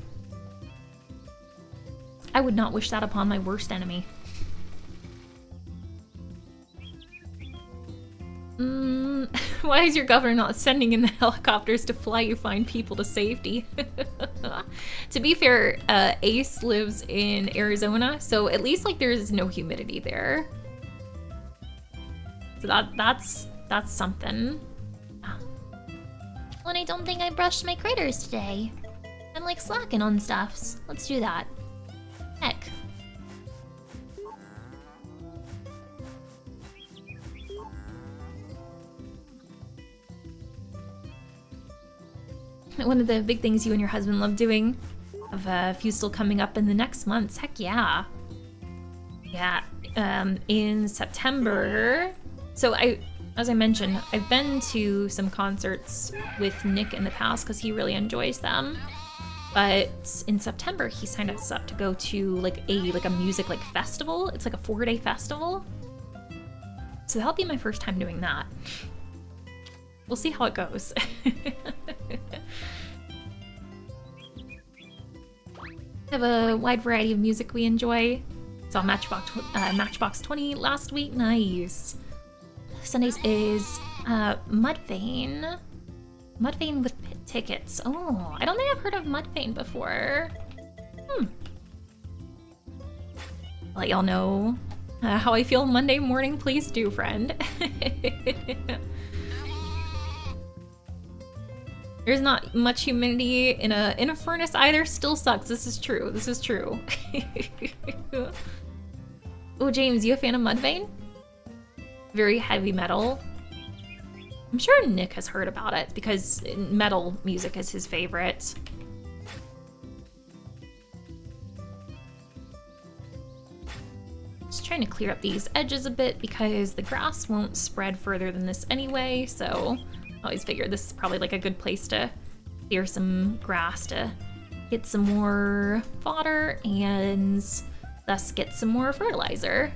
Speaker 1: I would not wish that upon my worst enemy. Why is your governor not sending in the helicopters to fly you fine people to safety? To be fair, Ace lives in Arizona, so at least like there's no humidity there. So that's something. Well, I don't think I brushed my critters today. I'm like slacking on stuffs. Let's do that. Heck. One of the big things you and your husband love doing. Have a few still coming up in the next months. Heck yeah. Yeah, in September. So as I mentioned, I've been to some concerts with Nick in the past because he really enjoys them. But in September, he signed us up to go to like a music like festival. It's like a 4-day festival. So that'll be my first time doing that. We'll see how it goes. Have a wide variety of music we enjoy. Saw Matchbox 20 last week. Nice. Sundays is Mudvayne. Mudvayne with pit tickets. Oh, I don't think I've heard of Mudvayne before. I'll let y'all know how I feel Monday morning. Please do, friend. There's not much humidity in a furnace either. Still sucks. This is true. This is true. Oh, James, you a fan of Mudvayne? Very heavy metal. I'm sure Nick has heard about it because metal music is his favorite. Just trying to clear up these edges a bit because the grass won't spread further than this anyway, so I always figured this is probably like a good place to clear some grass to get some more fodder and thus get some more fertilizer.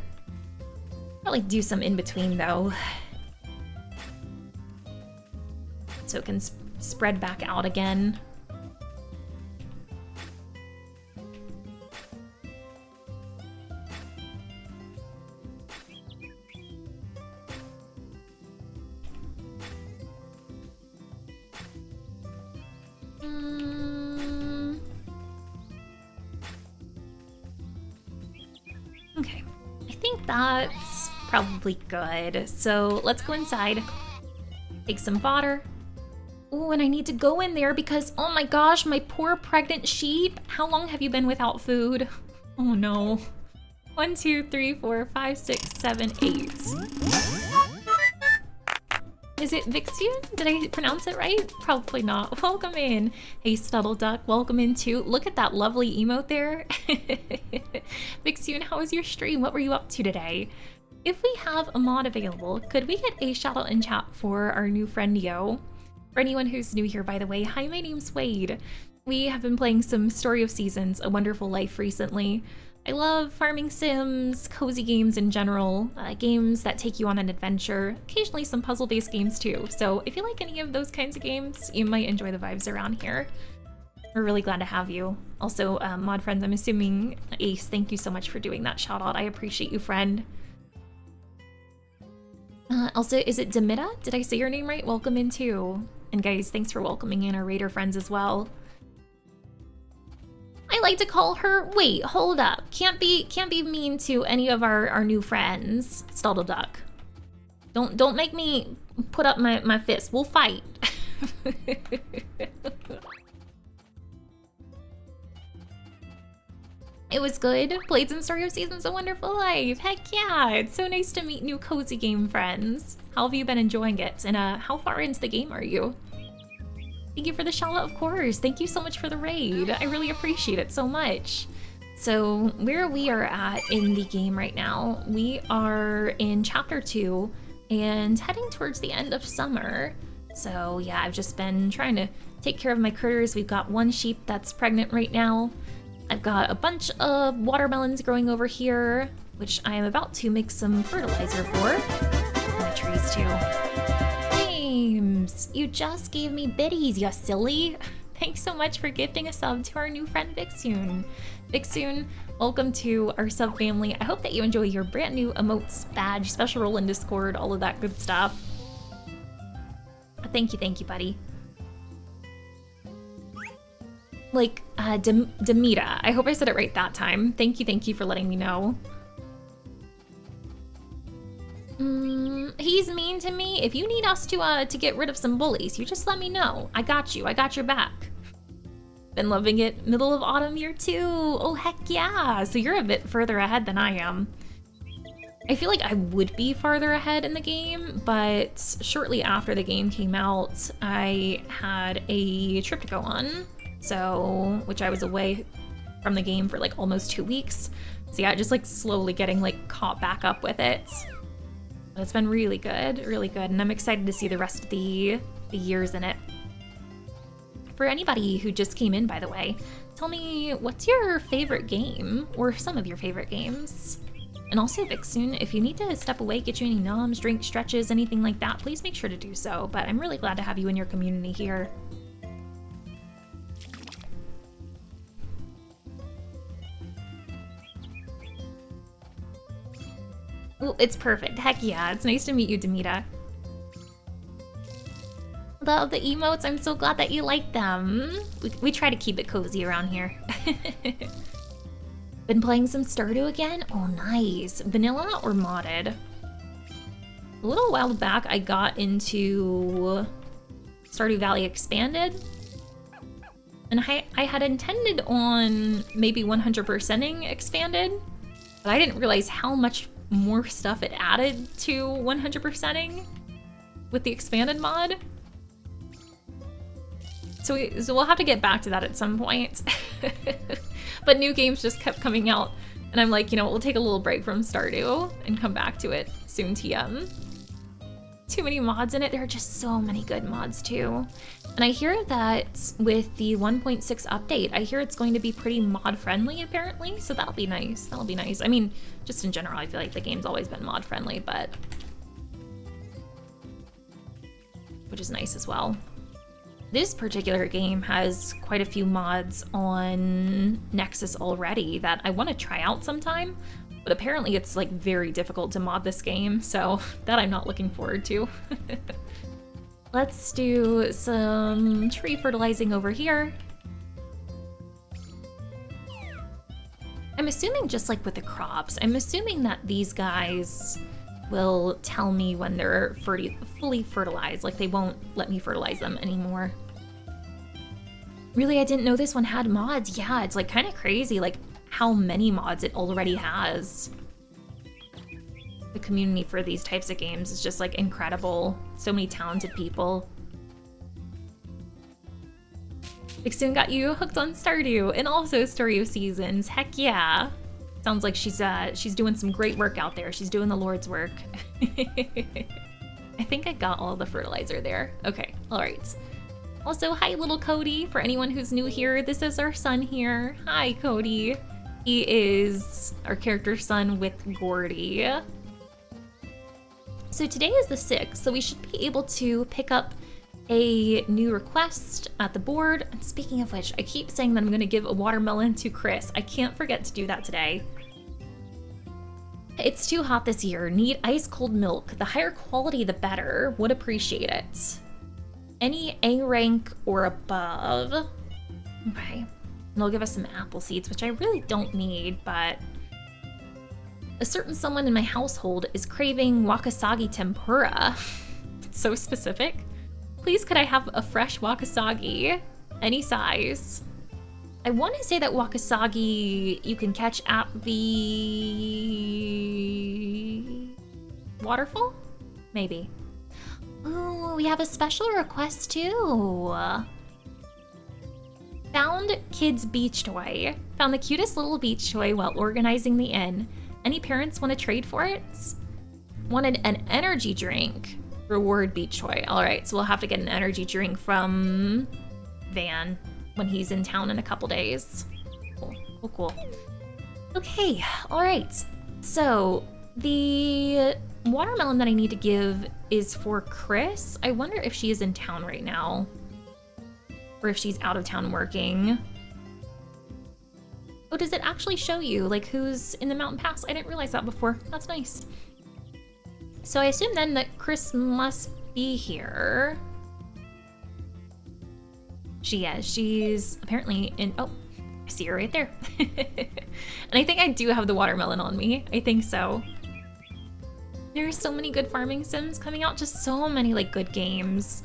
Speaker 1: Probably do some in between though, so it can spread back out again. Okay, I think that's probably good. So let's go inside, take some fodder. Oh, and I need to go in there because, oh my gosh, my poor pregnant sheep. How long have you been without food? Oh no. 1, 2, 3, 4, 5, 6, 7, 8. Is it Vixion? Did I pronounce it right? Probably not. Welcome in. Hey, Studdle Duck, welcome in too. Look at that lovely emote there. Vixion, how was your stream? What were you up to today? If we have a mod available, could we get a shout out in chat for our new friend Yo? For anyone who's new here, by the way, hi, my name's Wade. We have been playing some Story of Seasons, A Wonderful Life recently. I love farming sims, cozy games in general, games that take you on an adventure, occasionally some puzzle-based games too. So if you like any of those kinds of games, you might enjoy the vibes around here. We're really glad to have you. Also, mod friends, I'm assuming Ace, thank you so much for doing that shout out. I appreciate you, friend. Also, is it Demita? Did I say your name right? Welcome in too. And guys, thanks for welcoming in our Raider friends as well. I like to call her, wait, hold up. Can't be mean to any of our new friends. Studdle Duck. Don't make me put up my fist. We'll fight. It was good. Played some Story of Seasons: A Wonderful Life. Heck yeah, it's so nice to meet new cozy game friends. How have you been enjoying it? And how far into the game are you? Thank you for the shout out, of course. Thank you so much for the raid. I really appreciate it so much. So where we are at in the game right now, we are in chapter 2 and heading towards the end of summer. So yeah, I've just been trying to take care of my critters. We've got one sheep that's pregnant right now. I've got a bunch of watermelons growing over here, which I am about to make some fertilizer for. My trees too. James, you just gave me biddies, you silly. Thanks so much for gifting a sub to our new friend Vixune. Vixune, welcome to our sub family. I hope that you enjoy your brand new emotes, badge, special role in Discord, all of that good stuff. Thank you, buddy. Like, Demita. I hope I said it right that time. Thank you for letting me know. He's mean to me. If you need us to get rid of some bullies, you just let me know. I got you. I got your back. Been loving it. Middle of autumn year 2. Oh, heck yeah. So you're a bit further ahead than I am. I feel like I would be farther ahead in the game, but shortly after the game came out, I had a trip to go on. So, which I was away from the game for like almost 2 weeks. So yeah, just like slowly getting like caught back up with it. But it's been really good, and I'm excited to see the rest of the years in it. For anybody who just came in, by the way, tell me what's your favorite game, or some of your favorite games? And also, Vixune, if you need to step away, get you any noms, drink stretches, anything like that, please make sure to do so. But I'm really glad to have you in your community here. Well, it's perfect. Heck yeah, it's nice to meet you, Demita. Love the emotes. I'm so glad that you like them. We try to keep it cozy around here. Been playing some Stardew again? Oh, nice. Vanilla or modded? A little while back, I got into Stardew Valley Expanded. And I had intended on maybe 100%ing Expanded, but I didn't realize how much more stuff it added to 100%ing with the expanded mod. So we'll have to get back to that at some point. But new games just kept coming out, and I'm like, you know, we'll take a little break from Stardew and come back to it soon, TM. Too many mods in it. There are just so many good mods too. And I hear that with the 1.6 update, I hear it's going to be pretty mod friendly apparently, so that'll be nice. That'll be nice. I mean, just in general, I feel like the game's always been mod friendly, but which is nice as well. This particular game has quite a few mods on Nexus already that I want to try out sometime, but apparently it's like very difficult to mod this game, so that I'm not looking forward to. Let's do some tree fertilizing over here. I'm assuming just like with the crops, I'm assuming that these guys will tell me when they're fully fertilized, like they won't let me fertilize them anymore. Really, I didn't know this one had mods. Yeah, it's like kind of crazy like how many mods it already has. The community for these types of games is just like incredible. So many talented people. Vixune got you hooked on Stardew and also Story of Seasons. Heck yeah. Sounds like she's doing some great work out there. She's doing the Lord's work. I think I got all the fertilizer there. Okay, all right. Also, hi little Cody. For anyone who's new here, this is our son here. Hi, Cody. He is our character's son with Gordy. So today is the 6th, so we should be able to pick up a new request at the board. And speaking of which, I keep saying that I'm gonna give a watermelon to Chris. I can't forget to do that today. It's too hot this year. Need ice cold milk. The higher quality, the better. Would appreciate it. Any A rank or above. Okay. And they'll give us some apple seeds, which I really don't need, but a certain someone in my household is craving wakasagi tempura. It's so specific. Please, could I have a fresh Wakasagi? Any size. I want to say that Wakasagi you can catch at the waterfall? Maybe. Ooh, we have a special request too. Found kids beach toy. Found the cutest little beach toy while organizing the inn. Any parents want to trade for it? Wanted an energy drink. Reward beach toy. All right, so we'll have to get an energy drink from Van when he's in town in a couple days. Cool, cool, cool. Okay, all right. So the watermelon that I need to give is for Chris. I wonder if she is in town right now or if she's out of town working. Oh, does it actually show you like who's in the mountain pass? I didn't realize that before. That's nice. So I assume then that Chris must be here. She is. She's apparently in, oh, I see her right there. And I think I do have the watermelon on me. I think so. There's so many good farming sims coming out, just so many like good games.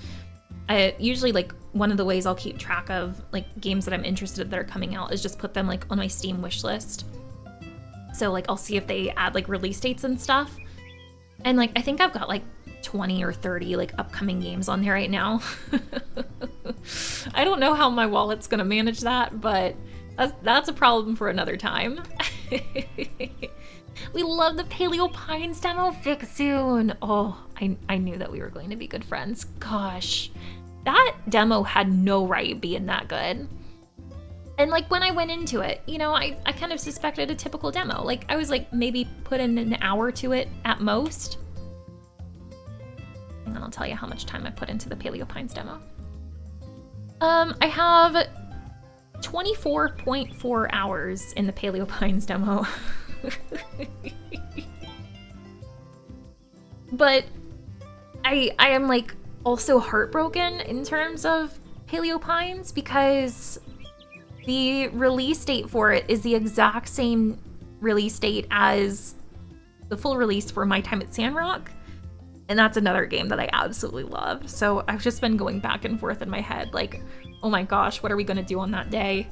Speaker 1: Usually like one of the ways I'll keep track of like games that I'm interested in that are coming out is just put them like on my Steam wish list. So like I'll see if they add like release dates and stuff. And like I think I've got like 20 or 30 like upcoming games on there right now. I don't know how my wallet's gonna manage that, but that's a problem for another time. We love the Paleo Pines demo soon. Oh, I knew that we were going to be good friends. Gosh, that demo had no right being that good. And like when I went into it, you know, I kind of suspected a typical demo. Like I was like maybe put in an hour to it at most. And then I'll tell you how much time I put into the Paleo Pines demo. I have 24.4 hours in the Paleo Pines demo. But I am like also heartbroken in terms of Paleo Pines because the release date for it is the exact same release date as the full release for My Time at Sandrock. And that's another game that I absolutely love. So I've just been going back and forth in my head like, oh my gosh, what are we gonna do on that day?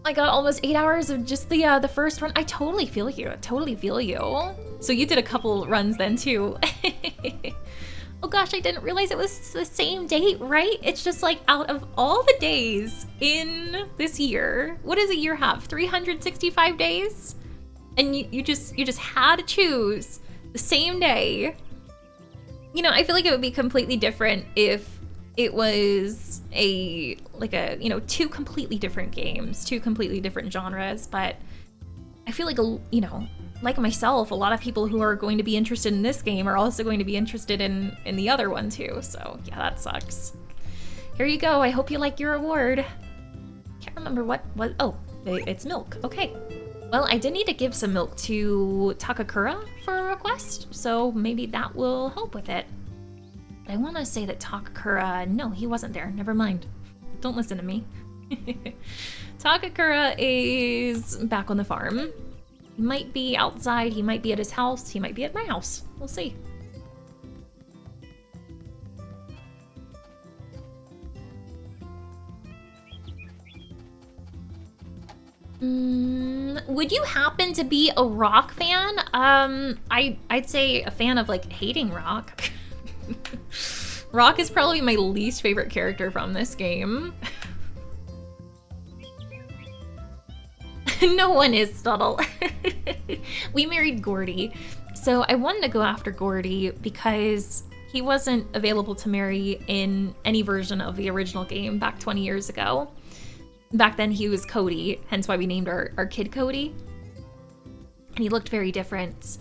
Speaker 1: I got almost 8 hours of just the first run. I totally feel you. I totally feel you. So you did a couple runs then too. Oh gosh, I didn't realize it was the same date, right? It's just like out of all the days in this year, what does a year have? 365 days? And you just had to choose the same day. You know, I feel like it would be completely different if it was you know, two completely different games, two completely different genres, but I feel like, you know, like myself, a lot of people who are going to be interested in this game are also going to be interested in the other one too, so yeah, that sucks. Here you go, I hope you like your reward. Can't remember what, oh, it's milk, okay. Well, I did need to give some milk to Takakura for a request, so maybe that will help with it. But I want to say that Takakura, no, he wasn't there, never mind. Don't listen to me. Takakura is back on the farm. He might be outside, he might be at his house, he might be at my house. We'll see. Would you happen to be a Rock fan? I'd say a fan of like hating Rock. Rock is probably my least favorite character from this game. No one is, Studdle. We married Gordy. So I wanted to go after Gordy because he wasn't available to marry in any version of the original game back 20 years ago. Back then he was Cody, hence why we named our kid Cody. And he looked very different.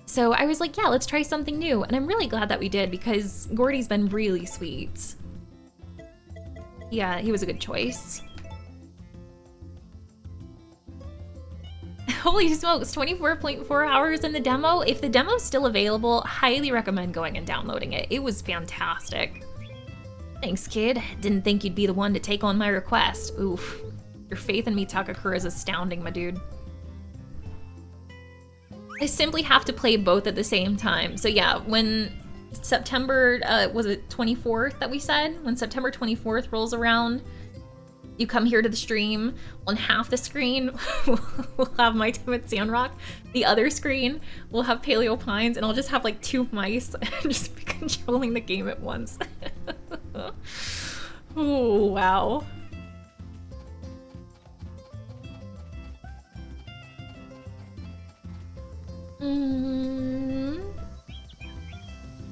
Speaker 1: So I was like, yeah, let's try something new. And I'm really glad that we did because Gordy's been really sweet. Yeah, he was a good choice. Holy smokes, 24.4 hours in the demo. If the demo's still available, highly recommend going and downloading it. It was fantastic. Thanks, kid. Didn't think you'd be the one to take on my request. Oof. Your faith in me, Takakura, is astounding, my dude. I simply have to play both at the same time. So yeah, when September, was it 24th that we said? When September 24th rolls around, you come here to the stream. On half the screen, we'll have My Time at Sandrock. The other screen, we'll have Paleo Pines, and I'll just have like 2 mice and just be controlling the game at once. Oh, wow.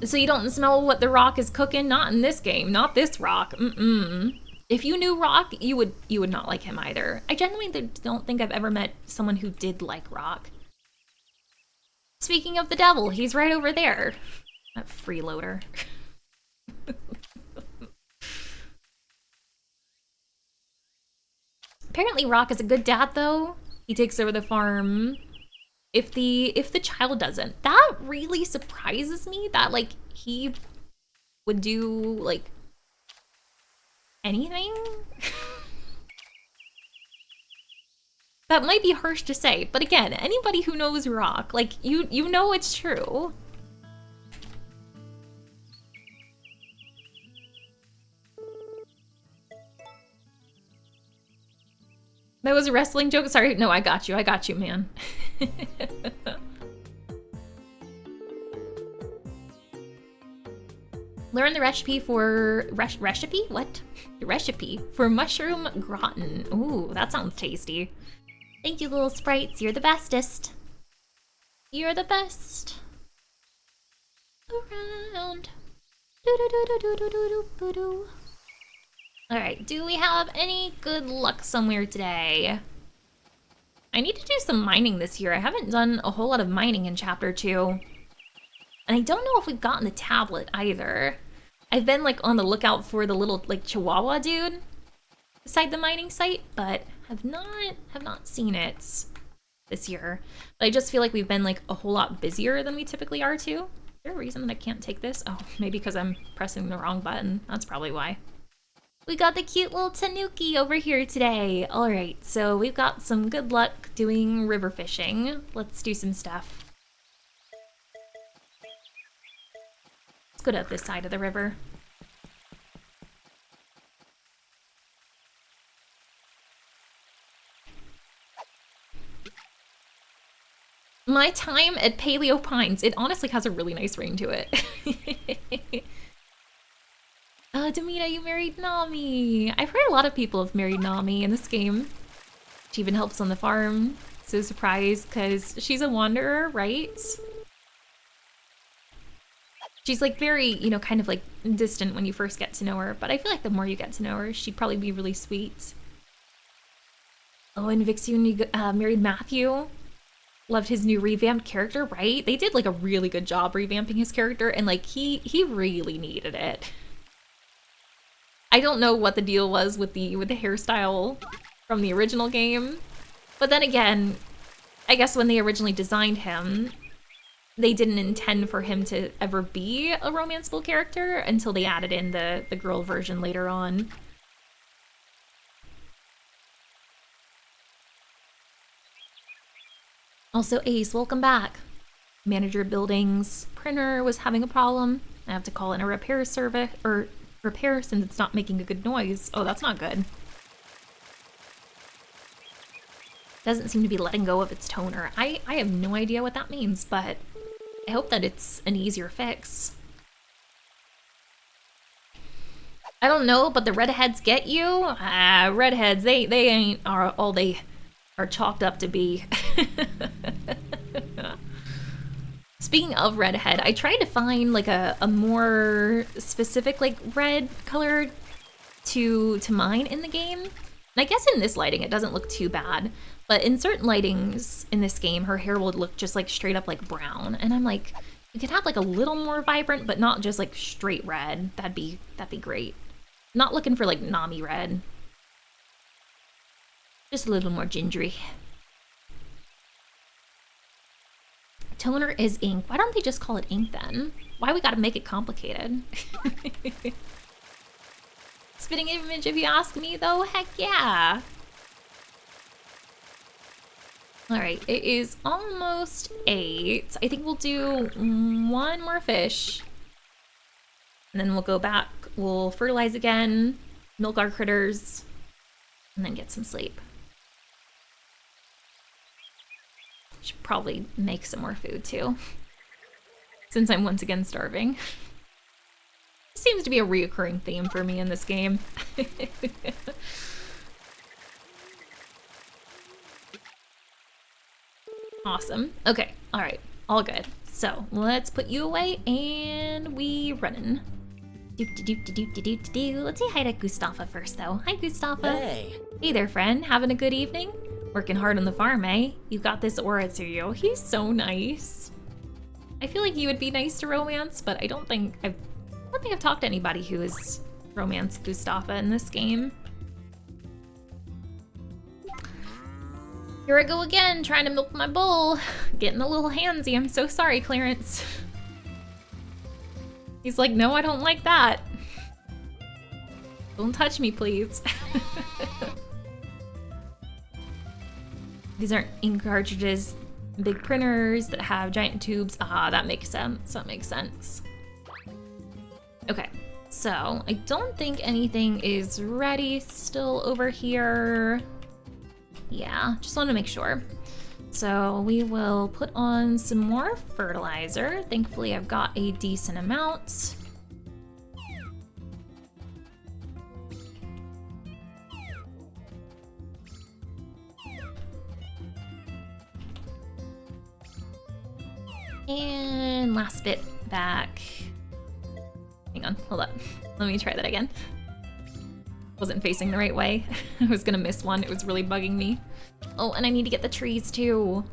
Speaker 1: So you don't smell what the rock is cooking? Not in this game. Not this rock. If you knew Rock, you would not like him either. I genuinely don't think I've ever met someone who did like Rock. Speaking of the devil, he's right over there. That freeloader. Apparently Rock is a good dad though. He takes over the farm. If the child doesn't, that really surprises me that like he would do like anything. That might be harsh to say, but again, anybody who knows Rock, like you know it's true. That was a wrestling joke. Sorry, no, I got you, man. Learn the recipe for recipe? What? The recipe for mushroom gratin. Ooh, that sounds tasty. Thank you, little sprites. You're the bestest. You're the best around. Do-do-do-do-do-do-do-do-do. Alright, do we have any good luck somewhere today? I need to do some mining this year. I haven't done a whole lot of mining in Chapter 2. And I don't know if we've gotten the tablet either. I've been like on the lookout for the little like Chihuahua dude beside the mining site, but have not seen it this year. But I just feel like we've been like a whole lot busier than we typically are too. Is there a reason that I can't take this? Oh, maybe because I'm pressing the wrong button. That's probably why. We got the cute little Tanuki over here today. All right, so we've got some good luck doing river fishing. Let's do some stuff. Let's go to this side of the river. My Time at Paleo Pines. It honestly has a really nice ring to it. Demita, you married Nami. I've heard a lot of people have married Nami in this game. She even helps on the farm. So surprised, because she's a wanderer, right? She's like very, you know, kind of like distant when you first get to know her, but I feel like the more you get to know her, she'd probably be really sweet. Oh, and Vixie married Matthew. Loved his new revamped character, right? They did like a really good job revamping his character, and like he really needed it. I don't know what the deal was with the hairstyle from the original game, but then again, I guess when they originally designed him, they didn't intend for him to ever be a romanceable character until they added in the girl version later on. Also, Ace, welcome back. Manager buildings printer was having a problem. I have to call in a repair service, or repair since it's not making a good noise. Oh, that's not good. Doesn't seem to be letting go of its toner. I have no idea what that means, but I hope that it's an easier fix. I don't know, but the redheads get you? Redheads, they ain't all they are chalked up to be. Speaking of redhead, I tried to find like a more specific like red color to mine in the game. And I guess in this lighting it doesn't look too bad, but in certain lightings in this game her hair will look just like straight up like brown. And I'm like, you could have like a little more vibrant, but not just like straight red. That'd be great. Not looking for like Nami red. Just a little more gingery. Toner is ink. Why don't they just call it ink then? Why we gotta make it complicated? Spitting image if you ask me though, heck yeah. Alright, it is almost 8. I think we'll do one more fish And then we'll go back, we'll fertilize again, milk our critters, and then get some sleep. Should probably make some more food too, since I'm once again starving. Seems to be a reoccurring theme for me in this game. Awesome. Okay, all right, all good. So let's put you away and we running. Let's say hi to Gustafa first though. Hi Gustafa.
Speaker 3: Hey.
Speaker 1: Hey there friend, having a good evening? Working hard on the farm, eh? You got this aura to you. He's so nice. I feel like he would be nice to romance, but I don't think I've talked to anybody who has romanced Gustafa in this game. Here I go again, trying to milk my bull. Getting a little handsy. I'm so sorry, Clarence. He's like, no, I don't like that. Don't touch me, please. These aren't ink cartridges, big printers that have giant tubes. Ah, that makes sense. That makes sense. Okay, so I don't think anything is ready still over here. Yeah, just want to make sure. So we will put on some more fertilizer. Thankfully, I've got a decent amount. And last bit back. Hang on, hold up. Let me try that again. Wasn't facing the right way. I was gonna miss one. It was really bugging me. Oh, and I need to get the trees too.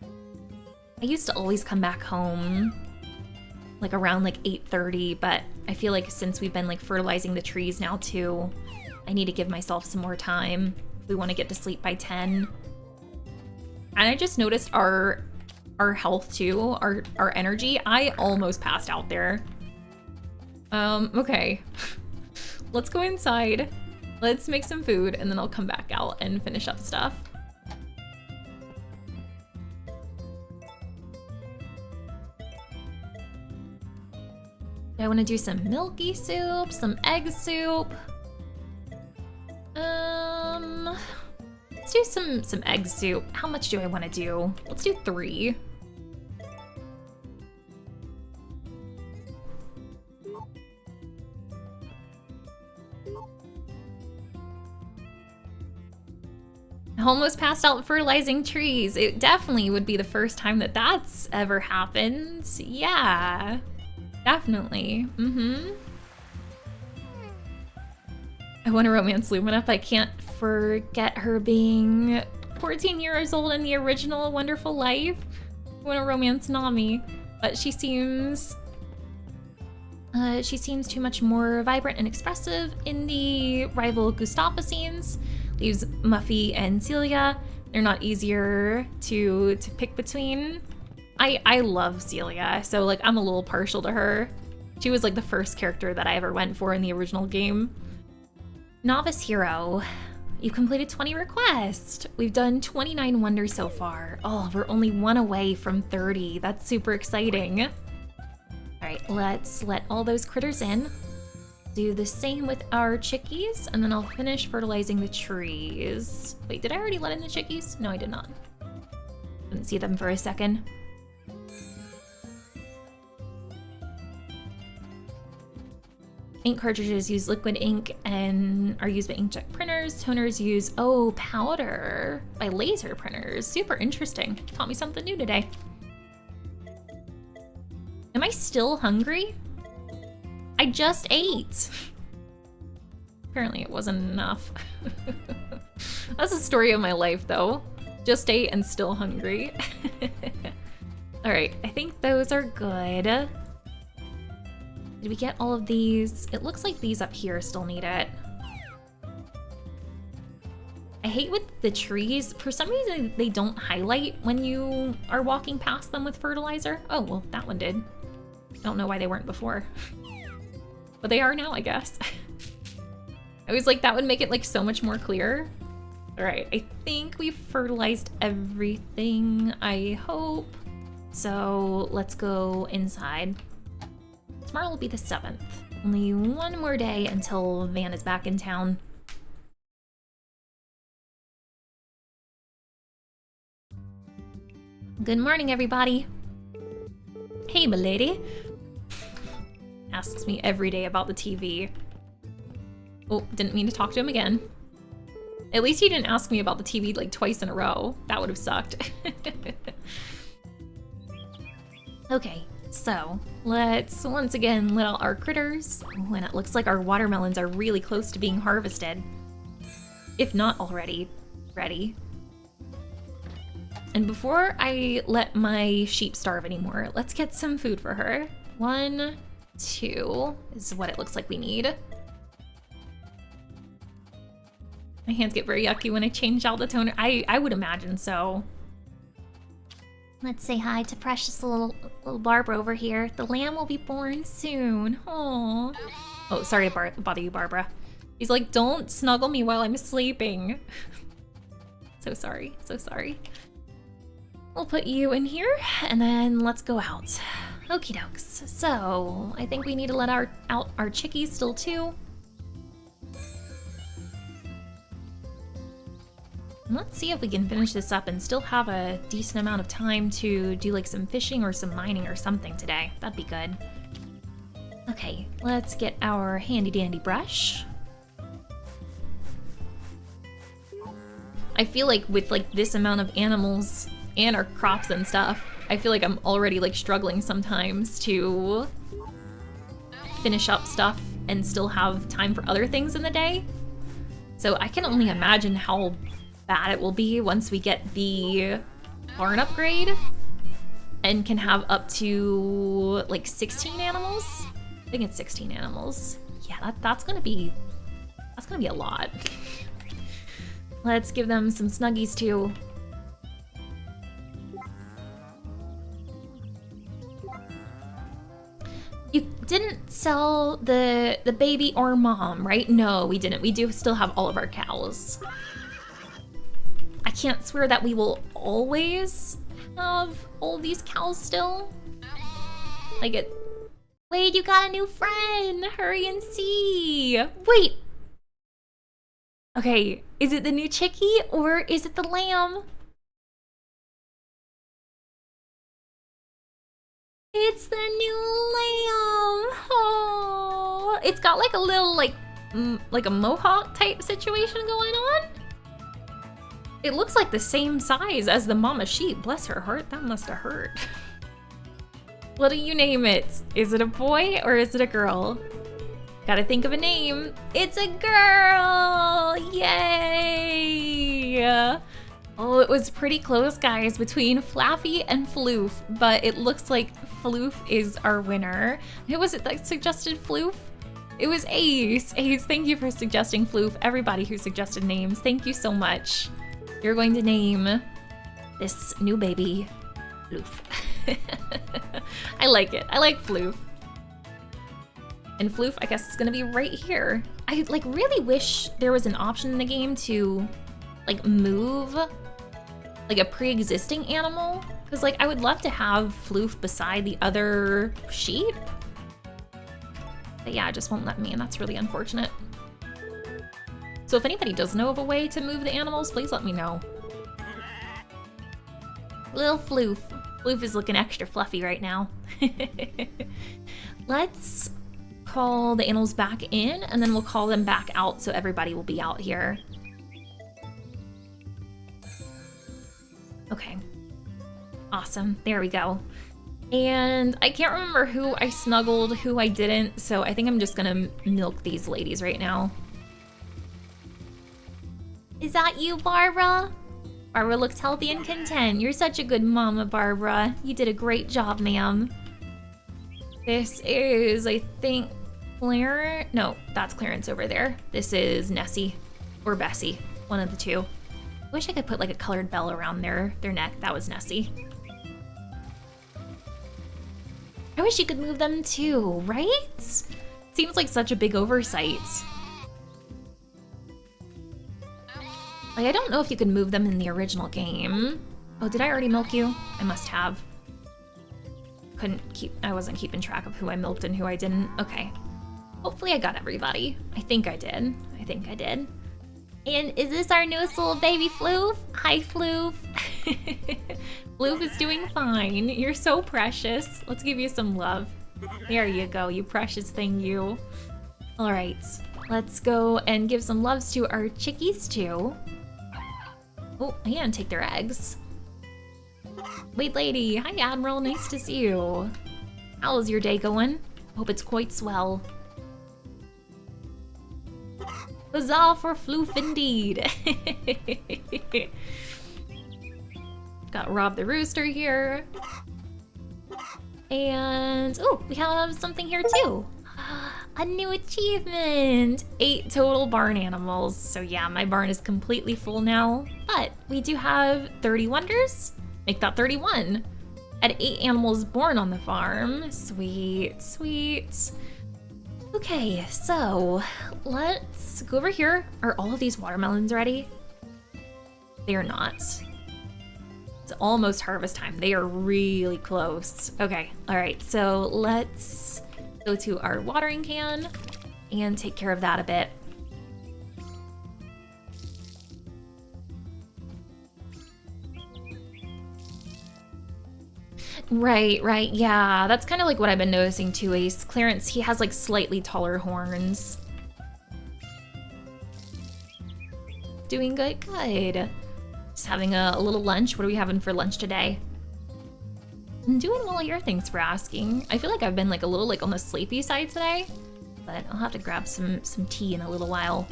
Speaker 1: I used to always come back home like around like 8:30, but I feel like since we've been like fertilizing the trees now too, I need to give myself some more time. We want to get to sleep by 10. And I just noticed our health too, our energy. I almost passed out there. Okay. Let's go inside. Let's make some food and then I'll come back out and finish up stuff. I want to do some milky soup, some egg soup. Let's do some egg soup. How much do I want to do? Let's do 3. Almost passed out fertilizing trees. It definitely would be the first time that that's ever happened. Yeah, definitely. I want to romance Lumina, but I can't forget her being 14 years old in the original Wonderful Life. I want to romance Nami, but she seems too much more vibrant and expressive in the rival Gustafa scenes. Leaves Muffy and Celia. They're not easier to pick between. I love Celia, so like I'm a little partial to her. She was like the first character that I ever went for in the original game. Novice Hero. You've completed 20 requests. We've done 29 wonders so far. Oh, we're only 1 away from 30. That's super exciting. All right, let's let all those critters in. Do the same with our chickies, and then I'll finish fertilizing the trees. Wait, did I already let in the chickies? No, I did not. Didn't see them for a second. Ink cartridges use liquid ink and are used by inkjet printers. Toners use, oh, powder by laser printers. Super interesting. Taught me something new today. Am I still hungry? I just ate. Apparently it wasn't enough. That's the story of my life though. Just ate and still hungry. All right, I think those are good. Did we get all of these? It looks like these up here still need it. I hate with the trees, for some reason they don't highlight when you are walking past them with fertilizer. Oh, well, that one did. I don't know why they weren't before. But they are now, I guess. I was like, that would make it like so much more clear. All right, I think we've fertilized everything, I hope. So let's go inside. It's tomorrow will be the 7th. Only one more day until Van is back in town. Good morning, everybody. Hey, milady. Asks me every day about the TV. Oh, didn't mean to talk to him again. At least he didn't ask me about the TV like twice in a row. That would have sucked. Okay, so let's once again let out our critters. Oh, and it looks like our watermelons are really close to being harvested. If not already ready. And before I let my sheep starve anymore, let's get some food for her. 1, 2 is what it looks like we need. My hands get very yucky when I change out the toner. I would imagine so. Let's say hi to precious little Barbara over here. The lamb will be born soon. Aww. Oh, sorry to bother you, Barbara. He's like, don't snuggle me while I'm sleeping. So sorry, so sorry. We'll put you in here, and then let's go out. Okie dokes. So, I think we need to let out our chickies still too. Let's see if we can finish this up and still have a decent amount of time to do like some fishing or some mining or something today. That'd be good. Okay, let's get our handy dandy brush. I feel like with like this amount of animals and our crops and stuff, I feel like I'm already like struggling sometimes to finish up stuff and still have time for other things in the day. So I can only imagine how bad it will be once we get the barn upgrade and can have up to like 16 animals. I think it's 16 animals. Yeah, that's gonna be a lot. Let's give them some snuggies too. You didn't sell the baby or mom, right? No, we didn't. We do still have all of our cows. I can't swear that we will always have all these cows still. Like it. Wait, you got a new friend. Hurry and see. Wait. Okay, is it the new chickie or is it the lamb? It's the new lamb. Oh, it's got like a little like a mohawk type situation going on. It looks like the same size as the mama sheep. Bless her heart, that must have hurt. What do you name it? Is it a boy or is it a girl? Gotta think of a name. It's a girl! Yay! Oh, it was pretty close, guys, between Flaffy and Floof, but it looks like Floof is our winner. Who was it that suggested Floof? It was Ace. Ace, thank you for suggesting Floof. Everybody who suggested names, thank you so much. You're going to name this new baby Floof. I like it. I like Floof. And Floof, I guess, is gonna be right here. I like really wish there was an option in the game to like move like a pre-existing animal. Cause like I would love to have Floof beside the other sheep. But yeah, it just won't let me, and that's really unfortunate. So if anybody does know of a way to move the animals, please let me know. Little Floof. Floof is looking extra fluffy right now. Let's call the animals back in, and then we'll call them back out so everybody will be out here. Okay. Awesome. There we go. And I can't remember who I snuggled, who I didn't, so I think I'm just gonna milk these ladies right now. Is that you, Barbara? Barbara looks healthy and content. You're such a good mama, Barbara. You did a great job, ma'am. This is, I think, Clarence. No, that's Clarence over there. This is Nessie or Bessie, one of the two. I wish I could put like a colored bell around their neck. That was Nessie. I wish you could move them too, right? Seems like such a big oversight. Like, I don't know if you could move them in the original game. Oh, did I already milk you? I must have. I wasn't keeping track of who I milked and who I didn't. Okay. Hopefully I got everybody. I think I did. And is this our newest little baby Floof? Hi, Floof. Floof is doing fine. You're so precious. Let's give you some love. There you go, you precious thing, you. All right, let's go and give some loves to our chickies too. Oh, and take their eggs. Wait, lady. Hi, Admiral. Nice to see you. How's your day going? Hope it's quite swell. Huzzah for Floof indeed. Got Rob the Rooster here. And, oh, we have something here too. A new achievement! 8 total barn animals. So yeah, my barn is completely full now. But we do have 30 wonders. Make that 31. Had 8 animals born on the farm. Sweet, sweet. Okay, so let's go over here. Are all of these watermelons ready? They are not. It's almost harvest time. They are really close. Okay, all right, so let's go to our watering can and take care of that a bit. Right, yeah. That's kind of like what I've been noticing too, Ace. Clarence, he has like slightly taller horns. Doing good. Just having a little lunch. What are we having for lunch today? I'm doing well here, thanks for asking. I feel like I've been like a little like on the sleepy side today, but I'll have to grab some tea in a little while.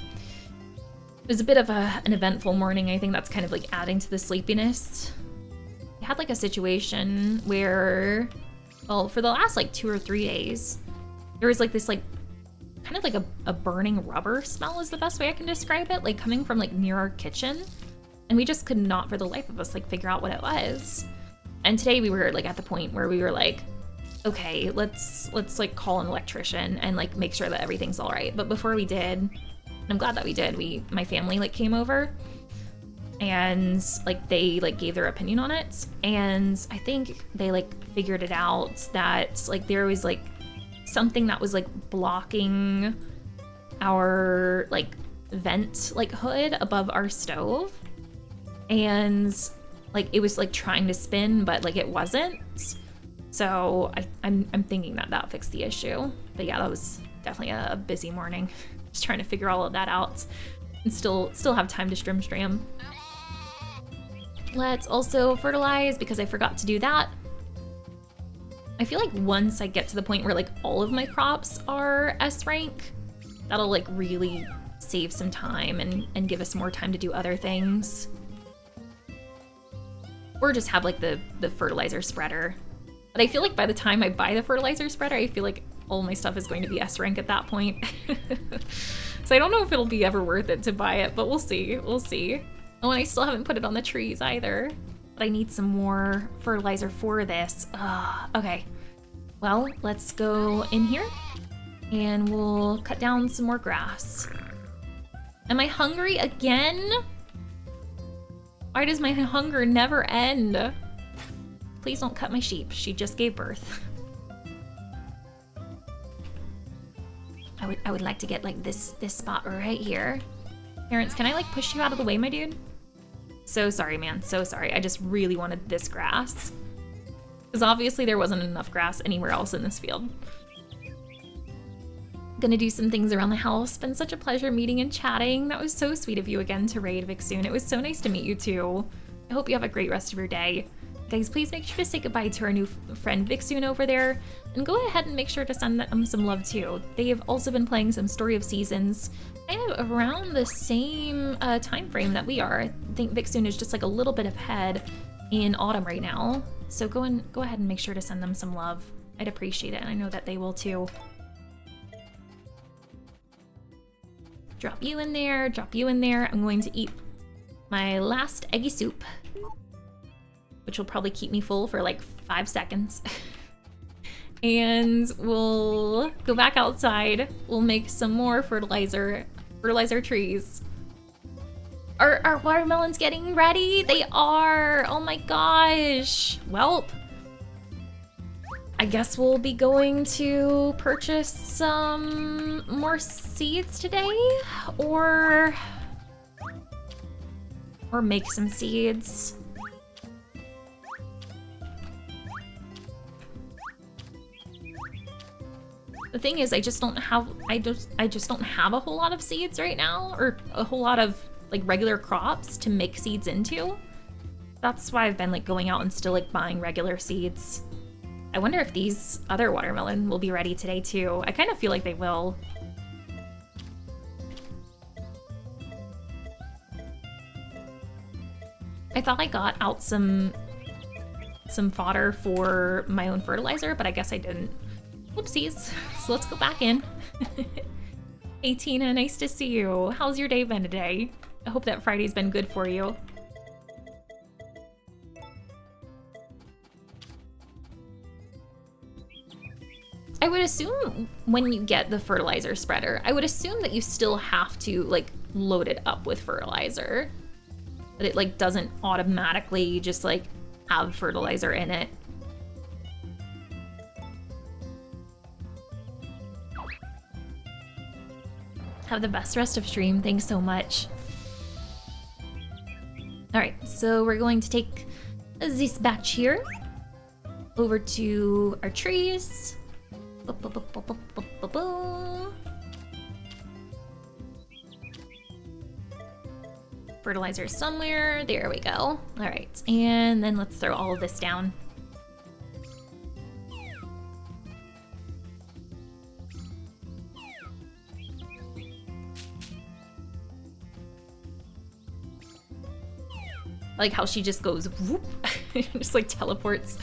Speaker 1: It was a bit of an eventful morning. I think that's kind of like adding to the sleepiness. I had like a situation where, well, for the last like 2 or 3 days, there was like this like kind of like a burning rubber smell is the best way I can describe it, like coming from like near our kitchen. And we just could not for the life of us like figure out what it was. And today we were like at the point where we were like, okay, let's like call an electrician and like make sure that everything's all right. But before we did, and I'm glad that we did, my family like came over and like they like gave their opinion on it. And I think they like figured it out that like there was like something that was like blocking our like vent like hood above our stove. And like it was like trying to spin, but like it wasn't. So I'm thinking that fixed the issue. But yeah, that was definitely a busy morning. Just trying to figure all of that out and still have time to stram. Let's also fertilize because I forgot to do that. I feel like once I get to the point where like all of my crops are S rank, that'll like really save some time and give us more time to do other things. Or just have like the fertilizer spreader. But I feel like by the time I buy the fertilizer spreader, I feel like all my stuff is going to be S rank at that point. So I don't know if it'll be ever worth it to buy it, but we'll see. Oh, and I still haven't put it on the trees either. But I need some more fertilizer for this. Okay. Well, let's go in here and we'll cut down some more grass. Am I hungry again? Why does my hunger never end? Please don't cut my sheep. She just gave birth. I would like to get like this spot right here. Terrence, can I like push you out of the way, my dude? So sorry, man. So sorry. I just really wanted this grass. Because obviously there wasn't enough grass anywhere else in this field. Gonna do some things around the house. Been such a pleasure meeting and chatting. That was so sweet of you again to raid Vixoon. It was so nice to meet you too. I hope you have a great rest of your day. Guys, please make sure to say goodbye to our new friend Vixoon over there. And go ahead and make sure to send them some love too. They have also been playing some Story of Seasons kind of around the same time frame that we are. I think Vixoon is just like a little bit ahead in autumn right now. So go ahead and make sure to send them some love. I'd appreciate it, and I know that they will too. Drop you in there, drop you in there. I'm going to eat my last eggy soup, which will probably keep me full for like 5 seconds. And we'll go back outside. We'll make some more fertilizer trees. Are watermelons getting ready? They are. Oh my gosh. Welp. I guess we'll be going to purchase some more seeds today, or make some seeds. The thing is, I just don't have a whole lot of seeds right now, or a whole lot of like regular crops to make seeds into. That's why I've been like going out and still like buying regular seeds. I wonder if these other watermelon will be ready today too. I kind of feel like they will. I thought I got out some fodder for my own fertilizer, but I guess I didn't. Whoopsies. So let's go back in. Hey Tina, nice to see you. How's your day been today? I hope that Friday's been good for you. I would assume when you get the fertilizer spreader, I would assume that you still have to like load it up with fertilizer. That it like doesn't automatically just like have fertilizer in it. Have the best rest of stream. Thanks so much. All right, so we're going to take this batch here over to our trees. Fertilizer somewhere. There we go. All right, and then let's throw all of this down. I like how she just goes whoop, just like teleports.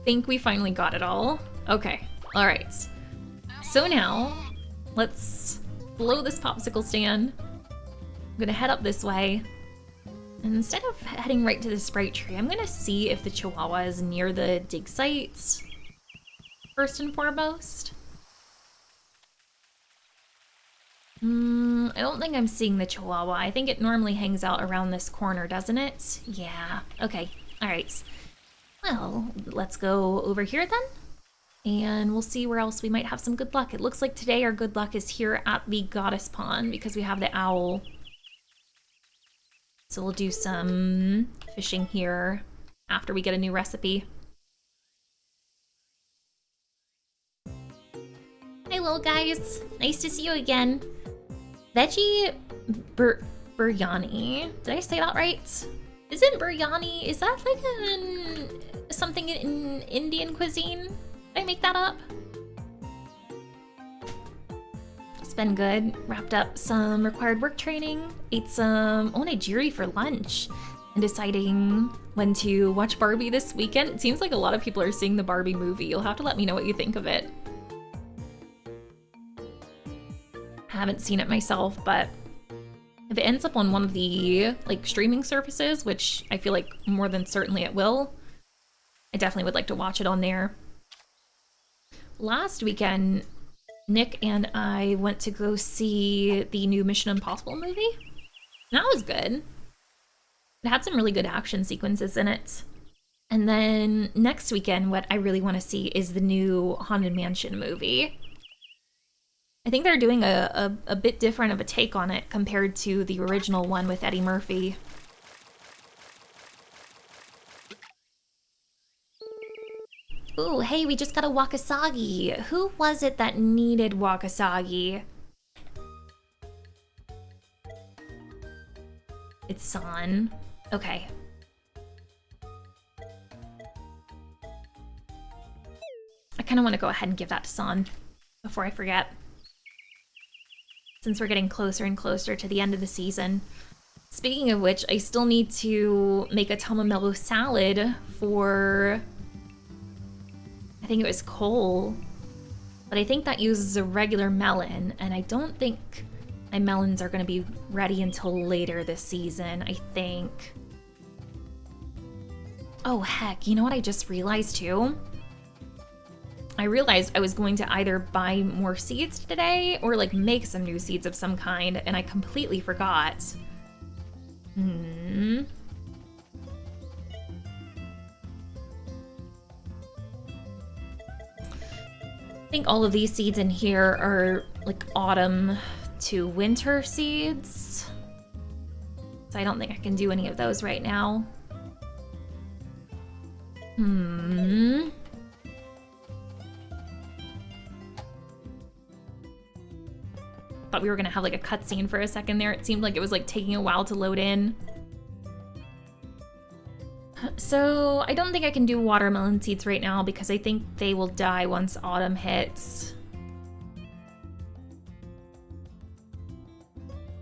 Speaker 1: Think we finally got it all. Okay, all right. So now, let's blow this popsicle stand. I'm gonna head up this way. And instead of heading right to the Sprite tree, I'm gonna see if the Chihuahua is near the dig sites, first and foremost. I don't think I'm seeing the Chihuahua. I think it normally hangs out around this corner, doesn't it? Yeah, okay, all right. Well, let's go over here then, and we'll see where else we might have some good luck. It looks like today our good luck is here at the Goddess Pond because we have the owl. So we'll do some fishing here after we get a new recipe. Hey little guys, nice to see you again. Veggie biryani. Did I say that right? Isn't biryani, is that like something in Indian cuisine? Did I make that up? It's been good. Wrapped up some required work training, ate some onigiri for lunch, and deciding when to watch Barbie this weekend. It seems like a lot of people are seeing the Barbie movie. You'll have to let me know what you think of it. I haven't seen it myself, but if it ends up on one of the like streaming services, which I feel like more than certainly it will, I definitely would like to watch it on there. Last weekend, Nick and I went to go see the new Mission Impossible movie. And that was good. It had some really good action sequences in it. And then next weekend, what I really want to see is the new Haunted Mansion movie. I think they're doing a bit different of a take on it compared to the original one with Eddie Murphy. Ooh, hey, we just got a Wakasagi. Who was it that needed Wakasagi? It's San. Okay. I kind of want to go ahead and give that to San before I forget, since we're getting closer and closer to the end of the season. Speaking of which, I still need to make a tomomelo salad for, I think it was Cole, but I think that uses a regular melon, and I don't think my melons are going to be ready until later this season, I think. Oh heck, you know what I just realized too? I realized I was going to either buy more seeds today or like make some new seeds of some kind, and I completely forgot. think all of these seeds in here are like autumn to winter seeds. So I don't think I can do any of those right now. Thought we were gonna have like a cutscene for a second there. It seemed like it was like taking a while to load in. So I don't think I can do watermelon seeds right now because I think they will die once autumn hits.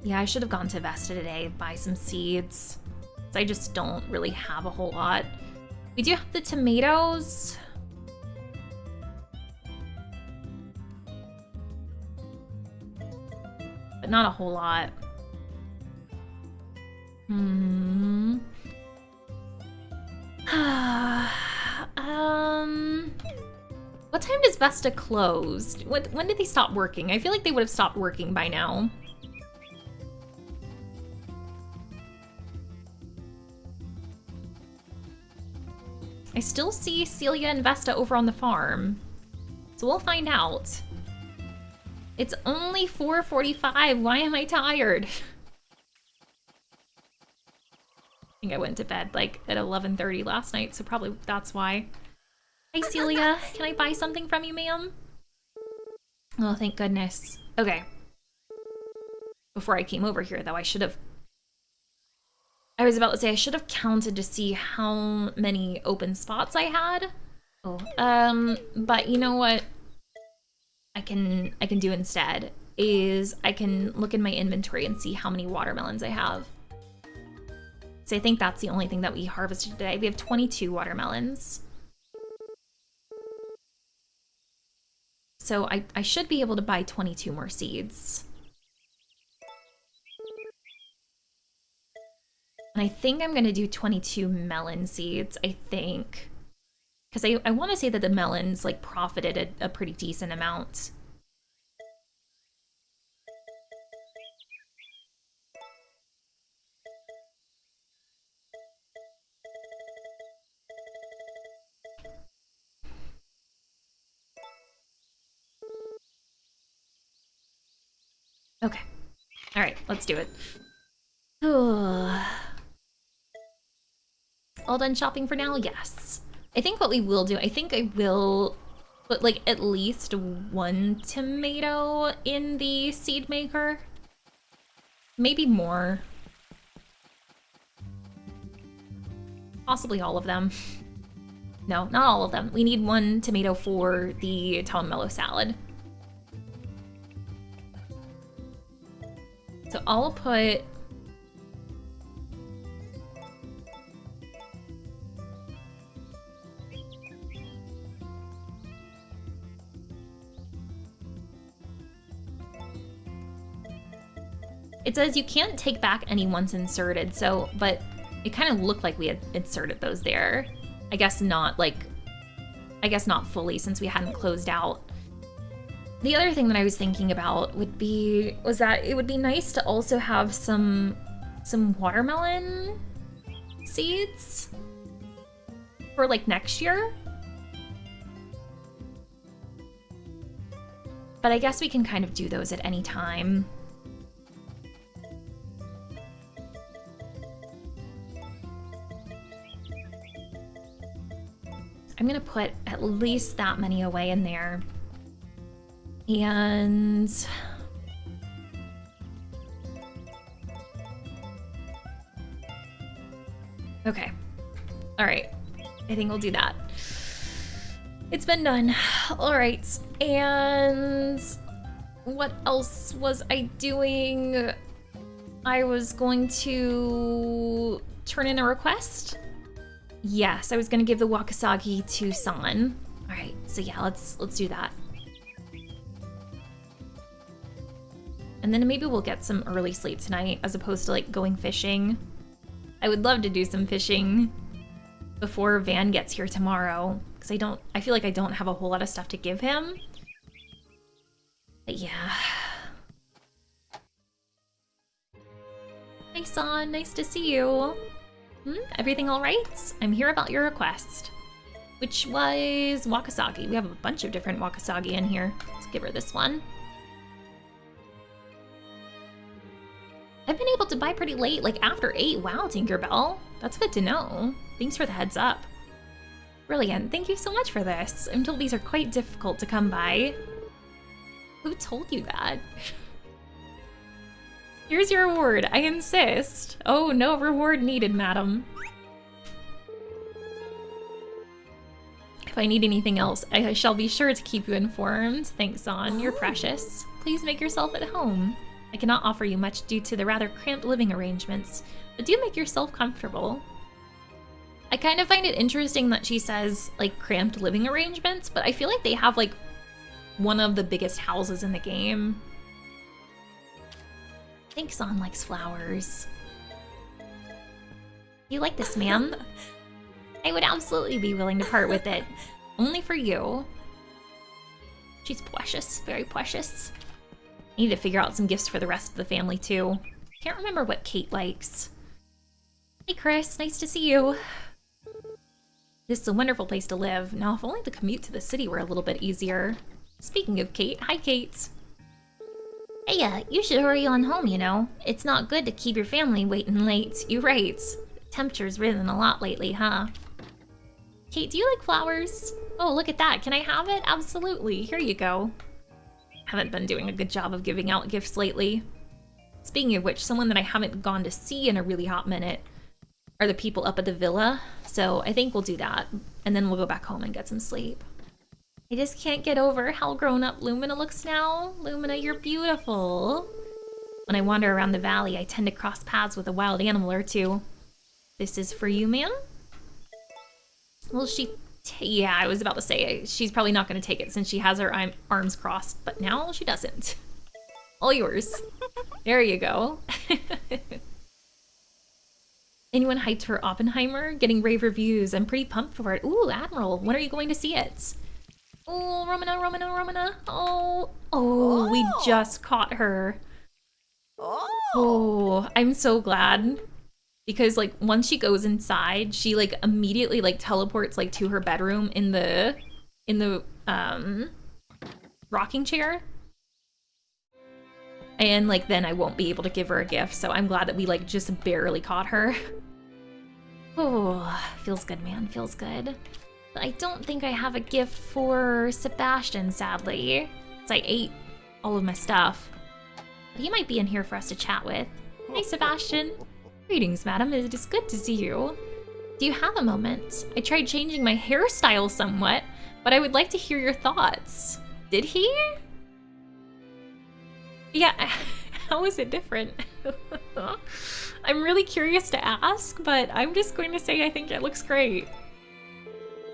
Speaker 1: Yeah, I should have gone to Vesta today, buy some seeds. I just don't really have a whole lot. We do have the tomatoes. But not a whole lot. What time does Vesta close? When did they stop working? I feel like they would have stopped working by now. I still see Celia and Vesta over on the farm. So we'll find out. It's only 4:45. Why am I tired? I think I went to bed like at 11:30 last night, so probably that's why. Hey Celia, can I buy something from you, ma'am? Oh, thank goodness. Okay. Before I came over here, though, I was about to say I should have counted to see how many open spots I had. Oh, but you know what I can do instead is I can look in my inventory and see how many watermelons I have. So I think that's the only thing that we harvested today. We have 22 watermelons. So I should be able to buy 22 more seeds. And I think I'm gonna do 22 melon seeds, I think. Because I want to say that the melons like profited a pretty decent amount. Okay. All right, let's do it. All done shopping for now? Yes. I think what we will do, I think I will put like at least one tomato in the seed maker. Maybe more. Possibly all of them. No, not all of them. We need one tomato for the Tom Mellow salad. So I'll put... It says you can't take back any once inserted, so, but it kind of looked like we had inserted those there. I guess not fully since we hadn't closed out. The other thing that I was thinking about was that it would be nice to also have some watermelon seeds for like next year. But I guess we can kind of do those at any time. I'm gonna put at least that many away in there. And okay. All right. I think we'll do that. It's been done. All right. And what else was I doing? I was going to turn in a request. Yes, I was gonna give the Wakasagi to San. All right, so yeah, let's do that. And then maybe we'll get some early sleep tonight as opposed to like going fishing. I would love to do some fishing before Van gets here tomorrow because I feel like I don't have a whole lot of stuff to give him. But yeah. Hi San, nice to see you. Everything all right? I'm here about your request. which was Wakasagi. We have a bunch of different Wakasagi in here. Let's give her this one. I've been able to buy pretty late, like after 8. Wow, Tinkerbell. That's good to know. Thanks for the heads up. Brilliant. Thank you so much for this. I'm told these are quite difficult to come by. Who told you that? Here's your reward. I insist. Oh, no reward needed, madam. If I need anything else, I shall be sure to keep you informed. Thanks, Zon. You're precious. Please make yourself at home. I cannot offer you much due to the rather cramped living arrangements, but do make yourself comfortable. I kind of find it interesting that she says, like, cramped living arrangements, but I feel like they have, like, one of the biggest houses in the game. I think Zon likes flowers. You like this, ma'am? I would absolutely be willing to part with it. Only for you. She's precious, very precious. I need to figure out some gifts for the rest of the family, too. Can't remember what Kate likes. Hey, Chris, nice to see you. This is a wonderful place to live. Now, if only the commute to the city were a little bit easier. Speaking of Kate, hi, Kate. Hey, you should hurry on home, you know. It's not good to keep your family waiting late. You're right. Temperature's risen a lot lately, huh? Kate, do you like flowers? Oh, look at that. Can I have it? Absolutely. Here you go. Haven't been doing a good job of giving out gifts lately. Speaking of which, someone that I haven't gone to see in a really hot minute are the people up at the villa. So I think we'll do that. And then we'll go back home and get some sleep. I just can't get over how grown up Lumina looks now. Lumina, you're beautiful. When I wander around the valley, I tend to cross paths with a wild animal or two. This is for you, ma'am? Well, yeah, I was about to say, she's probably not going to take it since she has her arms crossed, but now she doesn't. All yours. There you go. Anyone hyped for Oppenheimer? Getting rave reviews. I'm pretty pumped for it. Ooh, Admiral, when are you going to see it? Oh, Romana. Oh, we just caught her. Oh, I'm so glad. Because, like, once she goes inside, she, like, immediately, like, teleports, like, to her bedroom in the rocking chair. And, like, then I won't be able to give her a gift, so I'm glad that we, like, just barely caught her. Oh, feels good, man, feels good. But I don't think I have a gift for Sebastian, sadly. Because I ate all of my stuff. But he might be in here for us to chat with. Hey, Sebastian. Greetings, madam. It is good to see you. Do you have a moment? I tried changing my hairstyle somewhat, but I would like to hear your thoughts. Did he? Yeah, how is it different? I'm really curious to ask, but I'm just going to say I think it looks great.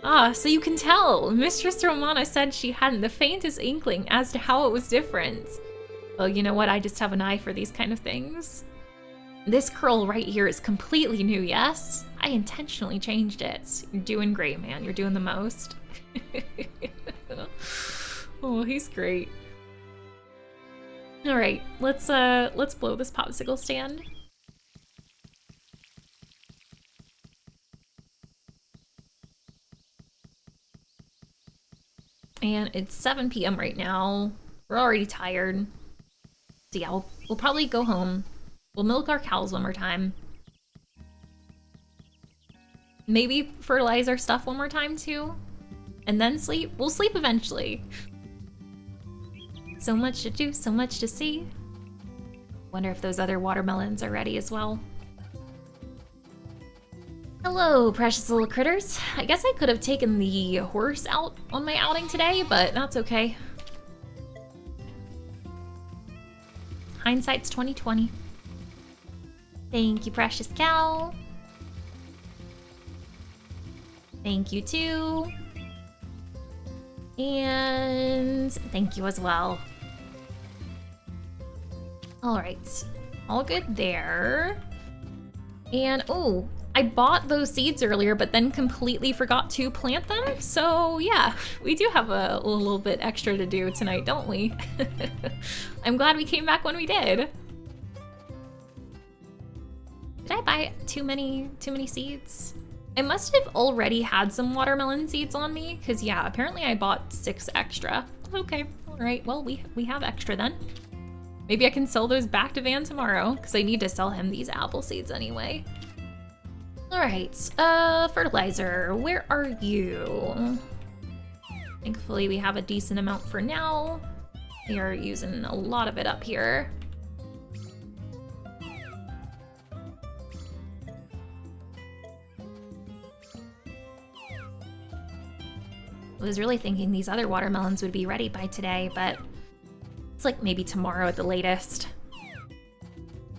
Speaker 1: Ah, so you can tell. Mistress Romana said she hadn't the faintest inkling as to how it was different. Well, you know what? I just have an eye for these kind of things. This curl right here is completely new, yes? I intentionally changed it. You're doing great, man. You're doing the most. Oh, he's great. All right, let's blow this popsicle stand. And it's 7 p.m. right now. We're already tired. So yeah, we'll probably go home. We'll milk our cows one more time. Maybe fertilize our stuff one more time too. And then sleep. We'll sleep eventually. So much to do, so much to see. Wonder if those other watermelons are ready as well. Hello, precious little critters. I guess I could have taken the horse out on my outing today, but that's okay. Hindsight's 20/20. Thank you, precious cow. Thank you too. And thank you as well. All right, all good there. And oh, I bought those seeds earlier, but then completely forgot to plant them. So yeah, we do have a little bit extra to do tonight, don't we? I'm glad we came back when we did. Did I buy too many seeds? I must have already had some watermelon seeds on me, because yeah, apparently I bought 6 extra. Okay, all right, well, we have extra then. Maybe I can sell those back to Van tomorrow, because I need to sell him these apple seeds anyway. All right, fertilizer, where are you? Thankfully, we have a decent amount for now. We are using a lot of it up here. I was really thinking these other watermelons would be ready by today, but it's like maybe tomorrow at the latest.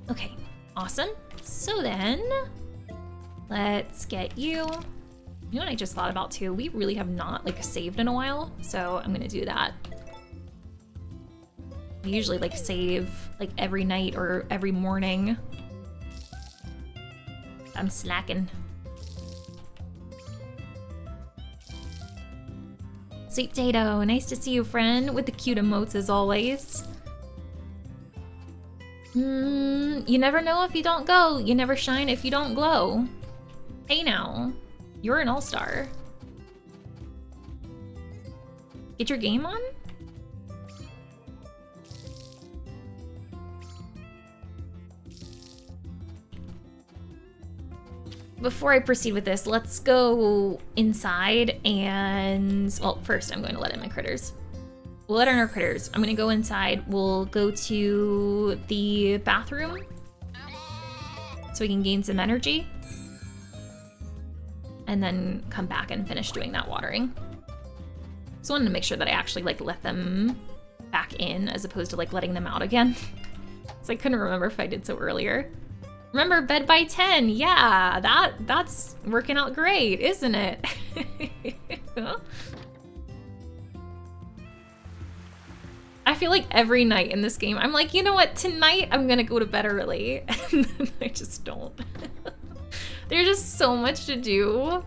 Speaker 1: Okay, awesome. So then, let's get you. You know what I just thought about too? We really have not like saved in a while, so I'm gonna do that. I usually like save like every night or every morning. I'm slacking. Sweet Potato, nice to see you, friend, with the cute emotes as always. You never know if you don't go. You never shine if you don't glow. Hey now, you're an all-star. Get your game on? Before I proceed with this, let's go inside and, well, first I'm going to let in my critters. We'll let in our critters. I'm gonna go inside. We'll go to the bathroom so we can gain some energy. And then come back and finish doing that watering. So I wanted to make sure that I actually like let them back in as opposed to like letting them out again. So I couldn't remember if I did so earlier. Remember, bed by 10. Yeah, that's working out great, isn't it? I feel like every night in this game, I'm like, you know what? Tonight I'm gonna go to bed early, and then I just don't. There's just so much to do.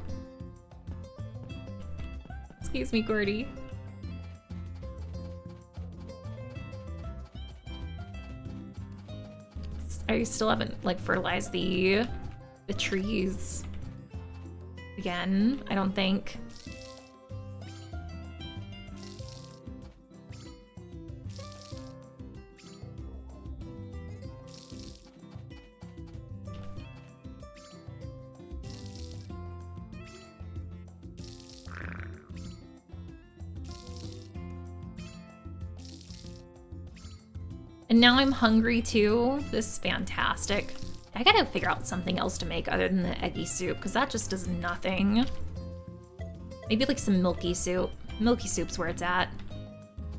Speaker 1: Excuse me, Gordy. I still haven't like fertilized the trees again, I don't think. And now I'm hungry too. This is fantastic. I gotta figure out something else to make other than the eggy soup, because that just does nothing. Maybe like some milky soup. Milky soup's where it's at.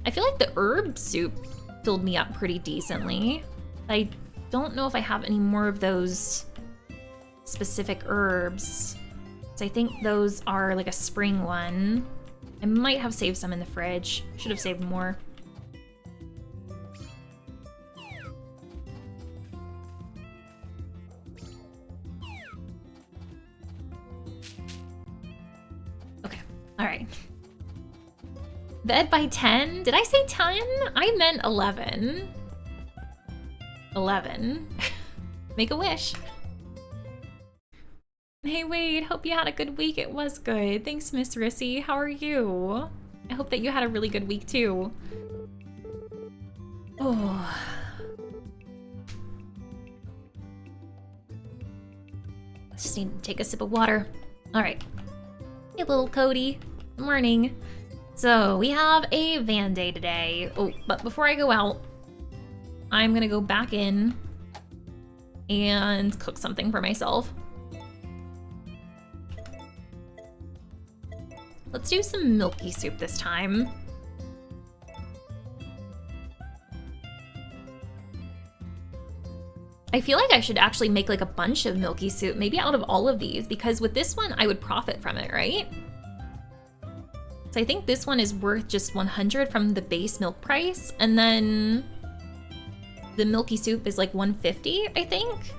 Speaker 1: I feel like the herb soup filled me up pretty decently. I don't know if I have any more of those specific herbs. So I think those are like a spring one. I might have saved some in the fridge. Should have saved more. All right. Bed by 10? Did I say 10? I meant 11. 11. Make a wish. Hey Wade, hope you had a good week. It was good. Thanks, Miss Rissy. How are you? I hope that you had a really good week too. Oh. Just need to take a sip of water. All right. Hey, little Cody. Good morning. So we have a van day today. Oh, but before I go out, I'm gonna go back in and cook something for myself. Let's do some milky soup this time. I feel like I should actually make like a bunch of milky soup, maybe out of all of these, because with this one, I would profit from it, right? So I think this one is worth just 100 from the base milk price, and then the milky soup is like 150, I think.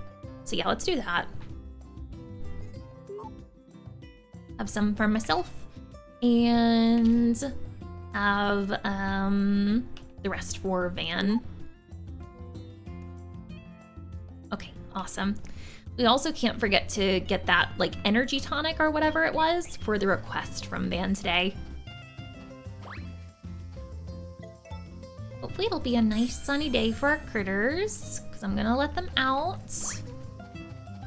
Speaker 1: So yeah, let's do that. Have some for myself, and have the rest for Van. Okay, awesome. We also can't forget to get that, like, energy tonic or whatever it was for the request from Van today. Hopefully it'll be a nice sunny day for our critters, because I'm gonna let them out.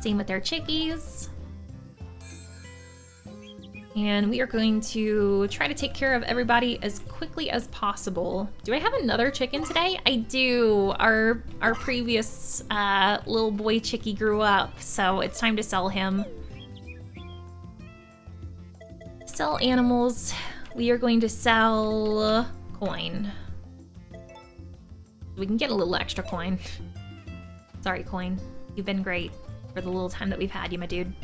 Speaker 1: Same with their chickies. And we are going to try to take care of everybody as quickly as possible. Do I have another chicken today? I do. Our previous little boy chickie grew up, so it's time to sell him. Sell animals. We are going to sell coin. We can get a little extra coin. Sorry, coin. You've been great for the little time that we've had you, my dude.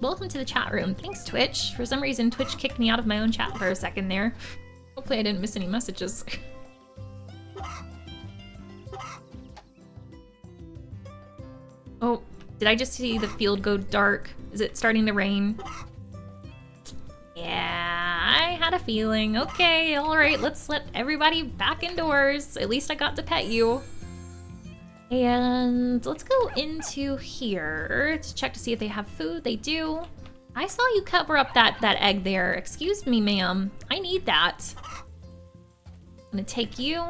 Speaker 1: Welcome to the chat room. Thanks, Twitch. For some reason, Twitch kicked me out of my own chat for a second there. Hopefully I didn't miss any messages. Oh, did I just see the field go dark? Is it starting to rain? Yeah, I had a feeling. Okay, all right, let's let everybody back indoors. At least I got to pet you. And let's go into here to check to see if they have food. They do. I saw you cover up that egg there. Excuse me, ma'am. I need that. I'm gonna take you.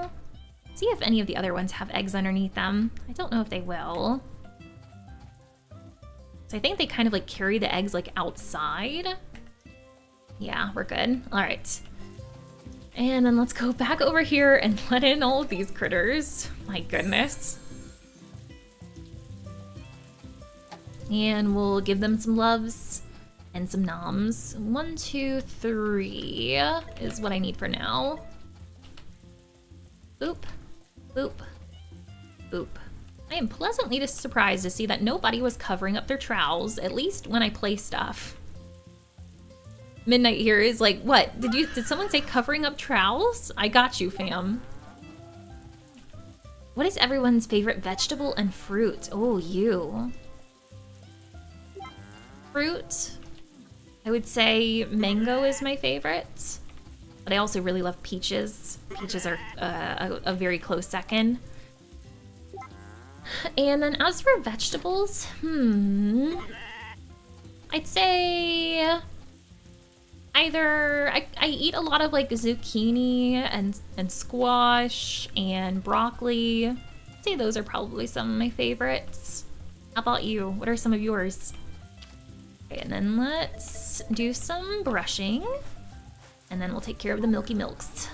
Speaker 1: See if any of the other ones have eggs underneath them. I don't know if they will. So I think they kind of like carry the eggs like outside. Yeah, we're good. All right. And then let's go back over here and let in all of these critters. My goodness. And we'll give them some loves and some noms. 1, 2, 3 is what I need for now. Boop, boop, boop. I am pleasantly surprised to see that nobody was covering up their trowels, at least when I play stuff. Midnight here is like, what? Did someone say covering up trowels? I got you, fam. What is everyone's favorite vegetable and fruit? Oh, you. Fruit, I would say mango is my favorite, but I also really love peaches. Peaches are a very close second. And then as for vegetables, I'd say either I eat a lot of like zucchini and squash and broccoli. I'd say those are probably some of my favorites. How about you? What are some of yours? Okay, and then let's do some brushing, and then we'll take care of the milky milks.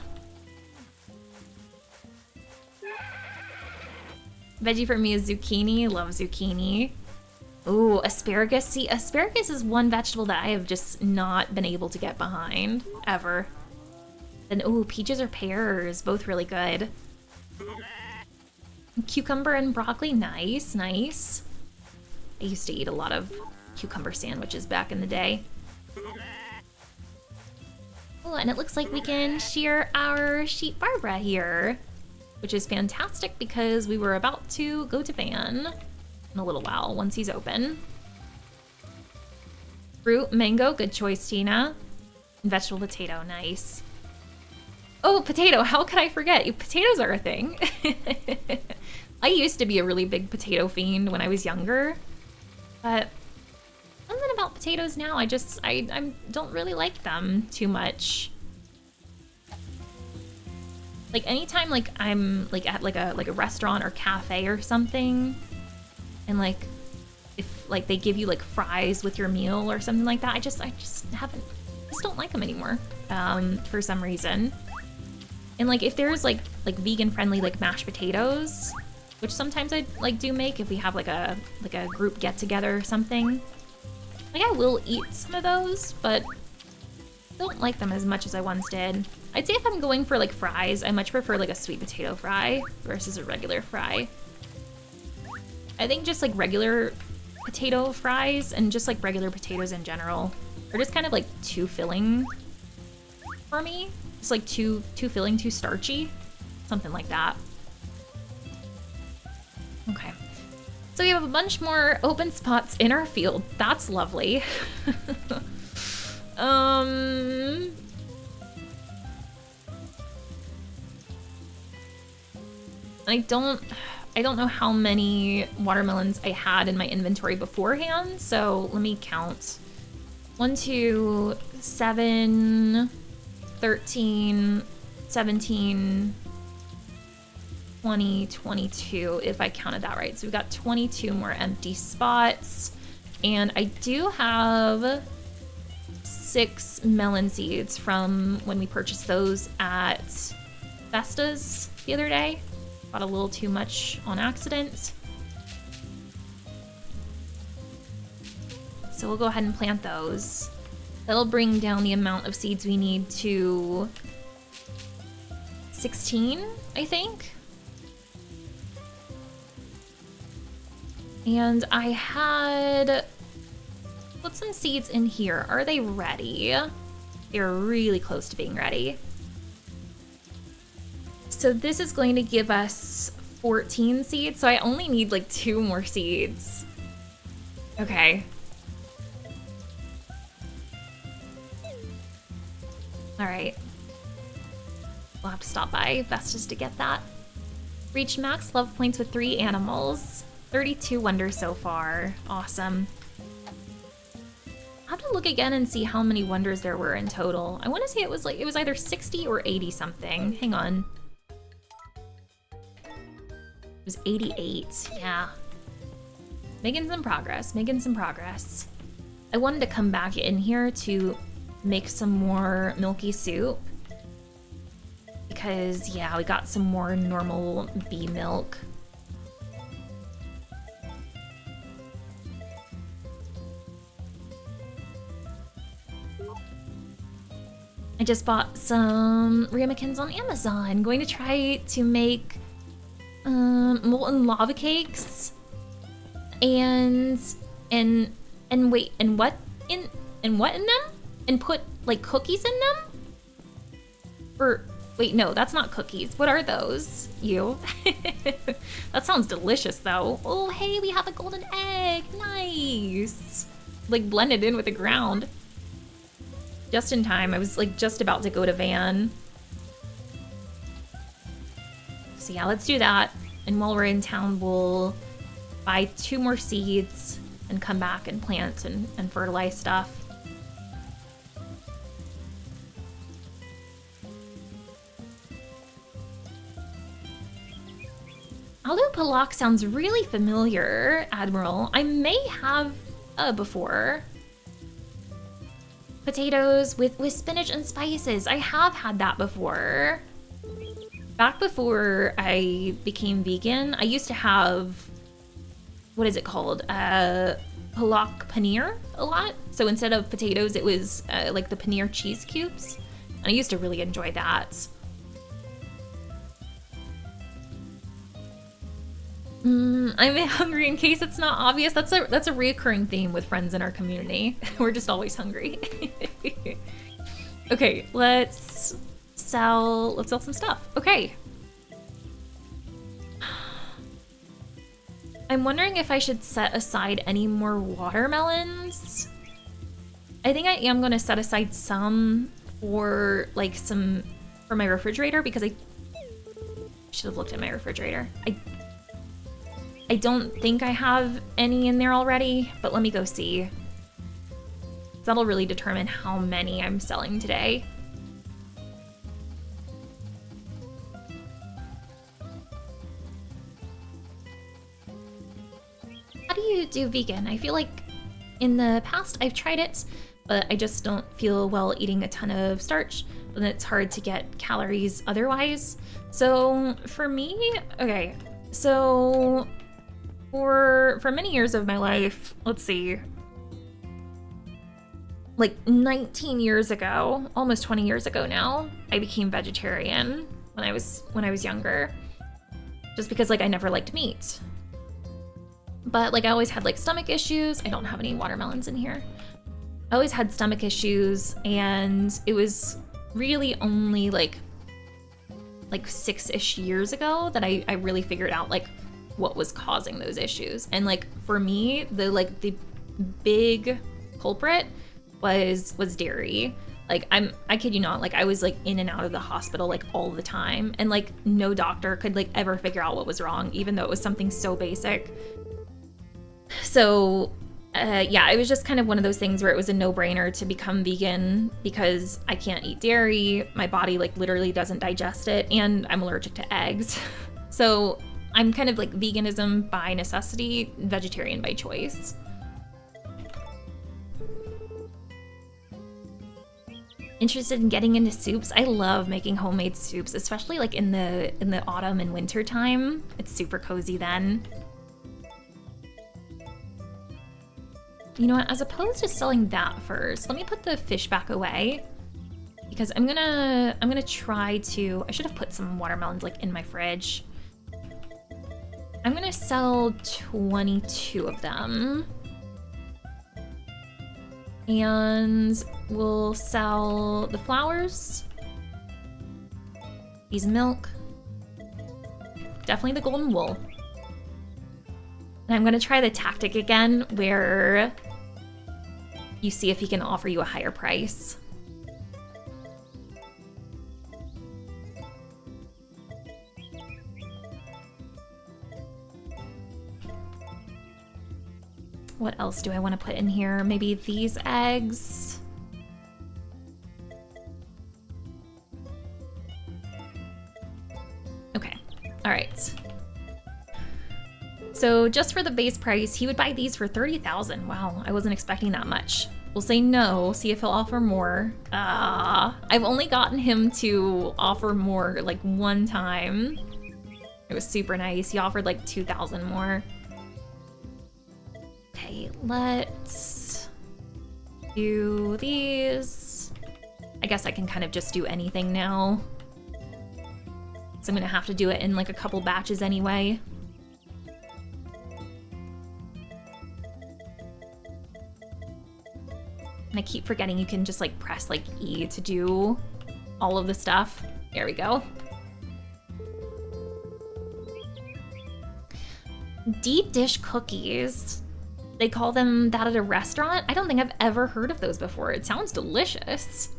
Speaker 1: Veggie for me is zucchini. Love zucchini. Ooh, asparagus. See, asparagus is one vegetable that I have just not been able to get behind, ever. Then, ooh, peaches or pears, both really good. Cucumber and broccoli, nice, nice. I used to eat a lot of cucumber sandwiches back in the day. Oh, and it looks like we can shear our sheep Barbara here, which is fantastic because we were about to go to Van in a little while once he's open. Fruit, mango, good choice, Tina. And vegetable potato, nice. Oh, potato, how could I forget? Potatoes are a thing. I used to be a really big potato fiend when I was younger, but something about potatoes now, I don't really like them too much. Like anytime like I'm like at like a restaurant or cafe or something, and like if like they give you like fries with your meal or something like that, I just don't like them anymore for some reason. And like if there's like vegan friendly like mashed potatoes, which sometimes I like do make if we have like a group get together or something. Like I will eat some of those, but don't like them as much as I once did. I'd say if I'm going for like fries, I much prefer like a sweet potato fry versus a regular fry. I think just like regular potato fries and just like regular potatoes in general are just kind of like too filling for me. It's like too filling, too starchy, something like that. Okay. So we have a bunch more open spots in our field. That's lovely. I don't know how many watermelons I had in my inventory beforehand, so let me count. 1, 2, 7, 13, 17, 20, 22, if I counted that right. So we've got 22 more empty spots. And I do have 6 melon seeds from when we purchased those at Vesta's the other day. Got a little too much on accident. So we'll go ahead and plant those. That'll bring down the amount of seeds we need to 16, I think. And I had put some seeds in here. Are they ready? They're really close to being ready. So this is going to give us 14 seeds. So I only need like 2 more seeds. Okay. All right. We'll have to stop by Vesta's to get that. Reach max love points with 3 animals. 32 wonders so far. Awesome. I'll have to look again and see how many wonders there were in total. I want to say it was either 60 or 80 something. Hang on. It was 88. Yeah. Making some progress. Making some progress. I wanted to come back in here to make some more milky soup. Because, yeah, we got some more normal bee milk. I just bought some ramekins on Amazon. Going to try to make molten lava cakes and wait, and what in them? And put like cookies in them? Or wait, no, that's not cookies. What are those? You? That sounds delicious though. Oh, hey, we have a golden egg. Nice. Like blended in with the ground. Just in time. I was like just about to go to Van. So yeah, let's do that. And while we're in town, we'll buy 2 more seeds and come back and plant and fertilize stuff. Alu Palak sounds really familiar, Admiral. I may have before. Potatoes with spinach and spices. I have had that before. Back before I became vegan, I used to have, what is it called? Palak paneer a lot. So instead of potatoes, it was like the paneer cheese cubes. And I used to really enjoy that. I'm hungry in case it's not obvious. That's a reoccurring theme with friends in our community. We're just always hungry. Okay, let's sell some stuff. Okay. I'm wondering if I should set aside any more watermelons. I think I am going to set aside some for for my refrigerator because I should have looked at my refrigerator. I don't think I have any in there already, but let me go see. That'll really determine how many I'm selling today. How do you do vegan? I feel like in the past I've tried it, but I just don't feel well eating a ton of starch, and it's hard to get calories otherwise. So for me, okay, so for many years of my life, let's see, like 19 years ago, almost 20 years ago now, I became vegetarian when I was younger, just because like I never liked meat. But like I always had like stomach issues. I don't have any watermelons in here. I always had stomach issues, and it was really only like 6-ish years ago that I really figured out like what was causing those issues. And like for me, the big culprit was dairy. Like, I kid you not, like, I was, like, in and out of the hospital, like, all the time. And, like, no doctor could, like, ever figure out what was wrong, even though it was something so basic. So, yeah, it was just kind of one of those things where it was a no-brainer to become vegan because I can't eat dairy, my body, like, literally doesn't digest it, and I'm allergic to eggs. So, I'm kind of, like, veganism by necessity, vegetarian by choice. Interested in getting into soups? I love making homemade soups, especially like in the autumn and winter time. It's super cozy then. You know what, as opposed to selling that first, let me put the fish back away because I'm gonna try to, I should have put some watermelons like in my fridge. I'm gonna sell 22 of them. And we'll sell the flowers, these milk, definitely the golden wool. And I'm gonna try the tactic again where you see if he can offer you a higher price. What else do I want to put in here? Maybe these eggs. Okay, all right. So just for the base price, he would buy these for 30,000. Wow, I wasn't expecting that much. We'll say no, see if he'll offer more. I've only gotten him to offer more like one time. It was super nice. He offered like 2,000 more. Okay, let's do these. I guess I can kind of just do anything now. So I'm gonna have to do it in like a couple batches anyway. And I keep forgetting you can just like press like E to do all of the stuff. There we go. Deep dish cookies. They call them that at a restaurant? I don't think I've ever heard of those before. It sounds delicious.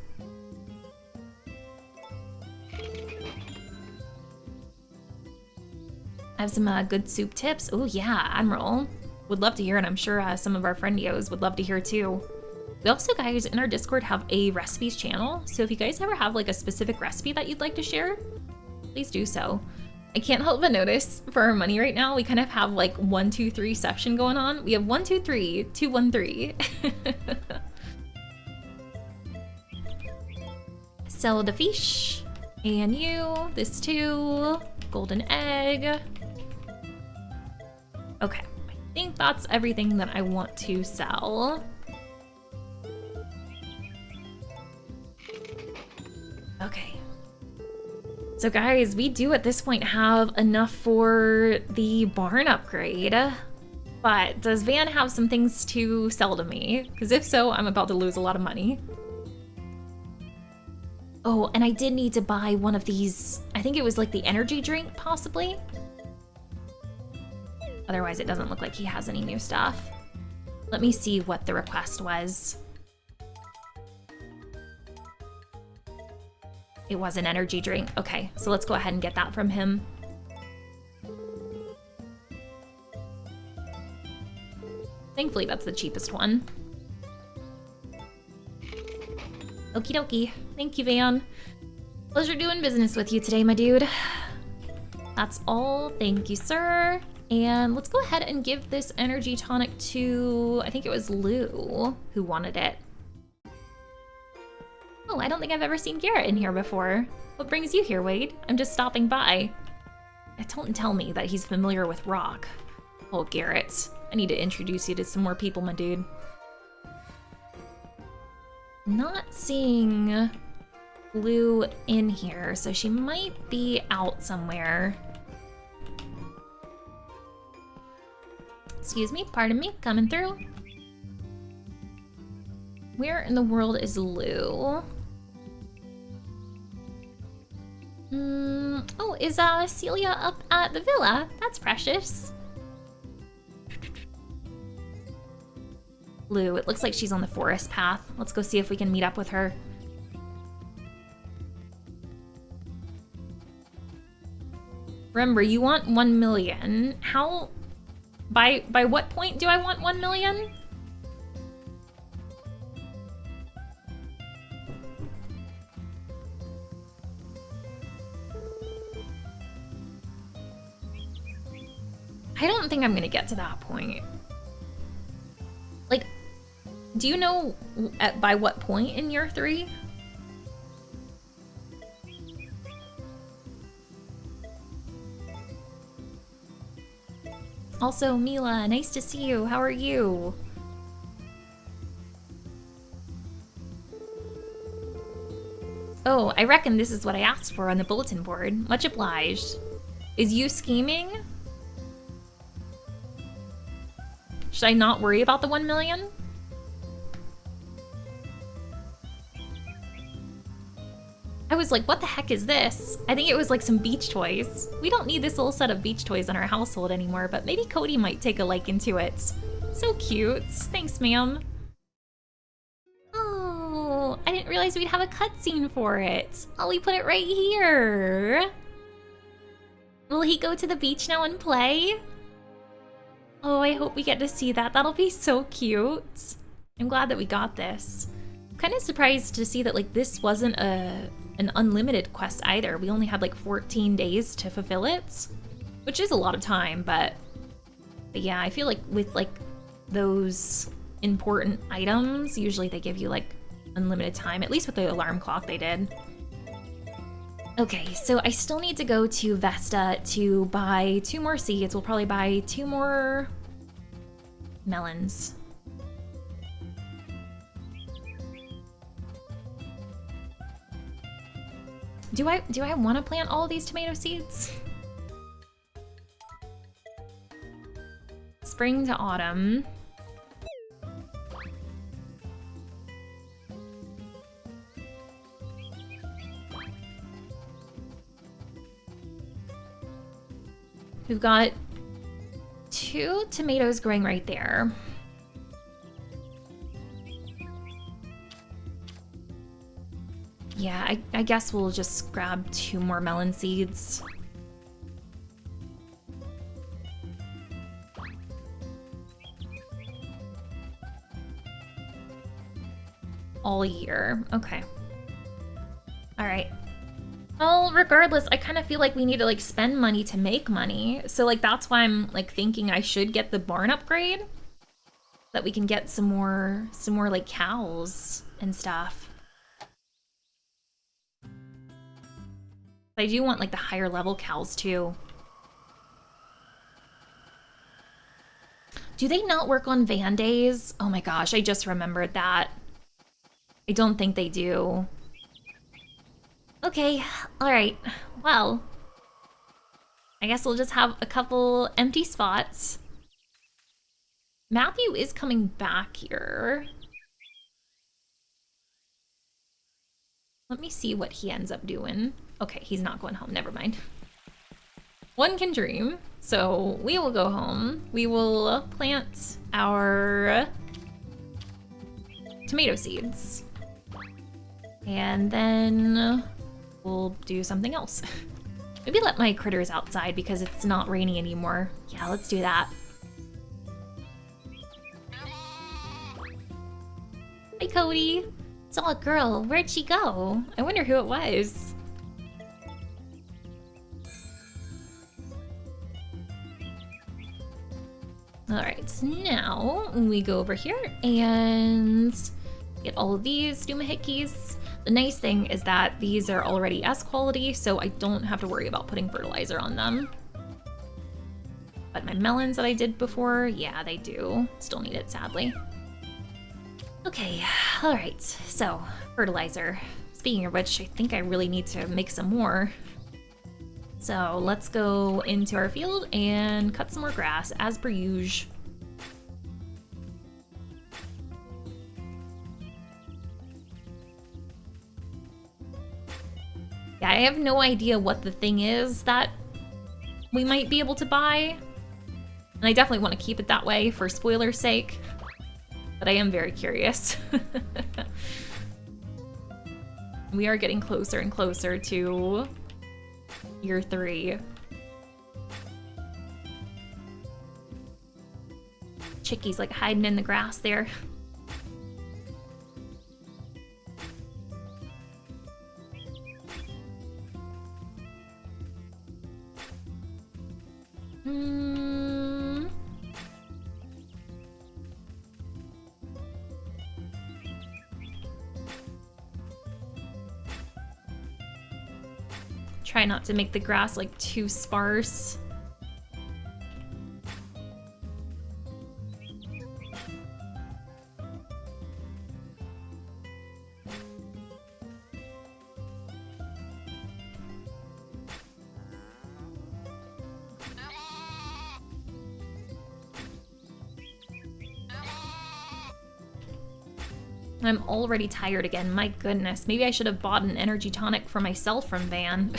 Speaker 1: I have some good soup tips. Oh yeah, Admiral. Would love to hear, and I'm sure some of our friendios would love to hear too. We also, guys, in our Discord have a recipes channel, so if you guys ever have like a specific recipe that you'd like to share, please do so. I can't help but notice for our money right now, we kind of have like 1, 2, 3ception going on. We have 1, 2, 3, 2, 1, 3. Sell the fish, and you, this too, golden egg. Okay, I think that's everything that I want to sell. Okay. So guys, we do at this point have enough for the barn upgrade, but does Van have some things to sell to me? Because if so, I'm about to lose a lot of money. Oh, and I did need to buy one of these, I think it was like the energy drink, possibly? Otherwise, it doesn't look like he has any new stuff. Let me see what the request was. It was an energy drink. Okay, so let's go ahead and get that from him. Thankfully, that's the cheapest one. Okie dokie. Thank you, Van. Pleasure doing business with you today, my dude. That's all. Thank you, sir. And let's go ahead and give this energy tonic to, I think it was Lou who wanted it. Oh, I don't think I've ever seen Garrett in here before. What brings you here, Wade? I'm just stopping by. Don't tell me that he's familiar with rock. Oh, Garrett. I need to introduce you to some more people, my dude. Not seeing Lou in here, so she might be out somewhere. Excuse me, pardon me, coming through. Where in the world is Lou? Oh, is Celia up at the villa? That's precious. Lou, it looks like she's on the forest path. Let's go see if we can meet up with her. Remember, you want 1 million. How... By what point do I want 1 million? I don't think I'm gonna get to that point. Like, do you know by what point in year 3? Also, Mila, nice to see you. How are you? Oh, I reckon this is what I asked for on the bulletin board. Much obliged. Is you scheming? Should I not worry about the 1 million? I was like, what the heck is this? I think it was like some beach toys. We don't need this little set of beach toys in our household anymore, but maybe Cody might take a liking to it. So cute. Thanks, ma'am. Oh, I didn't realize we'd have a cutscene for it. Ollie put it right here. Will he go to the beach now and play? Oh, I hope we get to see that. That'll be so cute. I'm glad that we got this. I'm kind of surprised to see that like this wasn't an unlimited quest either. We only had like 14 days to fulfill it, which is a lot of time, but yeah, I feel like with like those important items, usually they give you like unlimited time, at least with the alarm clock they did. Okay, so I still need to go to Vesta to buy 2 more seeds. We'll probably buy 2 more melons. Do I want to plant all of these tomato seeds? Spring to autumn. We've got 2 tomatoes growing right there. Yeah, I guess we'll just grab 2 more melon seeds. All year, okay. All right. Well, regardless, I kind of feel like we need to like spend money to make money. So like that's why I'm like thinking I should get the barn upgrade, that we can get some more like cows and stuff. I do want like the higher level cows too. Do they not work on van days? Oh my gosh, I just remembered that. I don't think they do. Okay, alright. Well, I guess we'll just have a couple empty spots. Matthew is coming back here. Let me see what he ends up doing. Okay, he's not going home, never mind. One can dream. So we will go home. We will plant our tomato seeds. And then we'll do something else. Maybe let my critters outside because it's not rainy anymore. Yeah, let's do that. Hi, Cody. Saw a girl. Where'd she go? I wonder who it was. Alright, now we go over here and get all of these doohickeys. The nice thing is that these are already S quality, so I don't have to worry about putting fertilizer on them. But my melons that I did before, yeah, they do. Still need it, sadly. Okay, alright, so fertilizer. Speaking of which, I think I really need to make some more. So let's go into our field and cut some more grass, as per usual. Yeah, I have no idea what the thing is that we might be able to buy. And I definitely want to keep it that way for spoiler's sake. But I am very curious. We are getting closer and closer to year 3. chickies like hiding in the grass there. Try not to make the grass like too sparse. I'm already tired again, my goodness. Maybe I should have bought an energy tonic for myself from Van.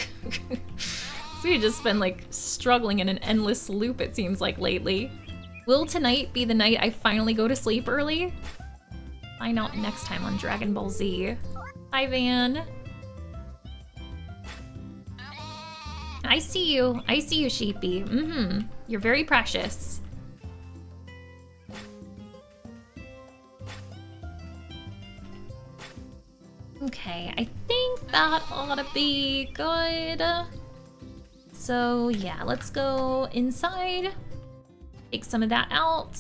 Speaker 1: So we've just been like struggling in an endless loop, it seems like, lately. Will tonight be the night I finally go to sleep early? Find out next time on Dragon Ball Z. Hi, Van. I see you, Sheepy. You're very precious. Okay, I think that ought to be good. So yeah, let's go inside. Take some of that out.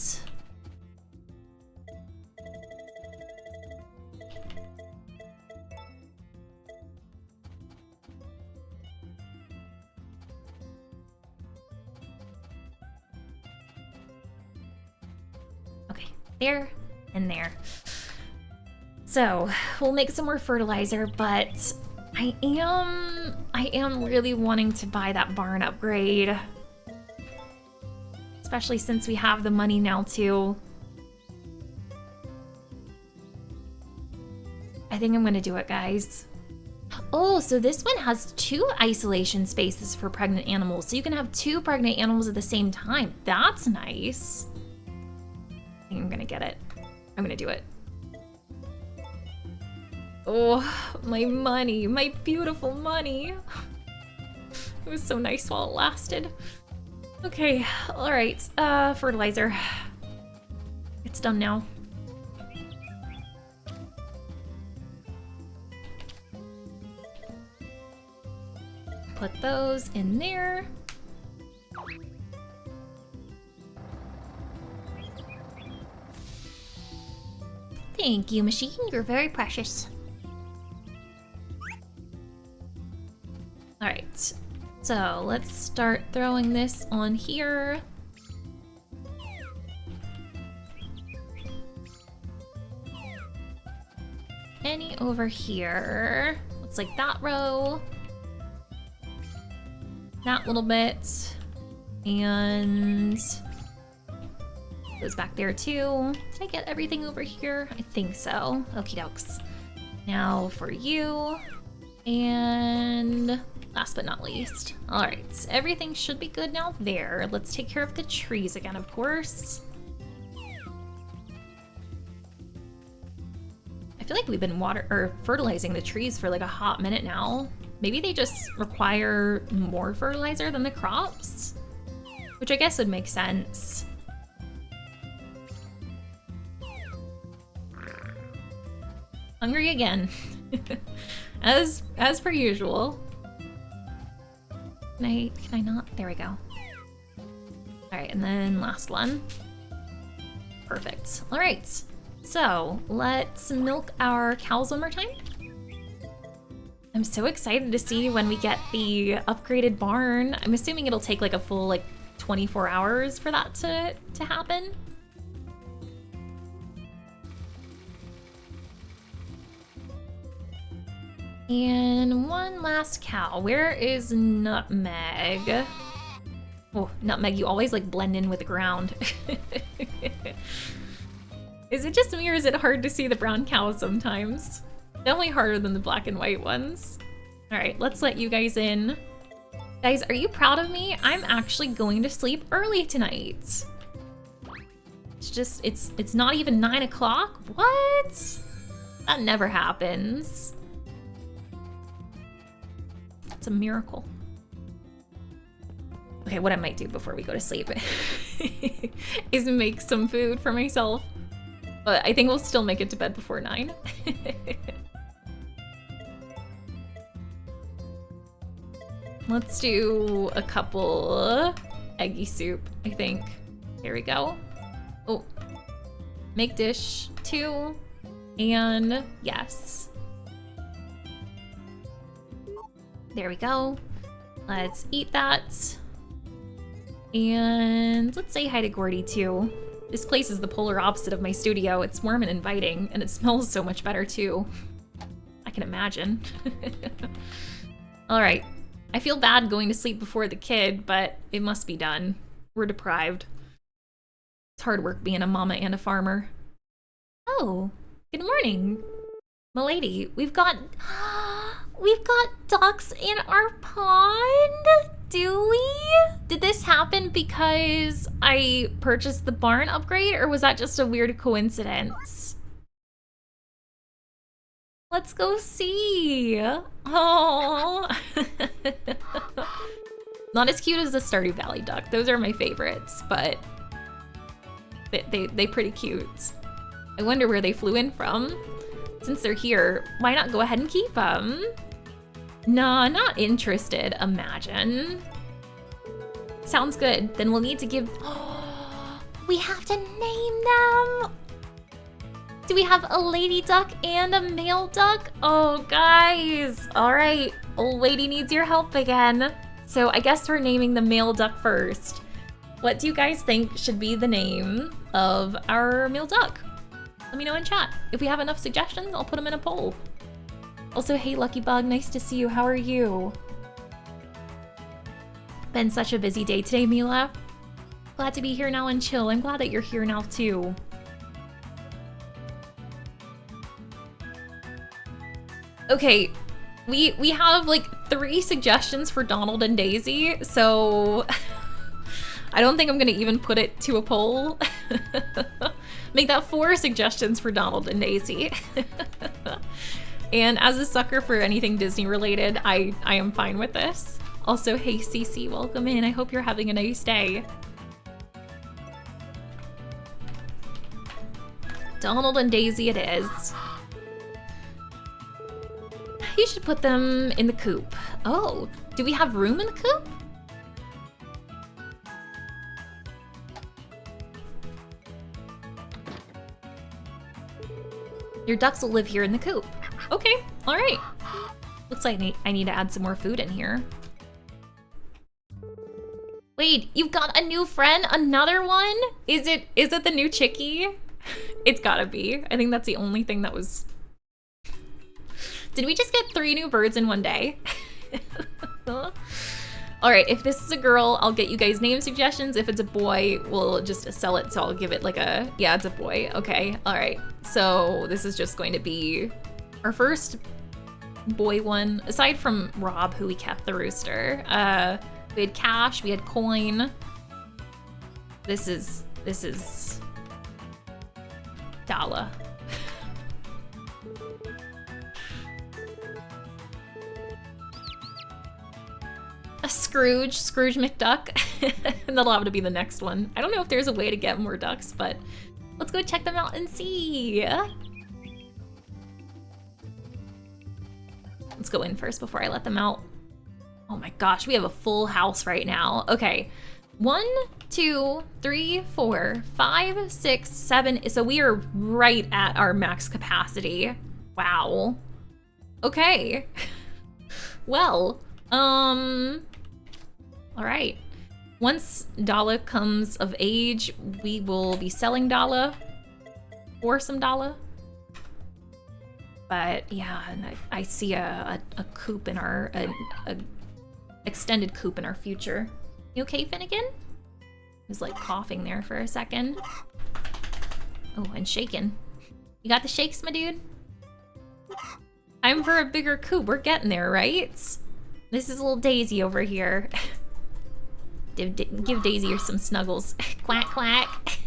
Speaker 1: Okay, there and there. So we'll make some more fertilizer, but I am really wanting to buy that barn upgrade. Especially since we have the money now too. I think I'm gonna do it, guys. Oh, so this one has 2 isolation spaces for pregnant animals. So you can have 2 pregnant animals at the same time. That's nice. I think I'm gonna get it. I'm gonna do it. Oh, my money, my beautiful money. It was so nice while it lasted. Okay, all right, fertilizer. It's done now. Put those in there. Thank you, machine. You're very precious. All right, so let's start throwing this on here. Any over here. Looks like that row. That little bit. And goes back there too. Did I get everything over here? I think so. Okie dokes. Now for you. And last but not least. All right, everything should be good now there. Let's take care of the trees again, of course. I feel like we've been fertilizing the trees for like a hot minute now. Maybe they just require more fertilizer than the crops, which I guess would make sense. Hungry again, as per usual. Can I not? There we go. All right, and then last one. Perfect. All right, so let's milk our cows one more time. I'm so excited to see when we get the upgraded barn. I'm assuming it'll take like a full like 24 hours for that to happen. And one last cow. Where is Nutmeg? Oh, Nutmeg, you always like blend in with the ground. Is it just me or is it hard to see the brown cows sometimes? Definitely harder than the black and white ones. All right, let's let you guys in. Guys, are you proud of me? I'm actually going to sleep early tonight. It's just, it's not even 9 o'clock? What? That never happens. It's a miracle. Okay, what I might do before we go to sleep is make some food for myself. But I think we'll still make it to bed before 9. Let's do a couple eggy soup, I think. Here we go. Oh, make dish 2, and yes. There we go. Let's eat that. And let's say hi to Gordy too. This place is the polar opposite of my studio. It's warm and inviting, and it smells so much better too. I can imagine. All right. I feel bad going to sleep before the kid, but it must be done. We're deprived. It's hard work being a mama and a farmer. Oh, good morning, milady. We've got ducks in our pond. Do we? Did this happen because I purchased the barn upgrade, or was that just a weird coincidence? Let's go see. Oh. Not as cute as the Stardew Valley duck. Those are my favorites, but they pretty cute. I wonder where they flew in from. Since they're here, why not go ahead and keep them? Nah, not interested, imagine. Sounds good. Then we'll need to give... we have to name them! Do we have a lady duck and a male duck? Oh, guys. All right. Old lady needs your help again. So I guess we're naming the male duck first. What do you guys think should be the name of our male duck? Let me know in chat. If we have enough suggestions, I'll put them in a poll. Also, hey, Lucky Bug, nice to see you. How are you? Been such a busy day today, Mila. Glad to be here now and chill. I'm glad that you're here now, too. Okay, we have like 3 suggestions for Donald and Daisy, so I don't think I'm gonna even put it to a poll. Make that 4 suggestions for Donald and Daisy. And as a sucker for anything Disney related, I am fine with this. Also, hey Cece, welcome in. I hope you're having a nice day. Donald and Daisy it is. You should put them in the coop. Oh, do we have room in the coop? Your ducks will live here in the coop. Okay, all right. Looks like I need to add some more food in here. Wait, you've got a new friend? Another one? Is it the new chickie? It's gotta be. I think that's the only thing that was... Did we just get 3 new birds in one day? All right, if this is a girl, I'll get you guys name suggestions. If it's a boy, we'll just sell it, so I'll give it like a... Yeah, it's a boy. Okay, all right. So this is just going to be our first boy one, aside from Rob, who we kept the rooster. We had Cash, we had Coin. This is Dala. A Scrooge McDuck. And that'll have to be the next one. I don't know if there's a way to get more ducks, but let's go check them out and see. Let's go in first before I let them out. Oh my gosh, we have a full house right now. Okay, 1, 2, 3, 4, 5, 6, 7. So we are right at our max capacity. Wow. Okay. Well, all right. Once Dala comes of age, we will be selling Dala for some Dala. But yeah, and I see a coop in our, a extended coop in our future. You okay, Finnegan? He was like coughing there for a second. Oh, and shaking. You got the shakes, my dude? Time for a bigger coop. We're getting there, right? This is little Daisy over here. Give Daisy some snuggles. Quack, quack.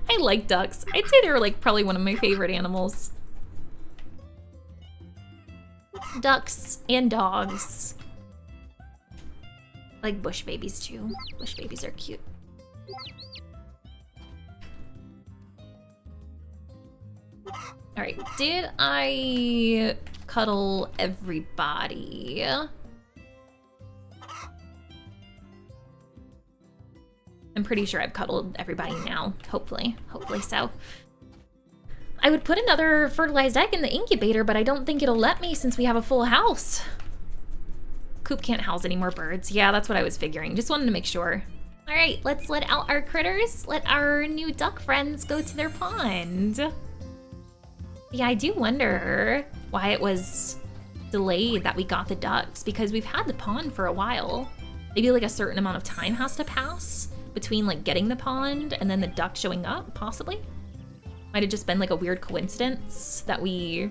Speaker 1: I like ducks. I'd say they're like probably one of my favorite animals. Ducks and dogs. like bush babies too. Bush babies are cute. All right, did I cuddle everybody? I'm pretty sure I've cuddled everybody now, hopefully so. I would put another fertilized egg in the incubator, but I don't think it'll let me since we have a full house. Coop can't house any more birds. Yeah, that's what I was figuring. Just wanted to make sure. All right, let's let out our critters. Let our new duck friends go to their pond. Yeah, I do wonder why it was delayed that we got the ducks, because we've had the pond for a while. Maybe like a certain amount of time has to pass between like getting the pond and then the duck showing up, possibly. Might have just been like a weird coincidence that we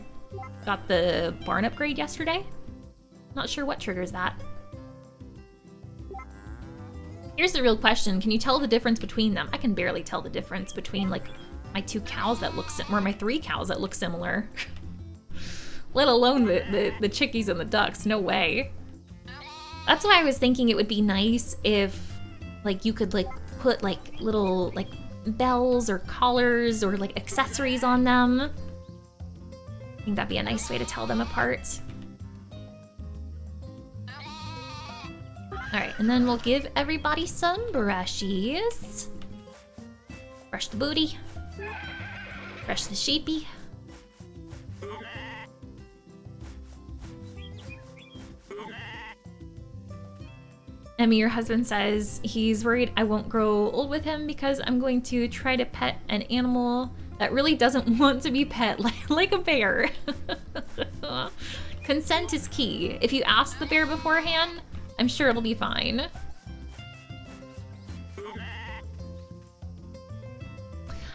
Speaker 1: got the barn upgrade yesterday. Not sure what triggers that. Here's the real question. Can you tell the difference between them? I can barely tell the difference between like my 2 cows that look or my 3 cows that look similar. Let alone the chickies and the ducks, no way. That's why I was thinking it would be nice if like you could like put like little like bells or collars or like accessories on them. I think that'd be a nice way to tell them apart. All right, and then we'll give everybody some brushies. Brush the booty. Brush the sheepy. Emmy, your husband says he's worried I won't grow old with him because I'm going to try to pet an animal that really doesn't want to be pet, like a bear. Consent is key. If you ask the bear beforehand, I'm sure it'll be fine.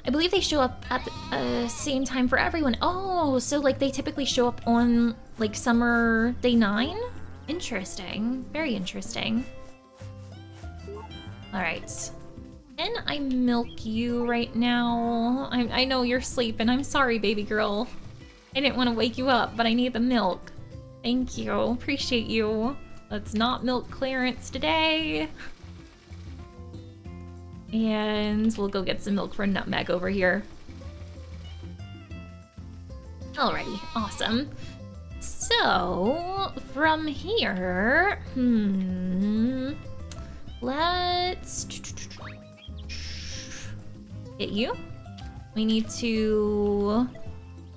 Speaker 1: I believe they show up at the same time for everyone. Oh, so like they typically show up on like summer day 9? Interesting. Very interesting. All right. Can I milk you right now? I know you're sleeping. I'm sorry, baby girl. I didn't want to wake you up, but I need the milk. Thank you. Appreciate you. Let's not milk Clarence today. And we'll go get some milk for Nutmeg over here. Alrighty, awesome. So, from here, let's get you. We need to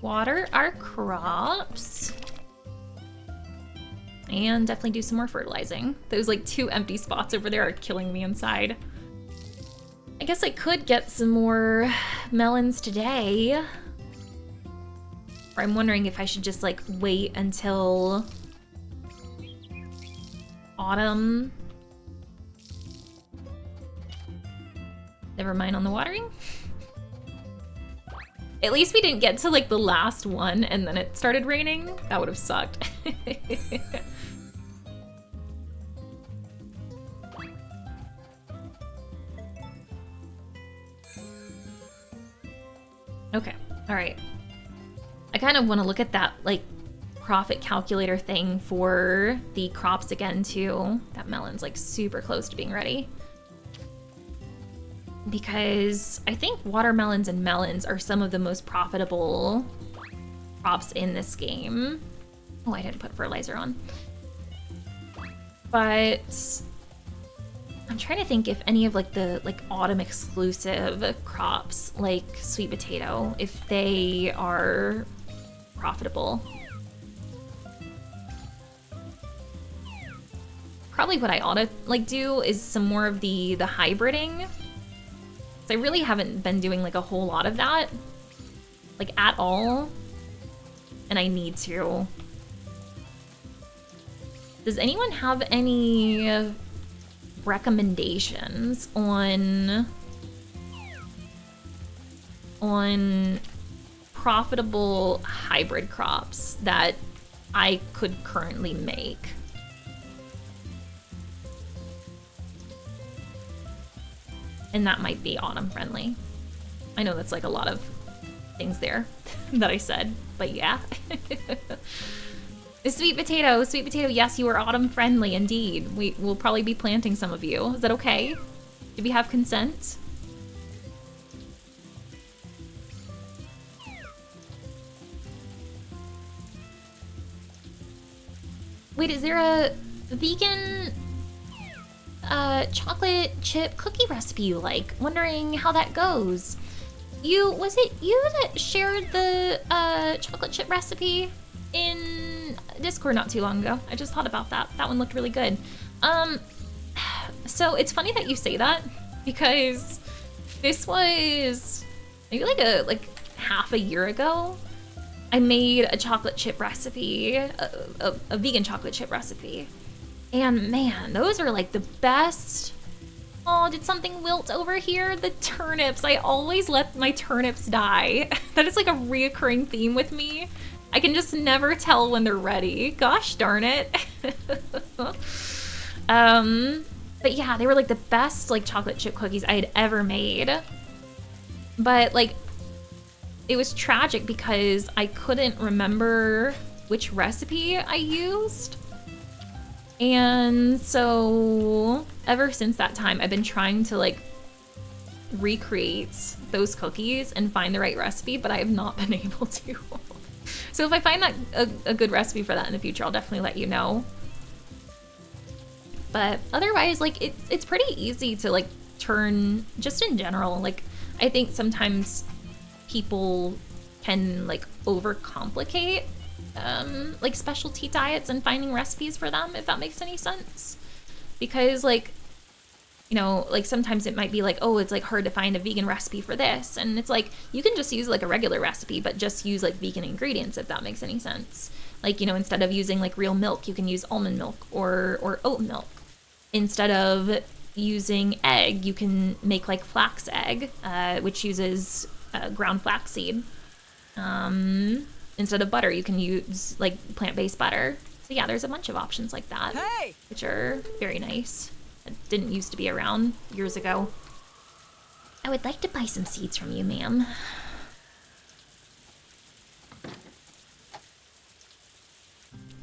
Speaker 1: water our crops. And definitely do some more fertilizing. Those like 2 empty spots over there are killing me inside. I guess I could get some more melons today. Or I'm wondering if I should just like wait until autumn. Never mind on the watering. At least we didn't get to like the last one and then it started raining. That would have sucked. Okay, all right. I kind of want to look at that like profit calculator thing for the crops again too. That melon's like super close to being ready. Because I think watermelons and melons are some of the most profitable crops in this game. Oh, I didn't put fertilizer on. But I'm trying to think if any of like the autumn exclusive crops like sweet potato, if they are profitable. Probably what I ought to like do is some more of the hybriding. So I really haven't been doing like a whole lot of that, like at all, and I need to. Does anyone have any recommendations on profitable hybrid crops that I could currently make? And that might be autumn friendly. I know that's like a lot of things there that I said, but yeah. Sweet potato, yes, you are autumn friendly indeed. We will probably be planting some of you. Is that okay? Do we have consent? Wait, is there a vegan chocolate chip cookie recipe you like? Wondering how that goes. Was it you that shared the chocolate chip recipe in Discord not too long ago? I just thought about that. That one looked really good. So it's funny that you say that because this was maybe like half a year ago. I made a chocolate chip recipe, a vegan chocolate chip recipe. And man, those are like the best. Oh, did something wilt over here? The turnips. I always let my turnips die. That is like a reoccurring theme with me. I can just never tell when they're ready. Gosh darn it. But yeah, they were like the best like chocolate chip cookies I had ever made. But like, it was tragic because I couldn't remember which recipe I used. And so ever since that time, I've been trying to like recreate those cookies and find the right recipe, but I have not been able to. So if I find that a good recipe for that in the future, I'll definitely let you know. But otherwise, like it's pretty easy to like turn, just in general. Like I think sometimes people can like overcomplicate like specialty diets and finding recipes for them, if that makes any sense. Because like, you know, like sometimes it might be like, oh, it's like hard to find a vegan recipe for this. And it's like, you can just use like a regular recipe, but just use like vegan ingredients, if that makes any sense. Like, you know, instead of using like real milk, you can use almond milk or oat milk. Instead of using egg, you can make like flax egg, which uses ground flaxseed. Instead of butter, you can use like plant-based butter. So yeah, there's a bunch of options like that, which are very nice. That didn't used to be around years ago. I would like to buy some seeds from you, ma'am.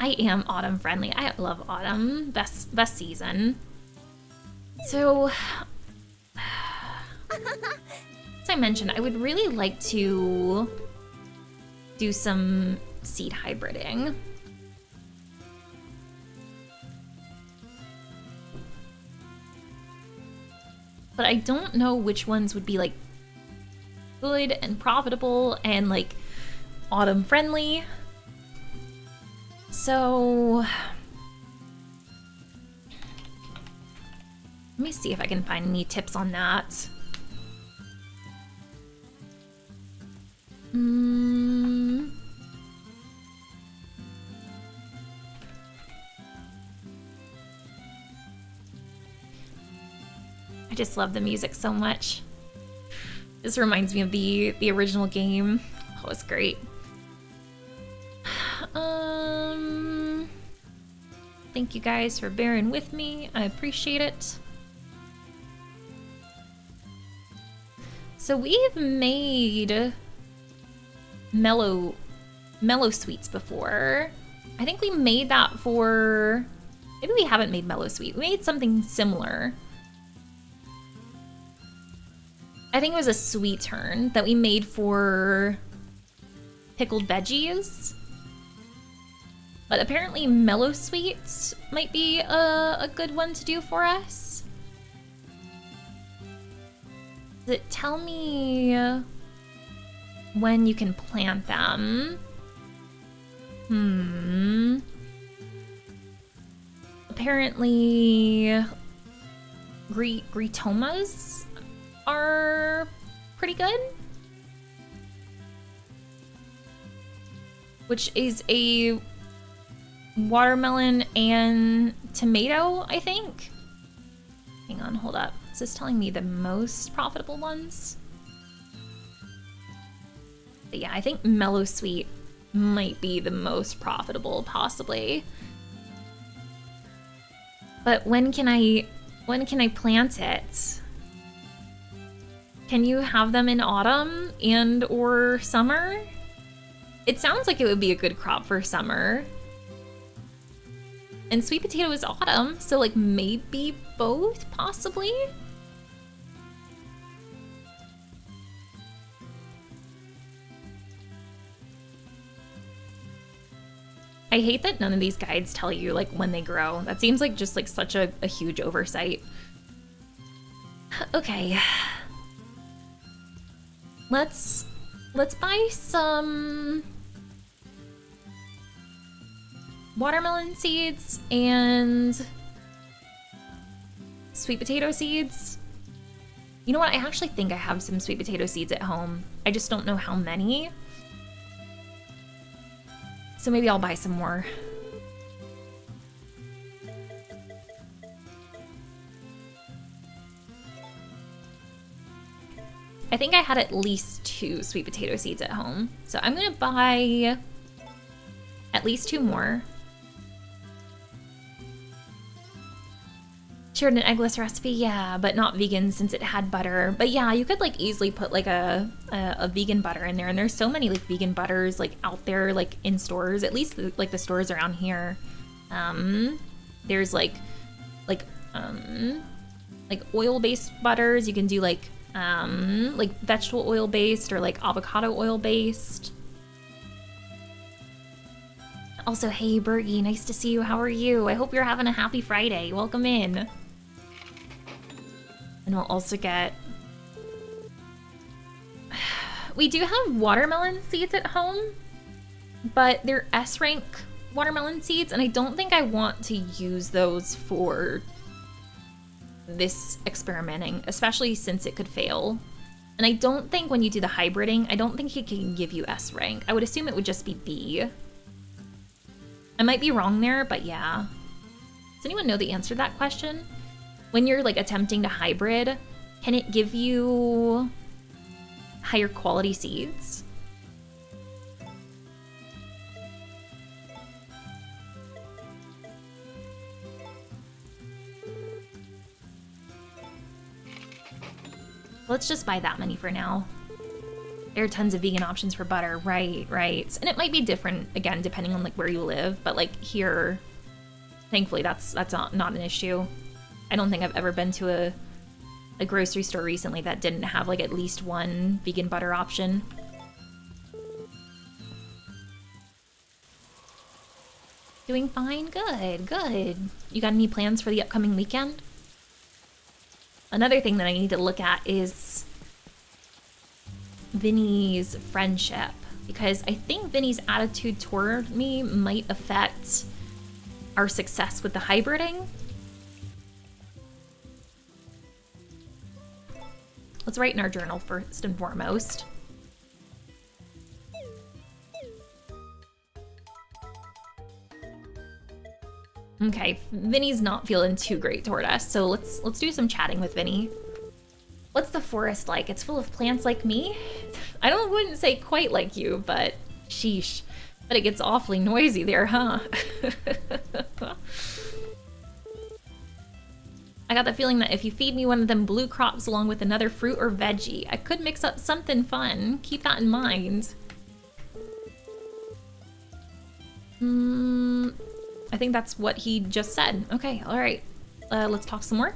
Speaker 1: I am autumn friendly. I love autumn. Best season. So, as I mentioned, I would really like to do some seed hybriding. But I don't know which ones would be like good and profitable and like autumn friendly. So let me see if I can find any tips on that. I just love the music so much. This reminds me of the original game. Oh, it was great. Thank you guys for bearing with me. I appreciate it. So we've made mellow sweets before. I think we made that for, maybe we haven't made mellow sweet. We made something similar. I think it was a sweet turn that we made for pickled veggies. But apparently mellow sweets might be a good one to do for us. Does it tell me when you can plant them? Apparently gritomas are pretty good. Which is a watermelon and tomato, I think. Hang on, hold up. Is this telling me the most profitable ones? But yeah, I think mellow sweet might be the most profitable, possibly. But when can I plant it? Can you have them in autumn and or summer? It sounds like it would be a good crop for summer. And sweet potato is autumn, so like maybe both, possibly? I hate that none of these guides tell you like when they grow. That seems like just like such a huge oversight. Okay. Let's buy some watermelon seeds and sweet potato seeds. You know what? I actually think I have some sweet potato seeds at home. I just don't know how many. So maybe I'll buy some more. I think I had at least 2 sweet potato seeds at home. So I'm gonna buy at least 2 more. Shared an eggless recipe, yeah, but not vegan since it had butter. But yeah, you could like easily put like a vegan butter in there, and there's so many like vegan butters like out there like in stores, at least like the stores around here. There's like oil-based butters. You can do like vegetable oil based or like avocado oil based. Also, hey Bergie, nice to see you. How are you? I hope you're having a happy Friday. Welcome in. And we'll also get... We do have watermelon seeds at home, but they're S-rank watermelon seeds, and I don't think I want to use those for this experimenting, especially since it could fail. And I don't think when you do the hybriding, I don't think it can give you S-rank. I would assume it would just be B. I might be wrong there, but yeah. Does anyone know the answer to that question? When you're like attempting to hybrid, can it give you higher quality seeds? Let's just buy that many for now. There are tons of vegan options for butter, right. And it might be different, again, depending on like where you live, but like here, thankfully that's not an issue. I don't think I've ever been to a grocery store recently that didn't have like at least one vegan butter option. Doing fine, good. You got any plans for the upcoming weekend? Another thing that I need to look at is Vinny's friendship, because I think Vinny's attitude toward me might affect our success with the hybriding. Let's write in our journal first and foremost. Okay, Vinny's not feeling too great toward us, so let's do some chatting with Vinny. What's the forest like? It's full of plants like me? I wouldn't say quite like you, but sheesh. But it gets awfully noisy there, huh? I got the feeling that if you feed me one of them blue crops along with another fruit or veggie, I could mix up something fun. Keep that in mind. I think that's what he just said. Okay, all right. Let's talk some more.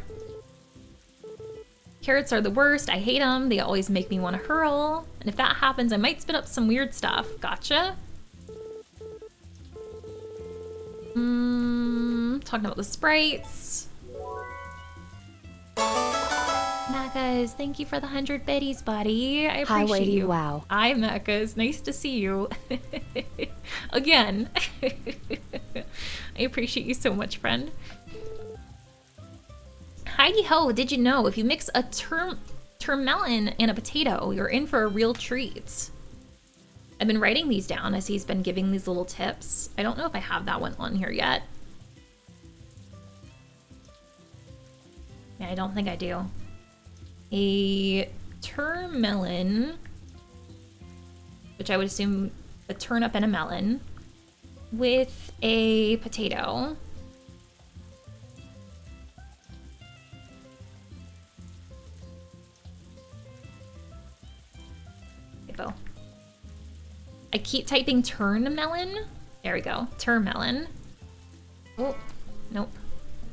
Speaker 1: Carrots are the worst. I hate them. They always make me want to hurl. And if that happens, I might spit up some weird stuff. Gotcha. Talking about the sprites. Macas, thank you for the 100 biddies, buddy. I appreciate
Speaker 2: Hi, Lady
Speaker 1: you.
Speaker 2: Wow.
Speaker 1: Hi, Macas. Nice to see you. Again. I appreciate you so much, friend. Heidi ho, did you know if you mix a termelon and a potato, you're in for a real treat? I've been writing these down as he's been giving these little tips. I don't know if I have that one on here yet. Yeah, I don't think I do. A termelon, which I would assume a turnip and a melon, with a potato. I keep typing turn melon. There we go, termelon. Oh, Nope.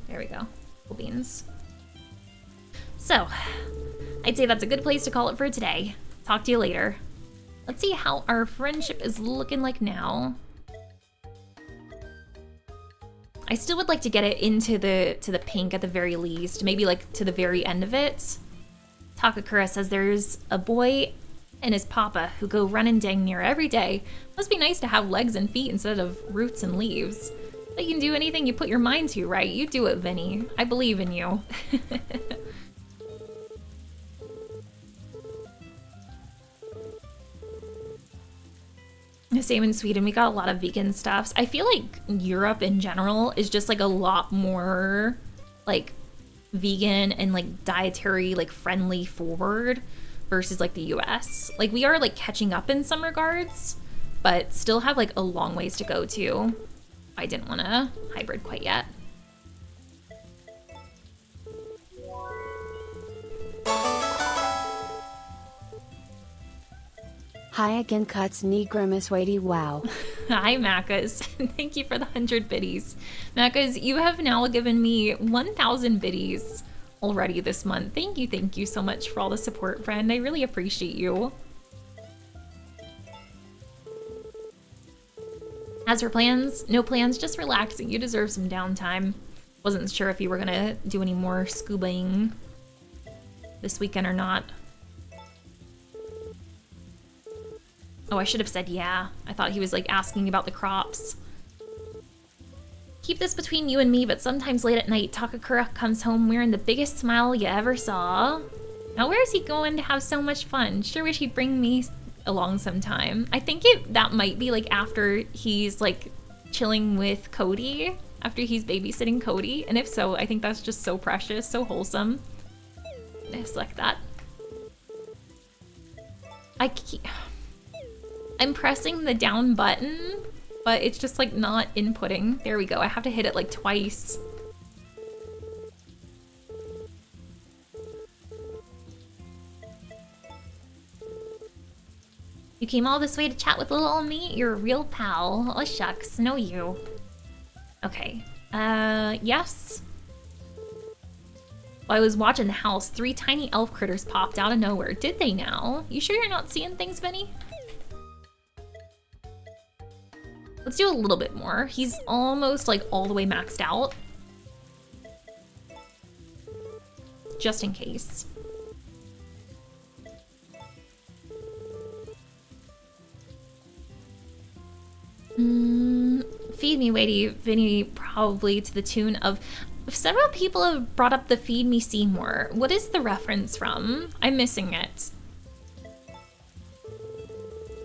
Speaker 1: There we go. Cool beans. So, I'd say that's a good place to call it for today. Talk to you later. Let's see how our friendship is looking like now. I still would like to get it into the pink at the very least, maybe like to the very end of it. Takakura says there's a boy and his papa who go running dang near every day. Must be nice to have legs and feet instead of roots and leaves. But you can do anything you put your mind to, right? You do it, Vinny. I believe in you. Same in Sweden, we got a lot of vegan stuffs. I feel like Europe in general is just like a lot more like vegan and like dietary like friendly forward versus like the US. Like we are like catching up in some regards, but still have like a long ways to go too. I didn't want to hybrid quite yet.
Speaker 2: Hi again, Cuts Knee Grimace Weighty Wow.
Speaker 1: Hi, Macas. Thank you for the 100 biddies. Macas, you have now given me 1,000 biddies already this month. Thank you so much for all the support, friend. I really appreciate you. As for plans, no plans, just relaxing. You deserve some downtime. Wasn't sure if you were gonna do any more scubaing this weekend or not. Oh, I should have said yeah. I thought he was like asking about the crops. Keep this between you and me, but sometimes late at night, Takakura comes home wearing the biggest smile you ever saw. Now where's he going to have so much fun? Sure wish he'd bring me along sometime. I think that might be like after he's like chilling with Cody, after he's babysitting Cody. And if so, I think that's just so precious, so wholesome. I select that. I'm pressing the down button, but it's just like not inputting. There we go. I have to hit it like twice. You came all this way to chat with little old me? You're a real pal. Oh shucks, no you. Okay, yes. While I was watching the house, 3 tiny elf critters popped out of nowhere. Did they now? You sure you're not seeing things, Vinny? Let's do a little bit more. He's almost like all the way maxed out. Just in case. Feed me, Weighty Vinny, probably to the tune of... Several people have brought up the Feed Me Seymour. What is the reference from? I'm missing it.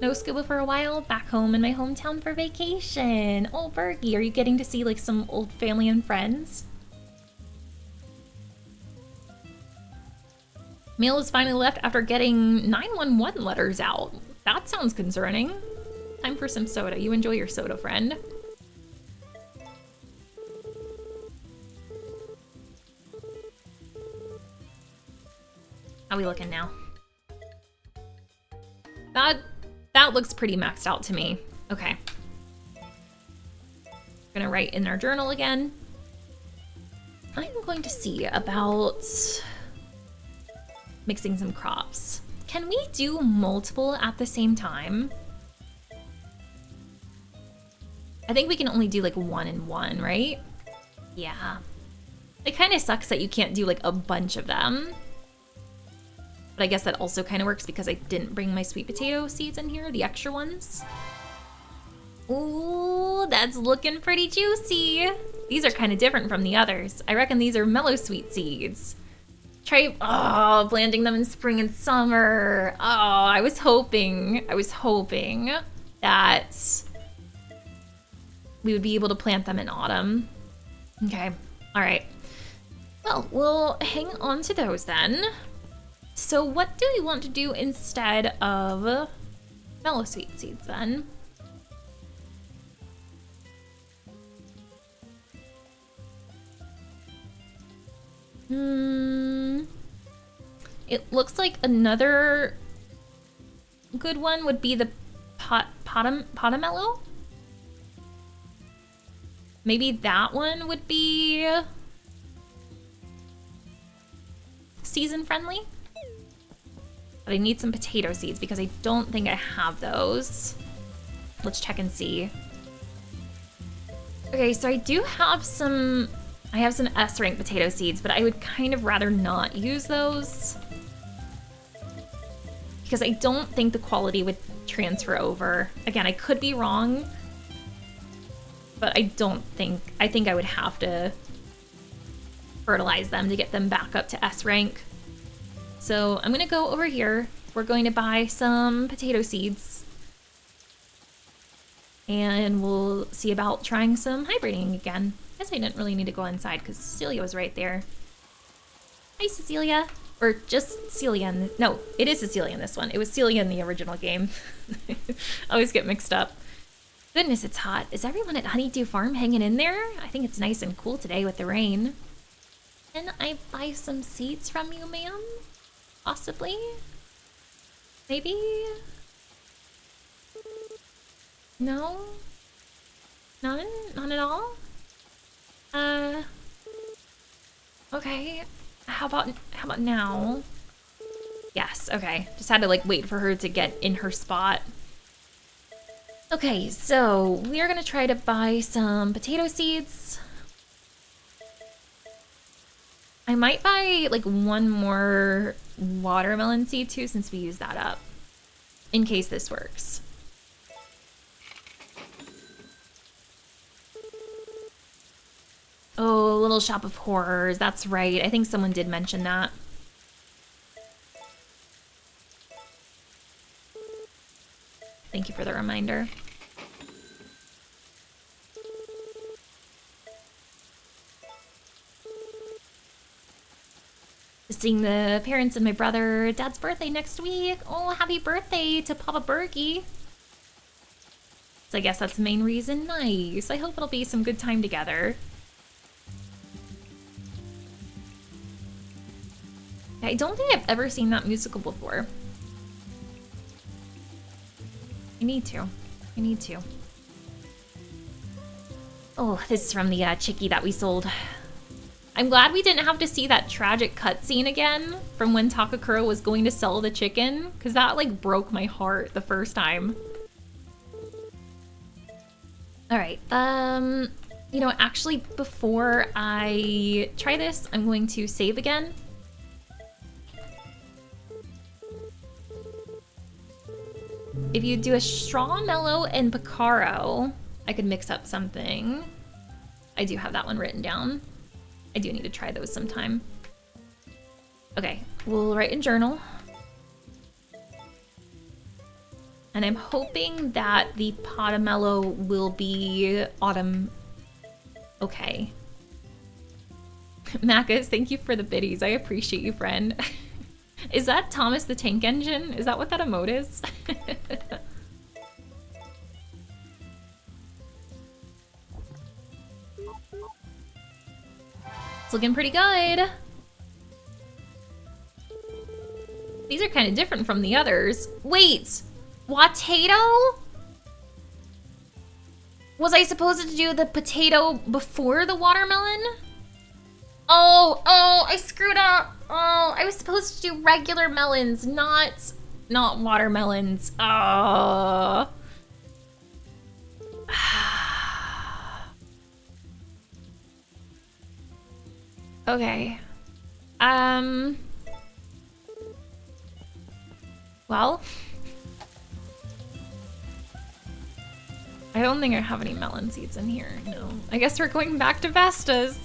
Speaker 1: No scuba for a while, back home in my hometown for vacation. Oh, Bergie, are you getting to see like some old family and friends? Mail is finally left after getting 911 letters out. That sounds concerning. Time for some soda. You enjoy your soda, friend. How we looking now? That looks pretty maxed out to me. Okay. Gonna write in our journal again. I'm going to see about mixing some crops. Can we do multiple at the same time? I think we can only do like 1 and 1, right? Yeah. It kind of sucks that you can't do like a bunch of them. But I guess that also kind of works because I didn't bring my sweet potato seeds in here, the extra ones. Ooh, that's looking pretty juicy. These are kind of different from the others. I reckon these are mellow sweet seeds. Try, planting them in spring and summer. Oh, I was hoping that we would be able to plant them in autumn. Okay, all right. Well, we'll hang on to those then. So what do we want to do instead of mellow sweet seeds then? It looks like another good one would be the potamello. Maybe that one would be season friendly. But I need some potato seeds because I don't think I have those. Let's check and see. Okay, so I do have some, I have some S rank potato seeds, but I would kind of rather not use those because I don't think the quality would transfer over. Again, I could be wrong, but I think I would have to fertilize them to get them back up to S rank. So I'm gonna go over here. We're going to buy some potato seeds and we'll see about trying some hybriding again. I guess I didn't really need to go inside because Cecilia was right there. Hi, Cecilia. Or just Celia. No, it is Cecilia in this one. It was Celia in the original game. I always get mixed up. Goodness, it's hot. Is everyone at Honeydew Farm hanging in there? I think it's nice and cool today with the rain. Can I buy some seeds from you, ma'am? Possibly? Maybe? No? None? None at all? Okay. How about now? Yes, okay. Just had to like wait for her to get in her spot. Okay, so we are gonna try to buy some potato seeds. I might buy like one more watermelon seed too since we used that up, in case this works. Oh, Little Shop of Horrors, that's right. I think someone did mention that. Thank you for the reminder. Seeing the parents and my brother. Dad's birthday next week. Oh, happy birthday to Papa Bergie. So I guess that's the main reason. Nice. I hope it'll be some good time together. I don't think I've ever seen that musical before. I need to. I need to. Oh, this is from the chickie that we sold. I'm glad we didn't have to see that tragic cutscene again from when Takakura was going to sell the chicken, because that like broke my heart the first time. All right, you know, actually before I try this, I'm going to save again. If you do a straw mellow and Picaro, I could mix up something. I do have that one written down. I do need to try those sometime. Okay, we'll write in journal. And I'm hoping that the Potamello will be autumn. Okay. Macas, thank you for the biddies. I appreciate you, friend. Is that Thomas the Tank Engine? Is that what that emote is? It's looking pretty good. These are kind of different from the others. Wait, Watato? Was I supposed to do the potato before the watermelon? Oh, I screwed up. Oh, I was supposed to do regular melons, not watermelons. Oh. Okay. Well, I don't think I have any melon seeds in here. No. I guess we're going back to Vestas.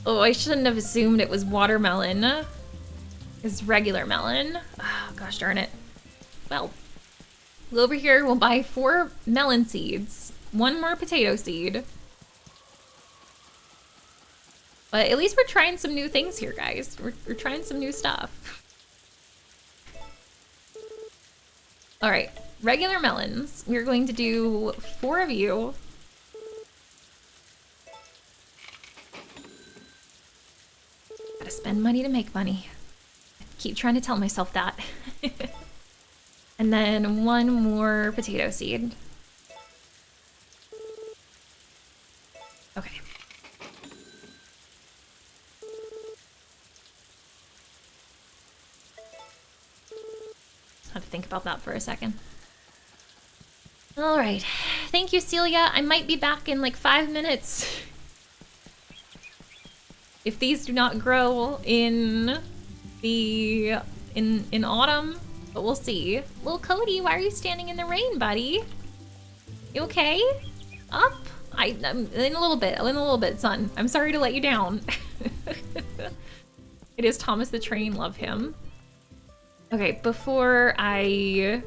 Speaker 1: Oh, I shouldn't have assumed it was watermelon. It's regular melon. Oh, gosh darn it. Well, we'll go over here. We'll buy 4 melon seeds, 1 more potato seed. But at least we're trying some new things here, guys. We're trying some new stuff. All right, regular melons. We're going to do 4 of you. Gotta spend money to make money. I keep trying to tell myself that. And then 1 more potato seed. Okay. Had to think about that for a second. All right. Thank you, Celia. I might be back in like 5 minutes. If these do not grow in the in autumn, but we'll see. Little Cody, why are you standing in the rain, buddy? You okay? Up? I'm in a little bit, son. I'm sorry to let you down. It is Thomas the Train, love him. Okay, before I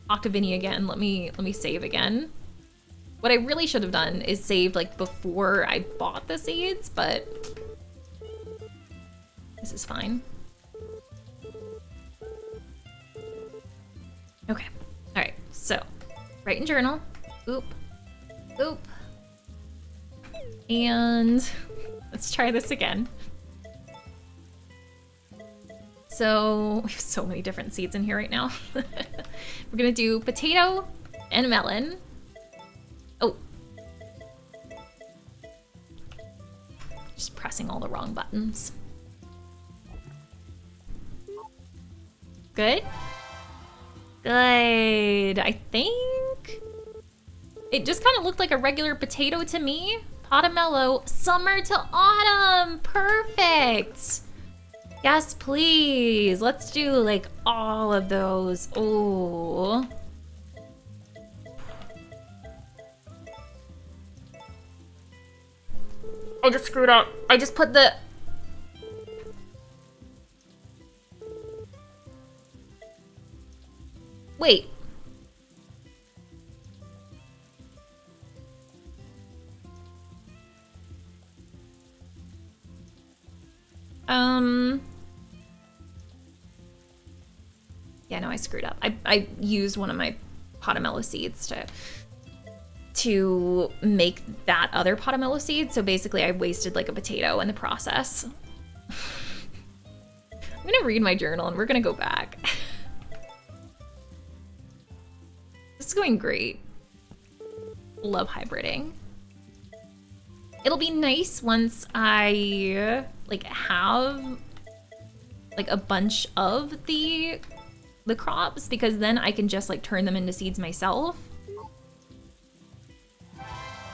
Speaker 1: talk to Vinny again, let me save again. What I really should have done is saved like before I bought the seeds, but this is fine. Okay, all right, so write in journal, oop, oop, and let's try this again. So we have so many different seeds in here right now. We're gonna do potato and melon. Oh. Just pressing all the wrong buttons. Good? Good, I think. It just kind of looked like a regular potato to me. Potamello, summer to autumn, perfect. Yes, please. Let's do like all of those. Oh. I just screwed up. I just put the... Wait. Yeah, no, I screwed up. I used one of my Potamello seeds to make that other Potamello seed, so basically I wasted like a potato in the process. I'm gonna read my journal and we're gonna go back. This is going great. Love hybriding. It'll be nice once I like have like a bunch of the crops, because then I can just like turn them into seeds myself,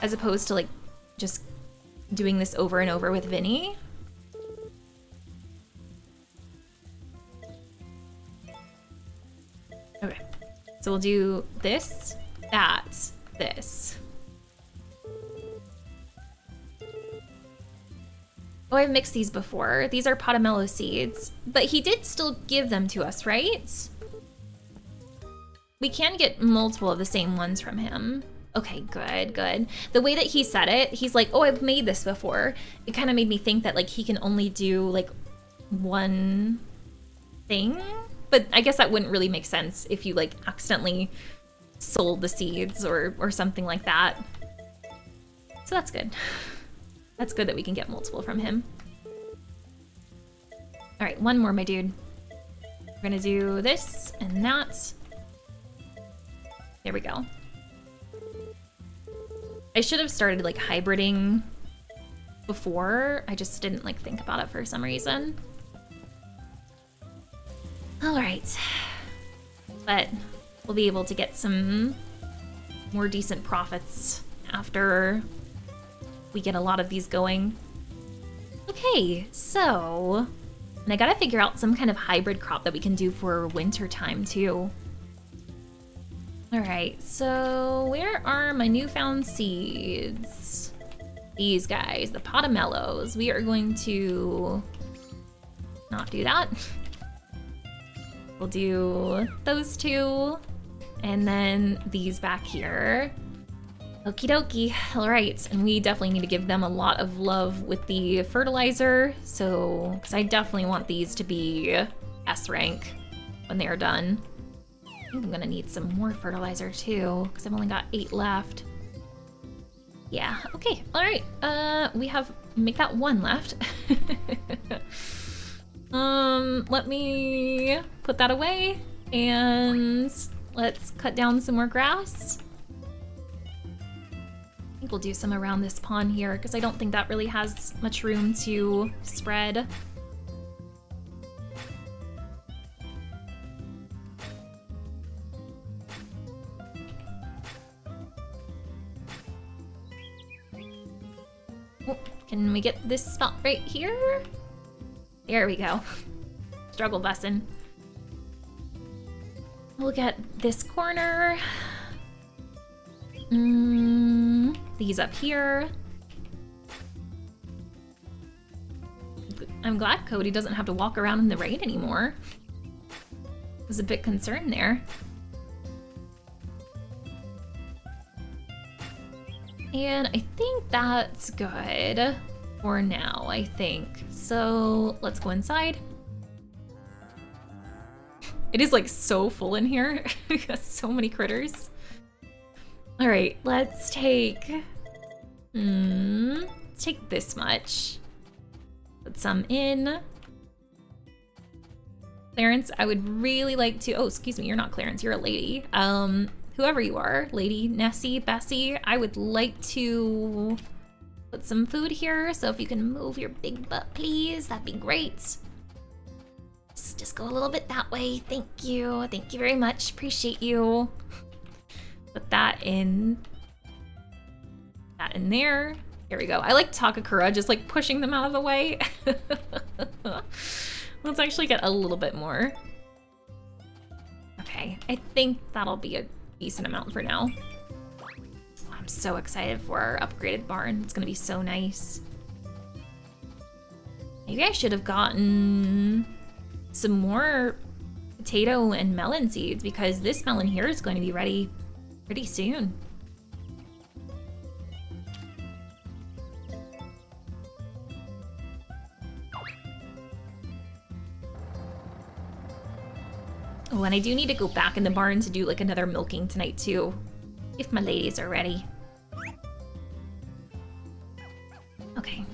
Speaker 1: as opposed to like just doing this over and over with Vinny. Okay, so we'll do this, that, this. Oh, I've mixed these before. These are Potamello seeds, but he did still give them to us, right? We can get multiple of the same ones from him. Okay, good, good. The way that he said it, he's like, oh, I've made this before. It kind of made me think that like he can only do like one thing, but I guess that wouldn't really make sense if you like accidentally sold the seeds or something like that. So that's good. That's good that we can get multiple from him. All right, one more, my dude. We're gonna do this and that. There we go. I should have started like hybriding before. I just didn't like think about it for some reason. All right, but we'll be able to get some more decent profits after we get a lot of these going. Okay, so, and I gotta figure out some kind of hybrid crop that we can do for winter time too. All right, so where are my newfound seeds? These guys, the Potamellos. We are going to not do that. We'll do those two, and then these back here. Okie dokie, all right, and we definitely need to give them a lot of love with the fertilizer, so, because I definitely want these to be S rank when they are done. I think I'm gonna need some more fertilizer too, because I've only got 8 left. Yeah, okay, all right, we have, make that 1 left. Let me put that away, and let's cut down some more grass. think we'll do some around this pond here because I don't think that really has much room to spread. Oh, can we get this spot right here? There we go. Struggle bussin'. We'll get this corner. These up here. I'm glad Cody doesn't have to walk around in the rain anymore. I was a bit concerned there. And I think that's good for now, I think. So let's go inside. It is like so full in here. So many critters. All right, let's take this much. Put some in. Clarence, I would really like to, oh, excuse me, you're not Clarence, you're a lady. Whoever you are, Lady, Nessie, Bessie, I would like to put some food here. So if you can move your big butt, please, that'd be great. Just go a little bit that way. Thank you. Thank you very much. Appreciate you. Put that in there. There we go. I like Takakura, just like pushing them out of the way. Let's actually get a little bit more. Okay, I think that'll be a decent amount for now. I'm so excited for our upgraded barn. It's gonna be so nice. Maybe I should have gotten some more potato and melon seeds because this melon here is going to be ready pretty soon. Oh, and I do need to go back in the barn to do like another milking tonight too, if my ladies are ready. Okay.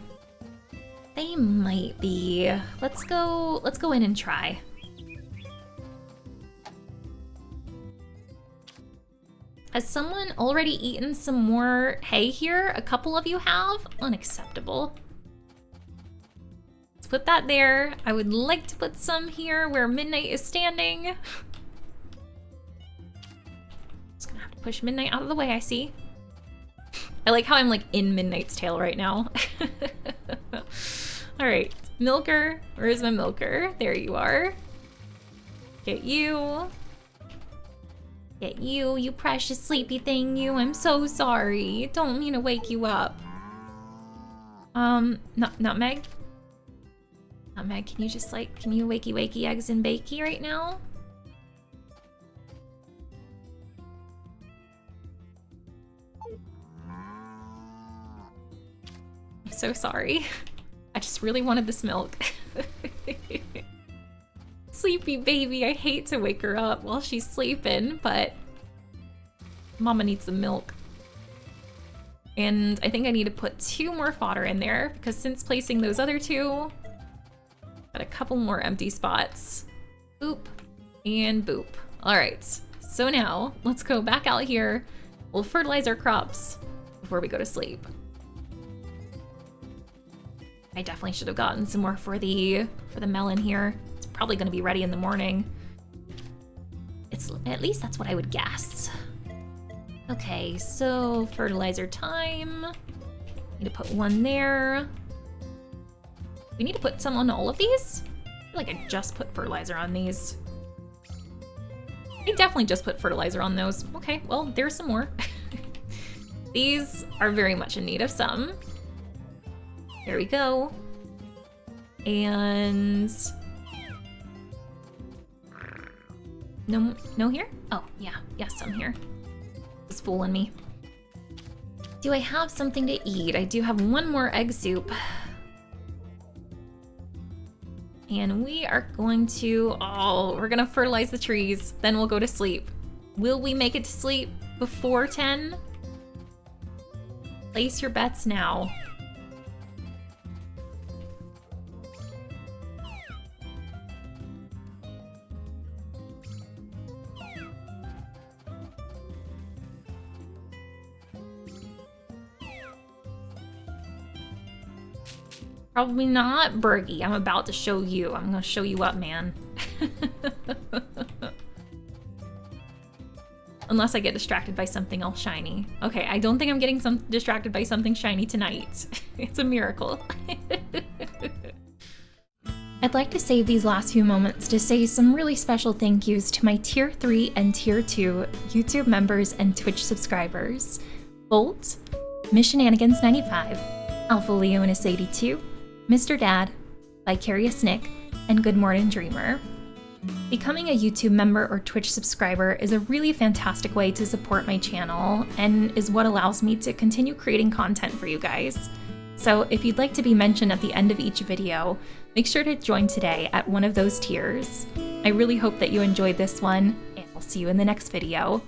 Speaker 1: They might be. Let's go in and try. Has someone already eaten some more hay here? A couple of you have? Unacceptable. Let's put that there. I would like to put some here where Midnight is standing. Just gonna have to push Midnight out of the way, I see. I like how I'm like in Midnight's tail right now. All right, Milker, where's my Milker? There you are. Get you. Get you, you precious sleepy thing, you. I'm so sorry. Don't mean to wake you up. Nutmeg? Nutmeg, can you just like, can you wakey eggs and bakey right now? I'm so sorry. I just really wanted this milk. Sleepy baby, I hate to wake her up while she's sleeping, but Mama needs the milk. And I think I need to put 2 more fodder in there because since placing those other 2, got a couple more empty spots. Boop and boop. All right, so now let's go back out here. We'll fertilize our crops before we go to sleep. I definitely should have gotten some more for the melon here. It's probably gonna be ready in the morning. It's at least that's what I would guess. Okay, so fertilizer time. Need to put 1 there. We need to put some on all of these? I feel like I just put fertilizer on these. I definitely just put fertilizer on those. Okay, well, there's some more. These are very much in need of some. There we go. And no here? Oh, yeah, yes, some here. It's fooling me. Do I have something to eat? I do have 1 more egg soup. And we are going to, we're gonna fertilize the trees, then we'll go to sleep. Will we make it to sleep before 10? Place your bets now. Probably not, Bergie. I'm about to show you. I'm gonna show you up, man. Unless I get distracted by something else shiny. Okay, I don't think I'm getting distracted by something shiny tonight. It's a miracle. I'd like to save these last few moments to say some really special thank yous to my Tier 3 and Tier 2 YouTube members and Twitch subscribers. Bolt, Missionanigans95, Alpha Leonis 82, Mr. Dad, Vicarious Nick, and Good Morning Dreamer. Becoming a YouTube member or Twitch subscriber is a really fantastic way to support my channel and is what allows me to continue creating content for you guys. So if you'd like to be mentioned at the end of each video, make sure to join today at one of those tiers. I really hope that you enjoyed this one, and I'll see you in the next video.